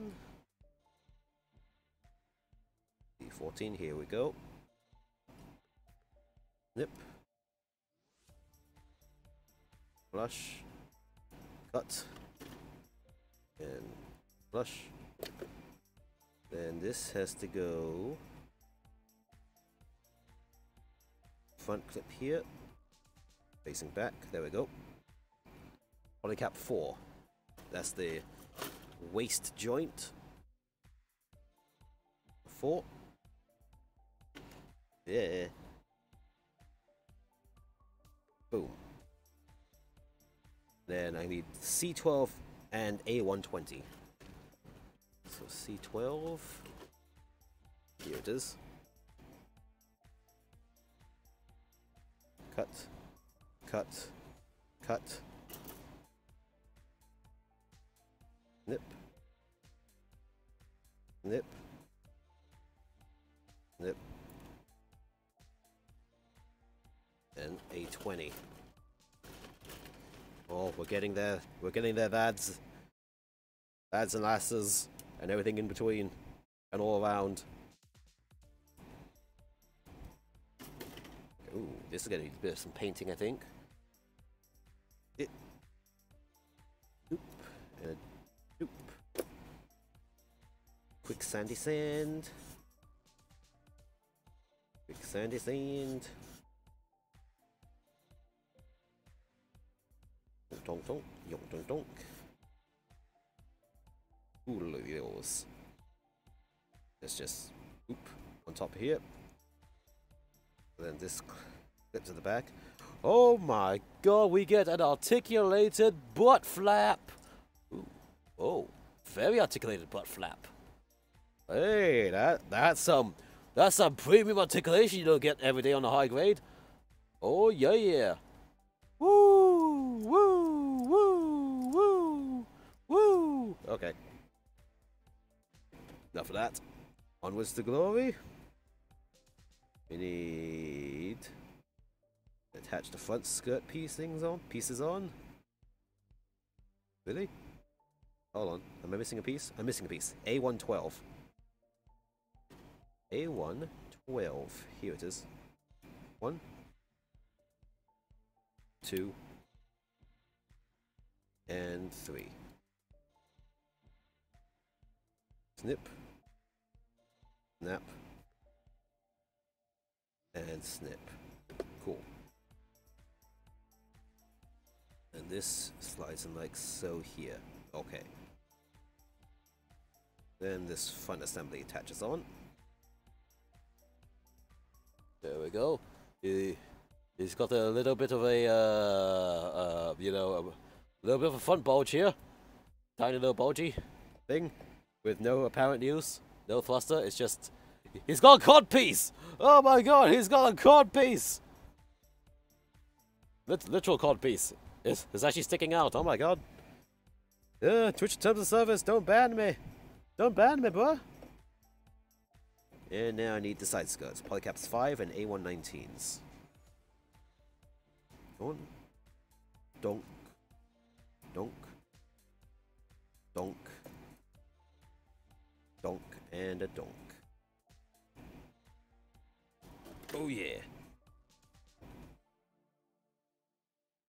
B14, here we go. Snip. Flush. Cut. And flush. Then this has to go front clip here. Facing back, there we go. Polycap 4. That's the waist joint. 4. Yeah. Boom. Then I need C12 and A120. So C12. Here it is. Cut. Cut. Cut. Nip. Nip. Nip. And A20. Oh, we're getting there. We're getting there, lads. Lads and lasses. And everything in between. And all around. Ooh, this is going to need a bit of some painting, I think. It. Doop. And a doop. Quick sandy sand. Quick sandy sand. Donk donk, yonk donk donk. Ooh, look at those. Let's just oop on top here. And then this clip to the back. Oh my god, we get an articulated butt flap. Ooh. Oh, very articulated butt flap. Hey, that's some premium articulation you don't get every day on a high grade. Oh yeah, yeah. Woo, woo, woo, woo, woo. Okay. Enough of that. Onwards to glory. We need to attach the front skirt pieces on. Really? Hold on. Am I missing a piece? I'm missing a piece. A112. A112. Here it is. 1, 2, and 3. Snip. Snap. And snip. Cool. And this slides in like so here. Okay. Then this front assembly attaches on. There we go. He's got a little bit of a, you know, a little bit of a front bulge here. Tiny little bulgy thing with no apparent use. No thruster. It's just, he's got a cod piece. Oh my god, he's got a cod piece. Literal cod piece. It's actually sticking out. Oh my god. Twitch terms of service. Don't ban me. Don't ban me, bro. And now I need the side skirts. Polycaps 5 and A119s. Donk. Donk. Donk. Donk. Donk. And a donk. Oh yeah.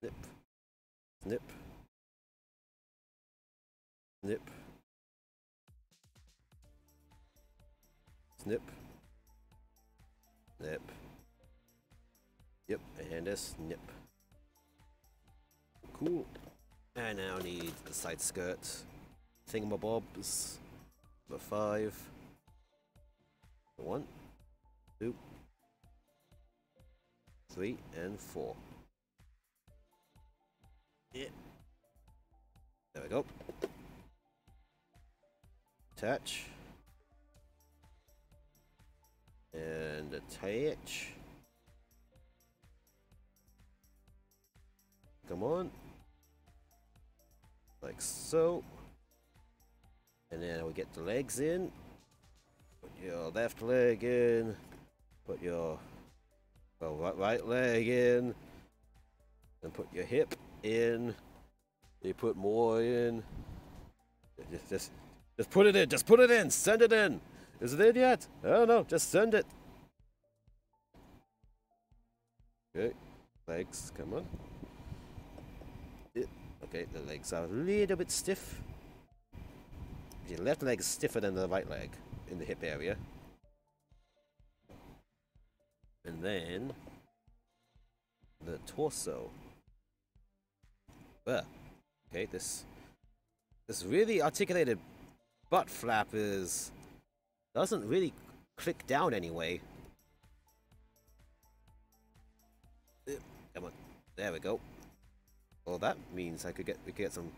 Snip. Snip. Snip. Snip. Snip. Yep, and a snip. Cool. I now need the side skirt thingamabobs. Number 5. 1, 2, 3, and 4. Yeah. There we go. Attach. And attach. Come on. Like so. And then we get the legs in. Put your left leg in. Put your right leg in. And put your hip in. You put more in. Just put it in. Just put it in. Send it in. Is it in yet? I don't know. Just send it. Okay. Legs. Come on. Okay. The legs are a little bit stiff. Your left leg is stiffer than the right leg in the hip area. And then the torso. Well, okay, this really articulated butt flap doesn't really click down anyway. Come on, there we go. Well, that means we could get some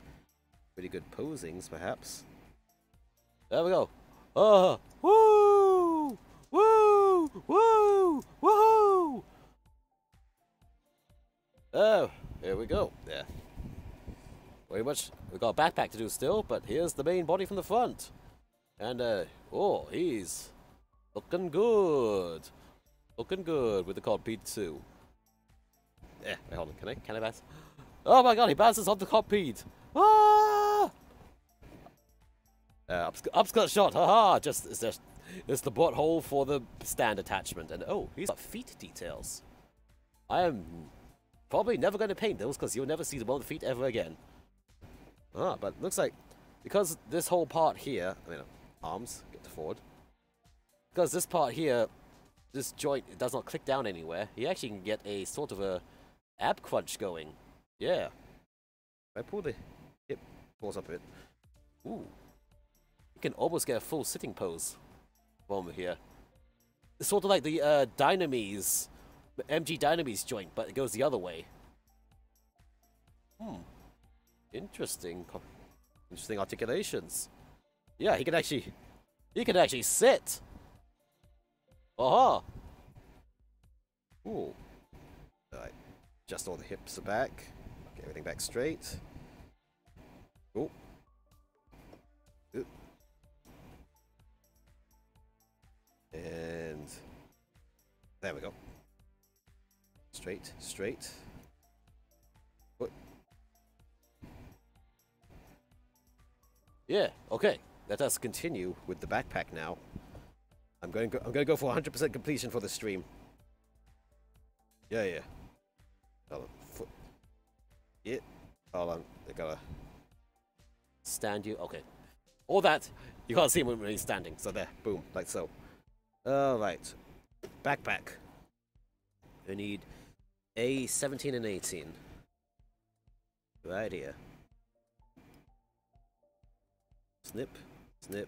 pretty good posings, perhaps. There we go. Oh, woo! Woo! Woo! Woohoo! Oh, here we go. Yeah. Very much. We've got a backpack to do still, but here's the main body from the front. And, oh, he's looking good. Looking good with the cockpit too. Yeah, wait, hold on. Can I bounce? Oh my god, he bounces off the cockpit. Ah! Upskirt shot, haha! It's the butthole for the stand attachment. And oh, he's got feet details. I am probably never going to paint those because you'll never see the one feet ever again. Ah, but looks like because this whole part here, I mean, arms, get to forward. Because this part here, this joint does not click down anywhere, you actually can get a sort of a ab crunch going. Yeah. If I pull the hip pulls up a bit. Ooh. You can almost get a full sitting pose from here. It's sort of like the Dynames, MG Dynames joint, but it goes the other way. Interesting. Interesting articulations. Yeah, he can actually sit. Aha. Ooh. Alright. Just all the hips are back. Get everything back straight. Ooh. Ooh. And there we go. Straight, straight. Foot. Yeah, okay. Let us continue with the backpack now. I'm going to go for 100% completion for the stream. Yeah. Hold on. Foot. Yeah. Hold on. I gotta stand you. Okay. All that you can't see him when he's standing. So there. Boom. Like so. All right. Backpack. I need a 17 and 18. Right here. Snip. Snip.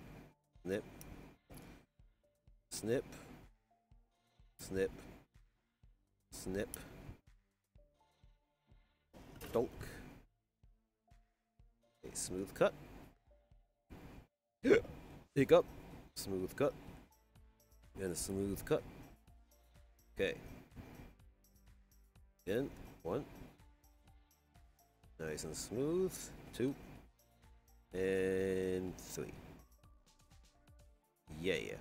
Snip. Snip. Snip. Snip. Donk. A smooth cut. Hiccup. Smooth cut. And a smooth cut. Okay. Again. 1. Nice and smooth. 2. And 3. Yeah.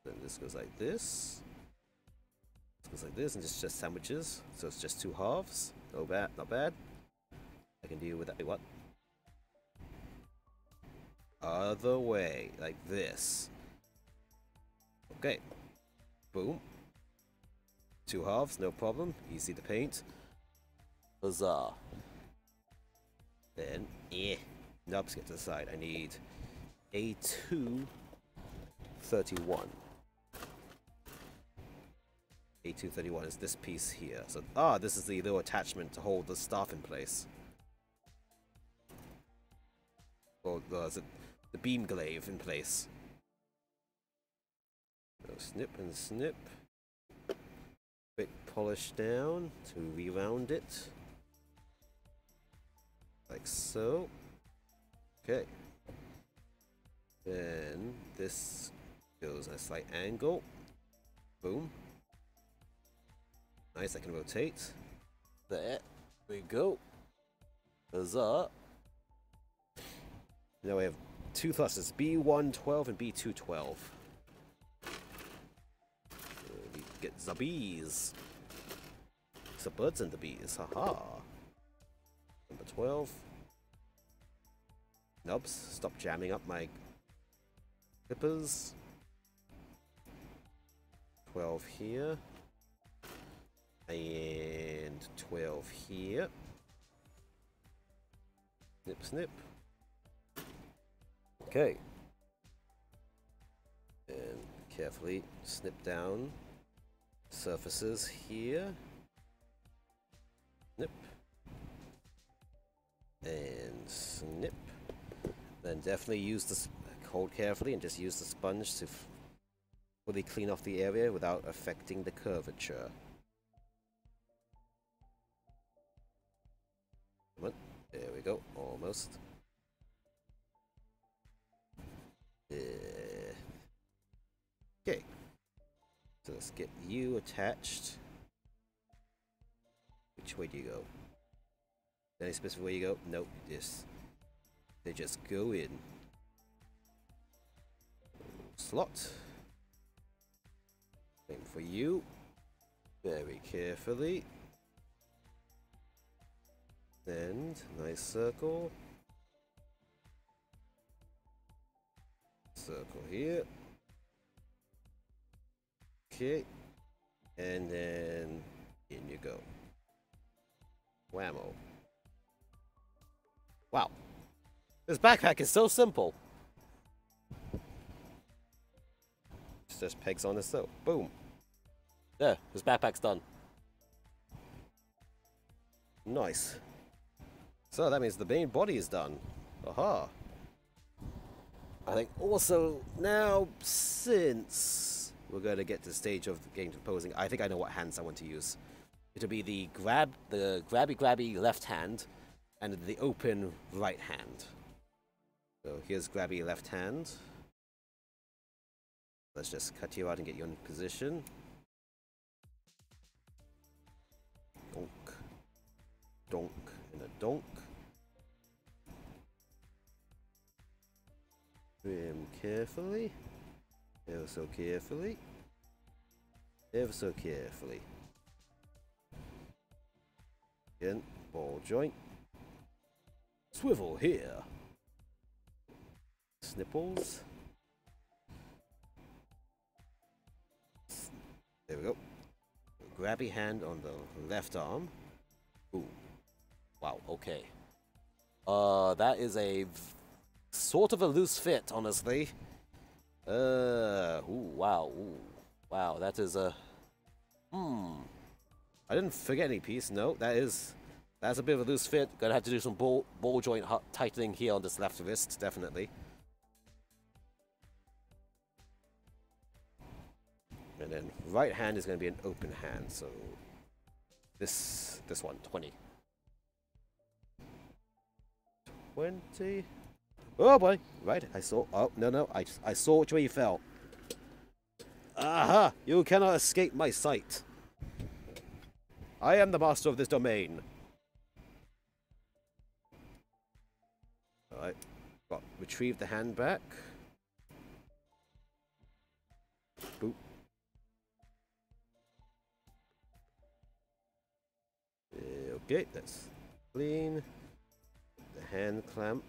Then this goes like this. This goes like this, and just sandwiches. So it's just 2 halves. No bad, not bad. I can deal with that. Wait, what? Other way, like this. Okay. Boom. 2 halves, no problem. Easy to paint. Huzzah. Then, nubs get to the side. I need a 231. A231 is this piece here. So, this is the little attachment to hold the staff in place. Or the beam glaive in place. So snip and snip. Quick polish down to re-round it. Like so. Okay. Then this goes at a slight angle. Boom. Nice, I can rotate. There we go. Huzzah. Now we have 2 thrusters, B112 and B212. We get the bees. The birds and the bees, haha. Number 12. Nubs, stop jamming up my clippers. 12 here. And 12 here. Snip, snip. Okay. And carefully snip down surfaces here. Snip. And snip. Then definitely use this, hold carefully and just use the sponge to fully clean off the area without affecting the curvature. Come on. There we go. Almost. Okay. So let's get you attached. Which way do you go? Any specific way you go? Nope, they just go in. Slot. Same for you. Very carefully. And nice circle. Circle here. Okay. And then in you go. Whammo. Wow. This backpack is so simple. Just pegs on this so. Boom. There, his backpack's done. Nice. So that means the main body is done. Aha. I think also now, since we're going to get to the stage of the game posing, I think I know what hands I want to use. It'll be the grabby left hand and the open right hand. So here's grabby left hand. Let's just cut you out and get you in position. Donk. Donk and a donk. Trim carefully. Ever so carefully. Ever so carefully. Again, ball joint. Swivel here. Snipples. There we go. Grabby hand on the left arm. Ooh. Wow, okay. That is a sort of a loose fit, honestly. Ooh, wow, ooh. Wow, that is a... I didn't forget any piece, no, that's a bit of a loose fit. Gonna have to do some ball joint tightening here on this left wrist, definitely. And then right hand is going to be an open hand, so this one, 20. 20. Oh boy, right, I saw, oh, no, I saw which way you fell. Aha, you cannot escape my sight. I am the master of this domain. Alright, got retrieve the hand back. Boop. Okay, that's clean. The hand clamp.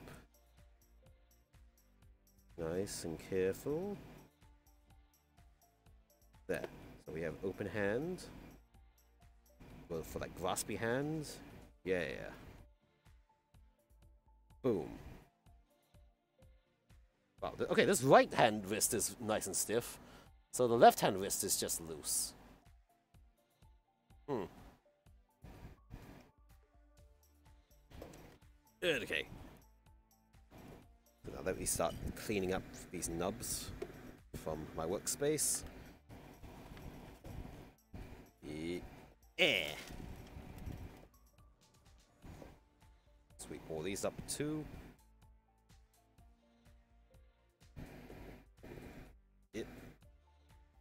Nice and careful. There. So we have open hand. Well, for like graspy hands. Yeah. Boom. Wow. Okay, this right hand wrist is nice and stiff. So the left hand wrist is just loose. Okay. So now let me start cleaning up these nubs from my workspace. Sweep all these up too.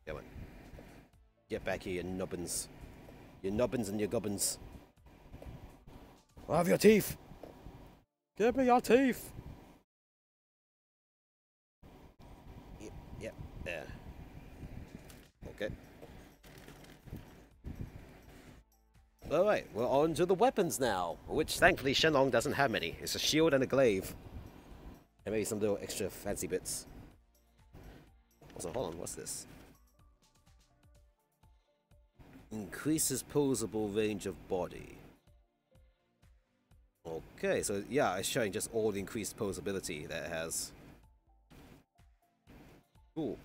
Come on. Get back here, you nubbins. You nubbins and your gubbins. I have your teeth! Give me your teeth! Yep, there. Okay. Alright, we're on to the weapons now, which thankfully Shenlong doesn't have many. It's a shield and a glaive. And maybe some little extra fancy bits. Also, hold on, what's this? Increases posable range of body. Okay, so yeah, it's showing just all the increased posability that it has. Cool.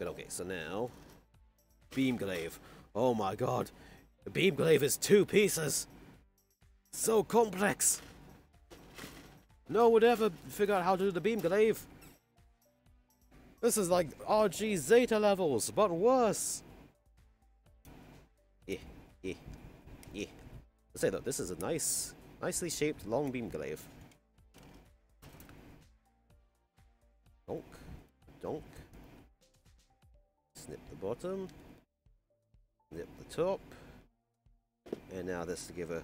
Okay, so now... Beam glaive. Oh my god. The beam glaive is 2 pieces. So complex. No one would ever figure out how to do the beam glaive. This is like RG Zeta levels, but worse. Let's say though, this is a nicely shaped long beam glaive. Donk. Donk. Snip the bottom. Snip the top. And now this to give a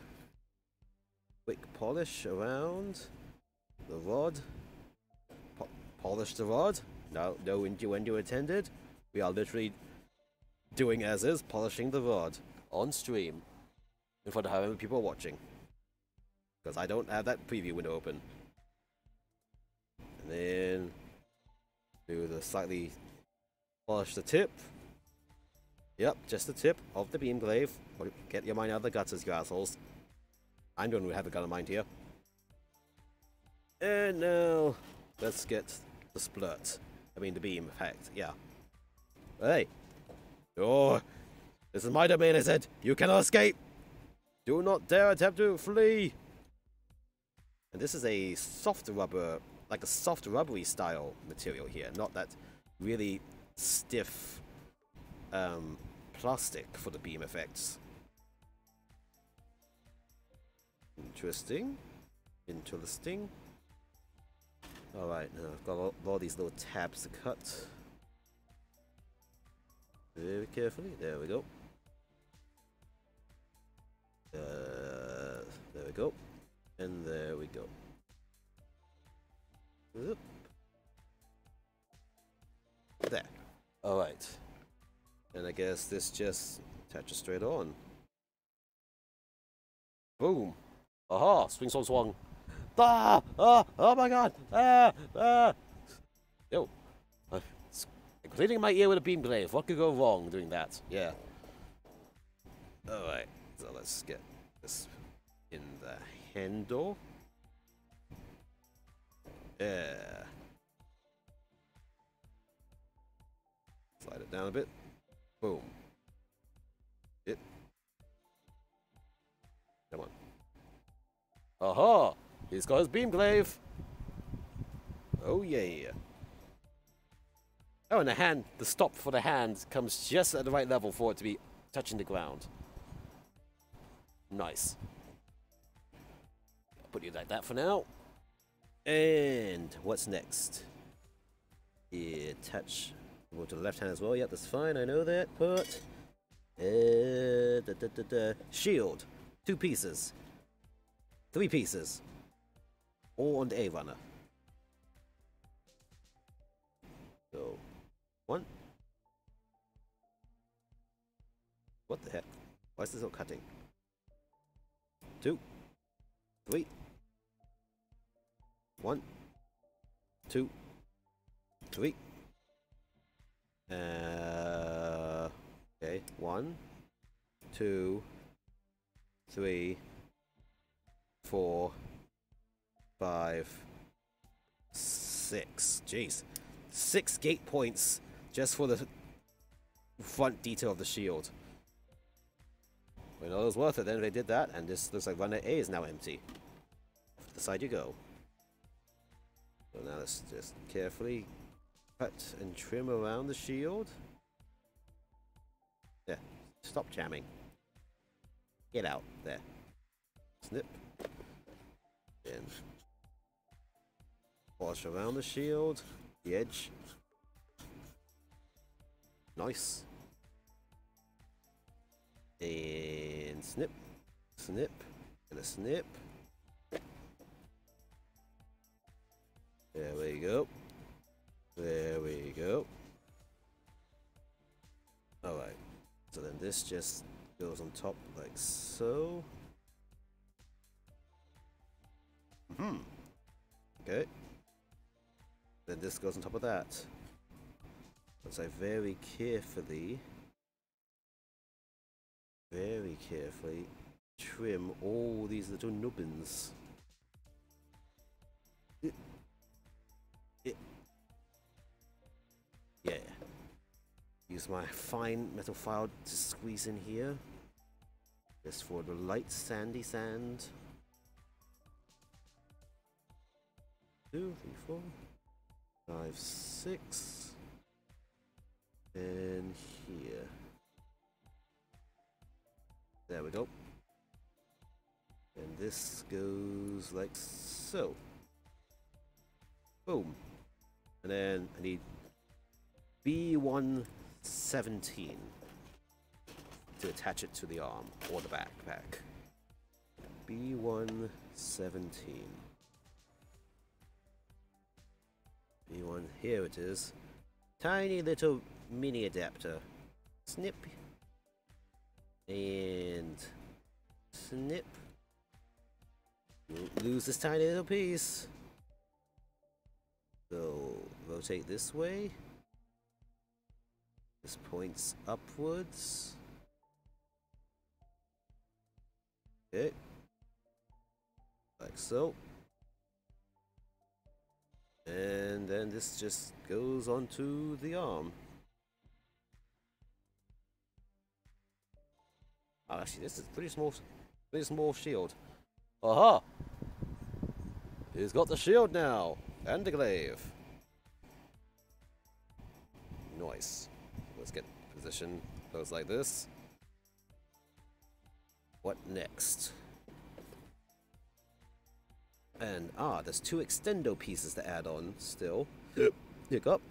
quick polish around the rod. Polish the rod. No innuendo intended. We are literally doing as is, polishing the rod on stream in front of however many people are watching. Because I don't have that preview window open. And then do the slightly polish the tip. Yep, just the tip of the beam glaive. Get your mind out of the gutters, you assholes. I'm going to have a gun in mind here. And now let's get the splurt. I mean the beam effect, yeah. Hey! Oh! This is my domain, I said! You cannot escape! Do not dare attempt to flee! And this is a soft rubber, like a soft rubbery style material here, not that really stiff plastic for the beam effects. Interesting. Interesting. Alright, now I've got all these little tabs to cut. Very carefully. There we go. There we go. And there we go. Oop. There. Alright. And I guess this just attaches straight on. Boom. Aha! Swing, swung, swung. Ah! Ah! Oh my god! Ah! Ah! Yo. Completing my ear with a beam glaive. What could go wrong doing that? Yeah. Alright. So let's get this in the handle. Yeah. Slide it down a bit. Boom. It. Come on. Aha! He's got his beam glaive. Oh yeah. Oh, and the hand, the stop for the hand comes just at the right level for it to be touching the ground. Nice. I'll put you like that for now. And what's next? Yeah, touch. Go to the left hand as well. Yep, that's fine. I know that part. Shield. 2 pieces. 3 pieces. All on the A runner. So, 1. What the heck? Why is this not cutting? 2. 3. 1. 2. 3. Okay. 1, 2, 3, 4, 5, 6. Jeez. 6 gate points just for the front detail of the shield. Well, it was worth it then if they did that, and this looks like runner A is now empty. Off to the side you go. So now let's just carefully cut and trim around the shield. There. Stop jamming. Get out. There. Snip. And polish around the shield. The edge. Nice. And snip. Snip. And a snip. There we go. There we go. Alright. So then this just goes on top like so. Okay. Then this goes on top of that. So I very carefully trim all these little nubbins. Yeah. Use my fine metal file to squeeze in here. Just for the light sandy sand. 2, 3, 4, 5, 6. And here. There we go. And this goes like so. Boom. And then I need B117 to attach it to the arm or the backpack. B117. B1, here it is. Tiny little mini adapter. Snip. And snip. Won't lose this tiny little piece. So rotate this way. This points upwards. Okay. Like so. And then this just goes onto the arm. Oh, actually, this is pretty small shield. Aha! He's got the shield now, and the glaive. Nice. Let's get position close like this. What next? And there's 2 extendo pieces to add on still. Hiccup.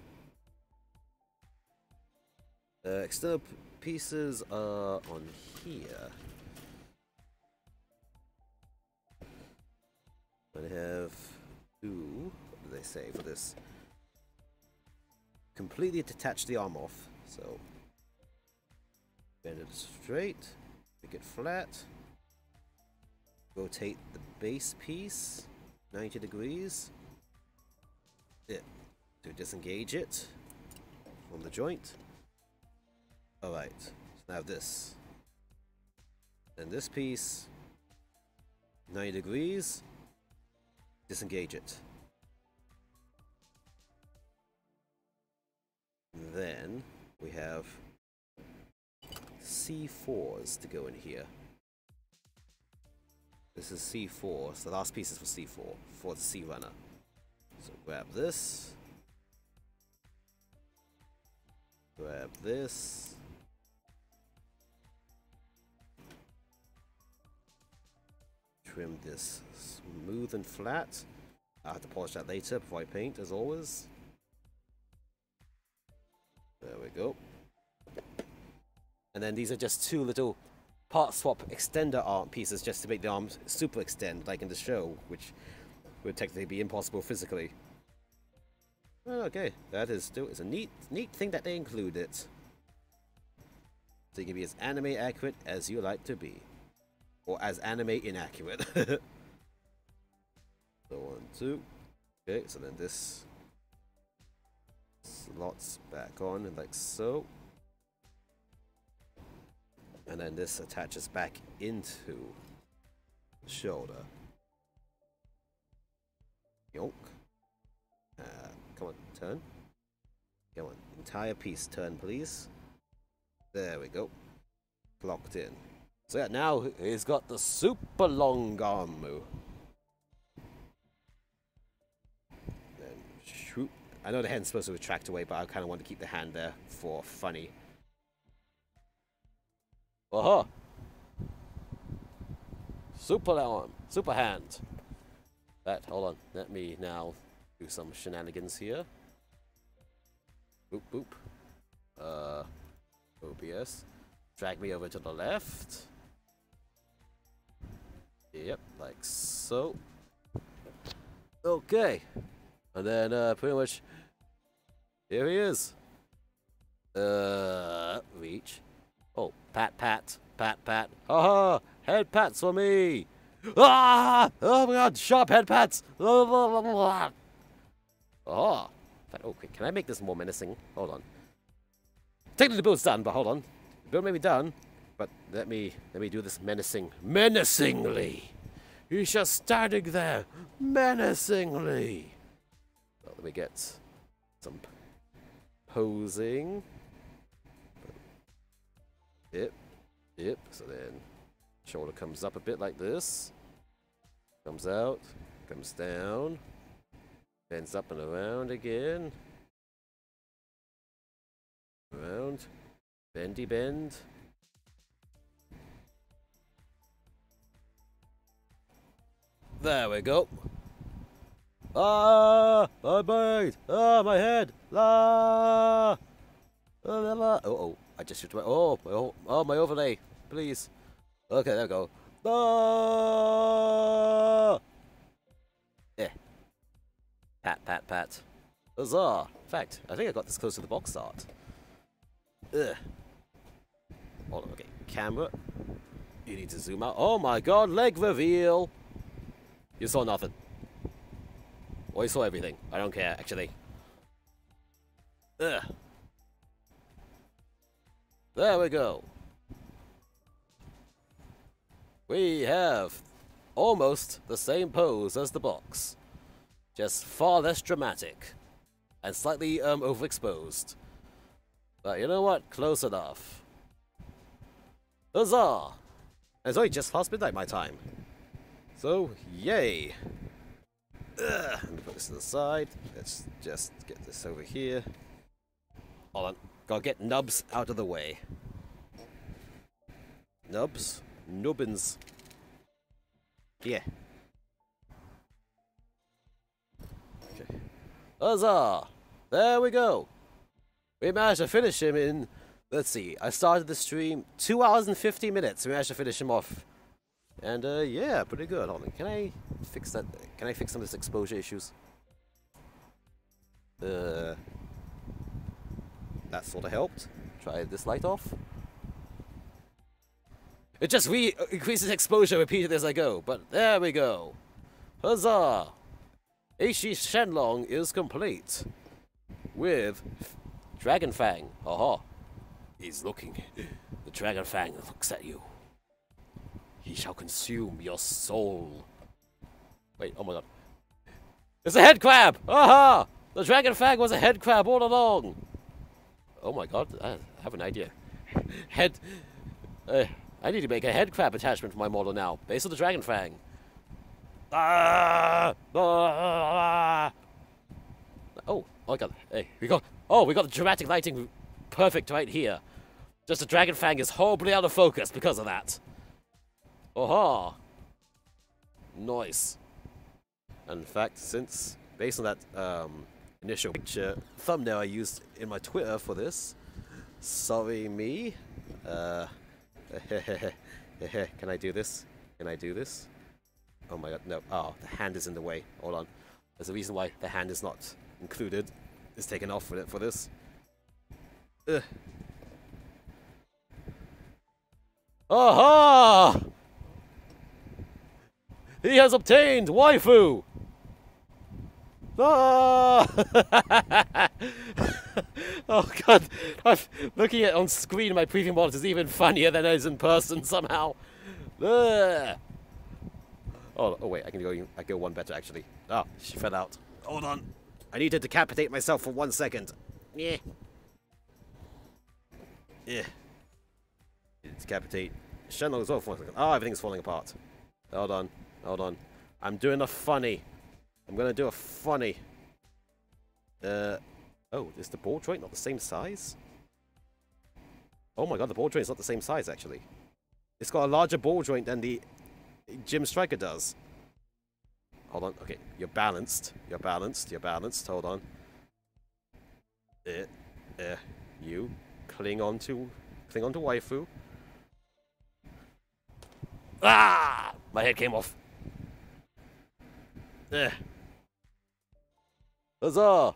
Extendo pieces are on here. I have 2. What do they say for this? Completely detach the arm off. So bend it straight, make it flat. Rotate the base piece 90 degrees. To disengage it from the joint. Alright, so now this. And this piece 90 degrees. Disengage it. Then we have C4s to go in here. This is C4, so the last piece is for C4, for the C runner. So grab this. Grab this. Trim this smooth and flat. I'll have to polish that later before I paint, as always. There we go. And then these are just 2 little part swap extender arm pieces just to make the arms super extend, like in the show, which would technically be impossible physically. Okay, that is still a neat thing that they include it. So you can be as anime accurate as you like to be. Or as anime inaccurate. So 1, 2. Okay, so then this slots back on like so. And then this attaches back into the shoulder. Yonk. Come on, turn. Come on, entire piece turn, please. There we go. Locked in. So yeah, now he's got the super long arm move. Then shoot. I know the hand's supposed to retract away, but I kind of want to keep the hand there for funny. Aha! Super arm, super hand. Hold on, let me now do some shenanigans here. Boop boop. OBS. Drag me over to the left. Yep, like so. Okay. And then pretty much here he is. Reach. Oh, pat, pat, pat, pat. Haha! Head pats for me! Ah! Oh my god, sharp head pats! Oh, okay, can I make this more menacing? Hold on. Technically the build's done, but hold on. The build may be done, but let me do this menacingly. He's just standing there, menacingly. So let me get some posing. Yep. So then shoulder comes up a bit like this. Comes out, comes down, bends up and around again. Around, bendy bend. There we go. Ah! I bite! Ah, my head! Ah! Oh, I just shoot my... Oh, my overlay. Please. Okay, there we go. Ah! Eh. Pat, pat, pat. Huzzah! In fact, I think I got this close to the box art. Ugh. Hold on, okay. Camera. You need to zoom out. Oh my god, leg reveal! You saw nothing. Well, you saw everything. I don't care, actually. Ugh. There we go. We have almost the same pose as the box. Just far less dramatic. And slightly overexposed. But you know what? Close enough. Huzzah! And it's only just past midnight my time. So, yay! Let me put this to the side. Let's just get this over here. Hold on. Gotta get Nubs out of the way. Nubs? Nubbins. Yeah. Okay. Huzzah! There we go! We managed to finish him in... Let's see, I started the stream 2 hours and 50 minutes. We managed to finish him off. And, yeah, pretty good. Hold on, can I fix that? Can I fix some of this exposure issues? That sort of helped. Try this light off. It just increases exposure repeatedly as I go, but there we go. Huzzah! Shenlong is complete. With Dragon Fang. Aha. He's looking. The Dragon Fang looks at you. He shall consume your soul. Wait, oh my god. It's a head crab! Aha! The Dragon Fang was a head crab all along! Oh my god, I have an idea. I need to make a head crab attachment for my model now, based on the Dragon Fang. Ah! Ah! Oh my god, hey, we got the dramatic lighting perfect right here. Just the Dragon Fang is horribly out of focus because of that. Aha! Nice. And in fact, since, based on that initial picture thumbnail I used in my Twitter for this, sorry me, can I do this? Can I do this? Oh my god, no. Oh, the hand is in the way. Hold on. There's a reason why the hand is not included. It's taken off with it for this. Ugh. Aha! He has obtained waifu! Ah! Oh god, looking at it on screen, my preview monitor is even funnier than it is in person somehow. Ugh. Oh wait, I can go one better actually. Oh, she fell out. Hold on. I need to decapitate myself for 1 second. Yeah. Yeah. Decapitate. Shenlong as well for 1 second. Oh, everything's falling apart. Hold on. Hold on. I'm doing a funny. I'm gonna do a funny. Oh, is the ball joint not the same size? Oh my god, the ball joint is not the same size actually. It's got a larger ball joint than the Gym Striker does. Hold on, okay, you're balanced. You're balanced. You're balanced. Hold on. You cling on to waifu. Ah! My head came off. Huzzah!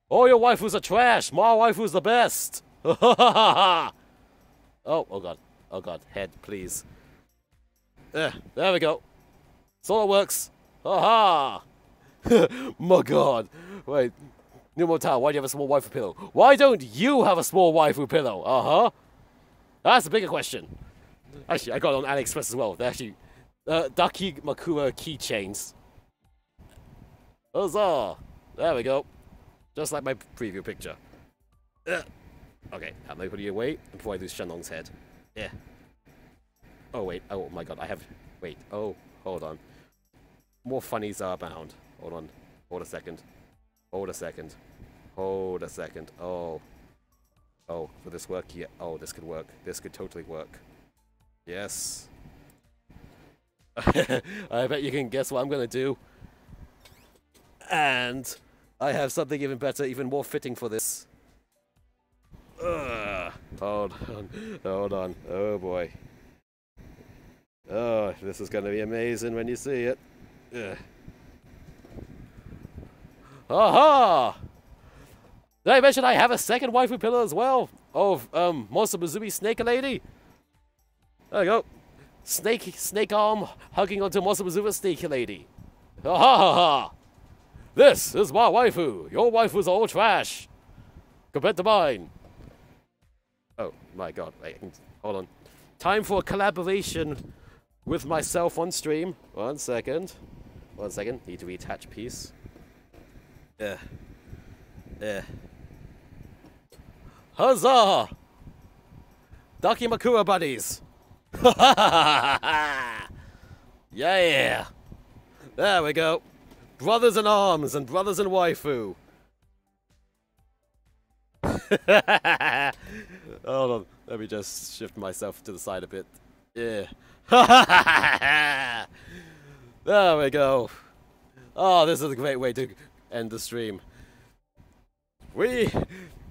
All your waifus are trash. My waifu's the best. Oh god. Oh god. Head, please. There we go. So it works. Aha! My god. Wait. Numotao, why do you have a small waifu pillow? Why don't you have a small waifu pillow? Uh-huh. That's a bigger question. Actually, I got it on AliExpress as well. They're actually Daki Makura keychains. Huzzah! There we go. Just like my preview picture. Okay, let me put you away before I lose Shenlong's head. Yeah. Oh wait, oh my god, I have... Wait, oh, hold on. More funnies are abound. Hold on. Hold a second. Hold a second. Hold a second. Oh. Oh, will this work? Yeah. Oh, this could work. This could totally work. Yes. I bet you can guess what I'm gonna do. And I have something even better, even more fitting for this. Hold on. Oh boy. Oh, this is gonna be amazing when you see it. Aha! Did I mention I have a second waifu pillar as well? Of, Monster Mizumi Snake Lady? There you go. Snake arm hugging onto Monster Mizumi Snake Lady. Ha ha ha ha! This is my waifu. Your waifus are all trash. Compared to mine. Oh my god, wait, hold on. Time for a collaboration with myself on stream. 1 second. 1 second, need to reattach piece. Huzzah! Dakimakura buddies! Yeah! There we go. Brothers in arms and brothers in waifu. Hold on, let me just shift myself to the side a bit. Yeah. There we go. Oh, this is a great way to end the stream. We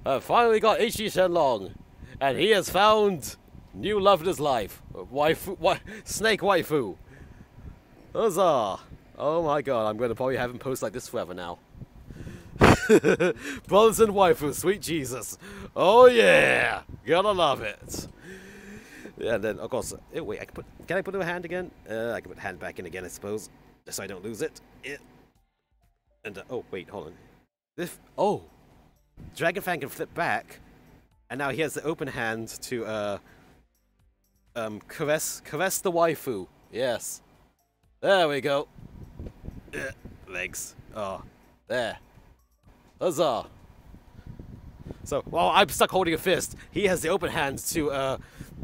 have finally got Ichi Shenlong, and he has found new love in his life. Snake waifu. Huzzah! Oh my god, I'm going to probably have him post like this forever now. Brothers and waifu, sweet Jesus. Oh yeah! Gotta love it. Yeah, and then, of course, wait, can I put a hand again? I can put hand back in again, I suppose. Just so I don't lose it. And, oh, wait, hold on. Dragon Fan can flip back. And now he has the open hand to, caress the waifu. Yes. There we go. Legs. Oh, there. Huzzah. So, while I'm stuck holding a fist, he has the open hand to,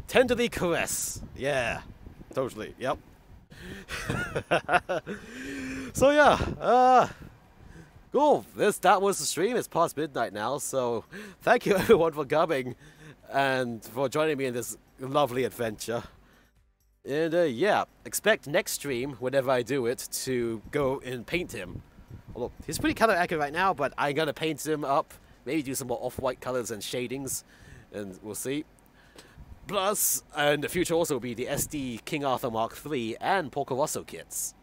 tenderly caress. Yeah. Totally. Yep. So, yeah. Cool. That was the stream. It's past midnight now, so thank you everyone for coming and for joining me in this lovely adventure. And, yeah, expect next stream, whenever I do it, to go and paint him. Although, he's pretty color accurate right now, but I'm gonna paint him up, maybe do some more off-white colors and shadings, and we'll see. Plus, in the future also will be the SD King Arthur Mark III and Porco Rosso kits.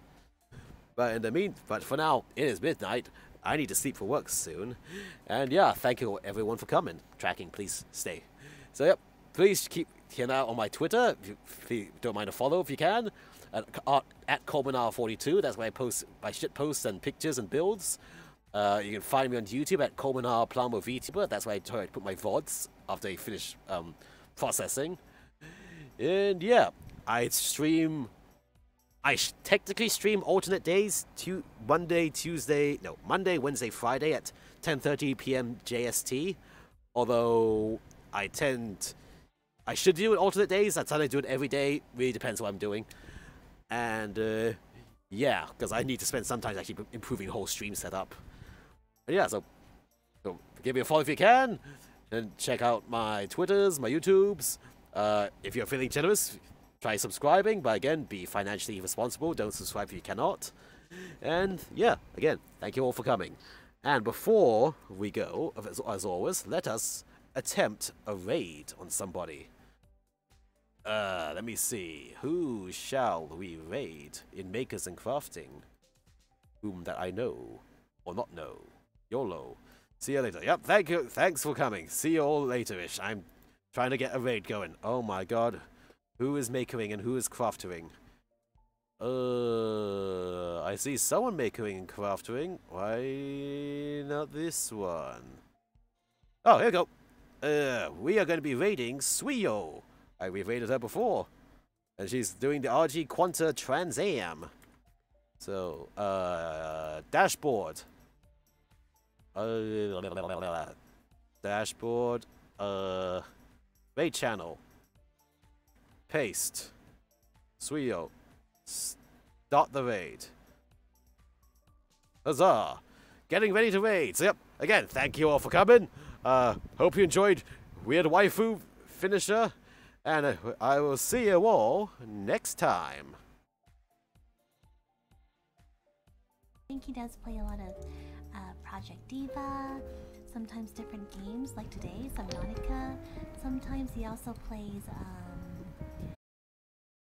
But for now, it is midnight. I need to sleep for work soon. And yeah, thank you everyone for coming. Tracking, please stay. So yep, please keep an eye out on my Twitter, if you don't mind a follow if you can. At ColemanR42, that's where I post my shit posts and pictures and builds. You can find me on YouTube at ColemanR Plamo Vtuber, that's where I try to put my VODs after I finish processing. And yeah, I technically stream alternate days, Monday, Wednesday, Friday at 10:30 p.m. JST. Although I should do it alternate days. I try to do it every day. Really depends what I'm doing. And yeah, because I need to spend some time actually improving the whole stream setup. And yeah, so give me a follow if you can, and check out my Twitters, my YouTubes. If you're feeling generous, try subscribing, but again, be financially responsible. Don't subscribe if you cannot. And yeah, again, thank you all for coming. And before we go, as always, let us attempt a raid on somebody. Let me see. Who shall we raid in Makers and Crafting? Whom that I know, or not know. YOLO. See you later. Yep, thank you. Thanks for coming. See you all later-ish. I'm trying to get a raid going. Oh my god. Who is makering and who is craftering? I see someone makering and craftering. Why not this one? Oh, here we go. We are going to be raiding Suiyo. We've raided her before. And she's doing the RG Quanta Trans Am. So, dashboard. Dashboard. Raid channel. Paste. Suiyo. Start the raid. Huzzah! Getting ready to raid. So, yep, again, thank you all for coming. Hope you enjoyed Weird Waifu Finisher. And I will see you all next time. think he does play a lot of Project Diva, sometimes different games like today, Subnautica. Sometimes he also plays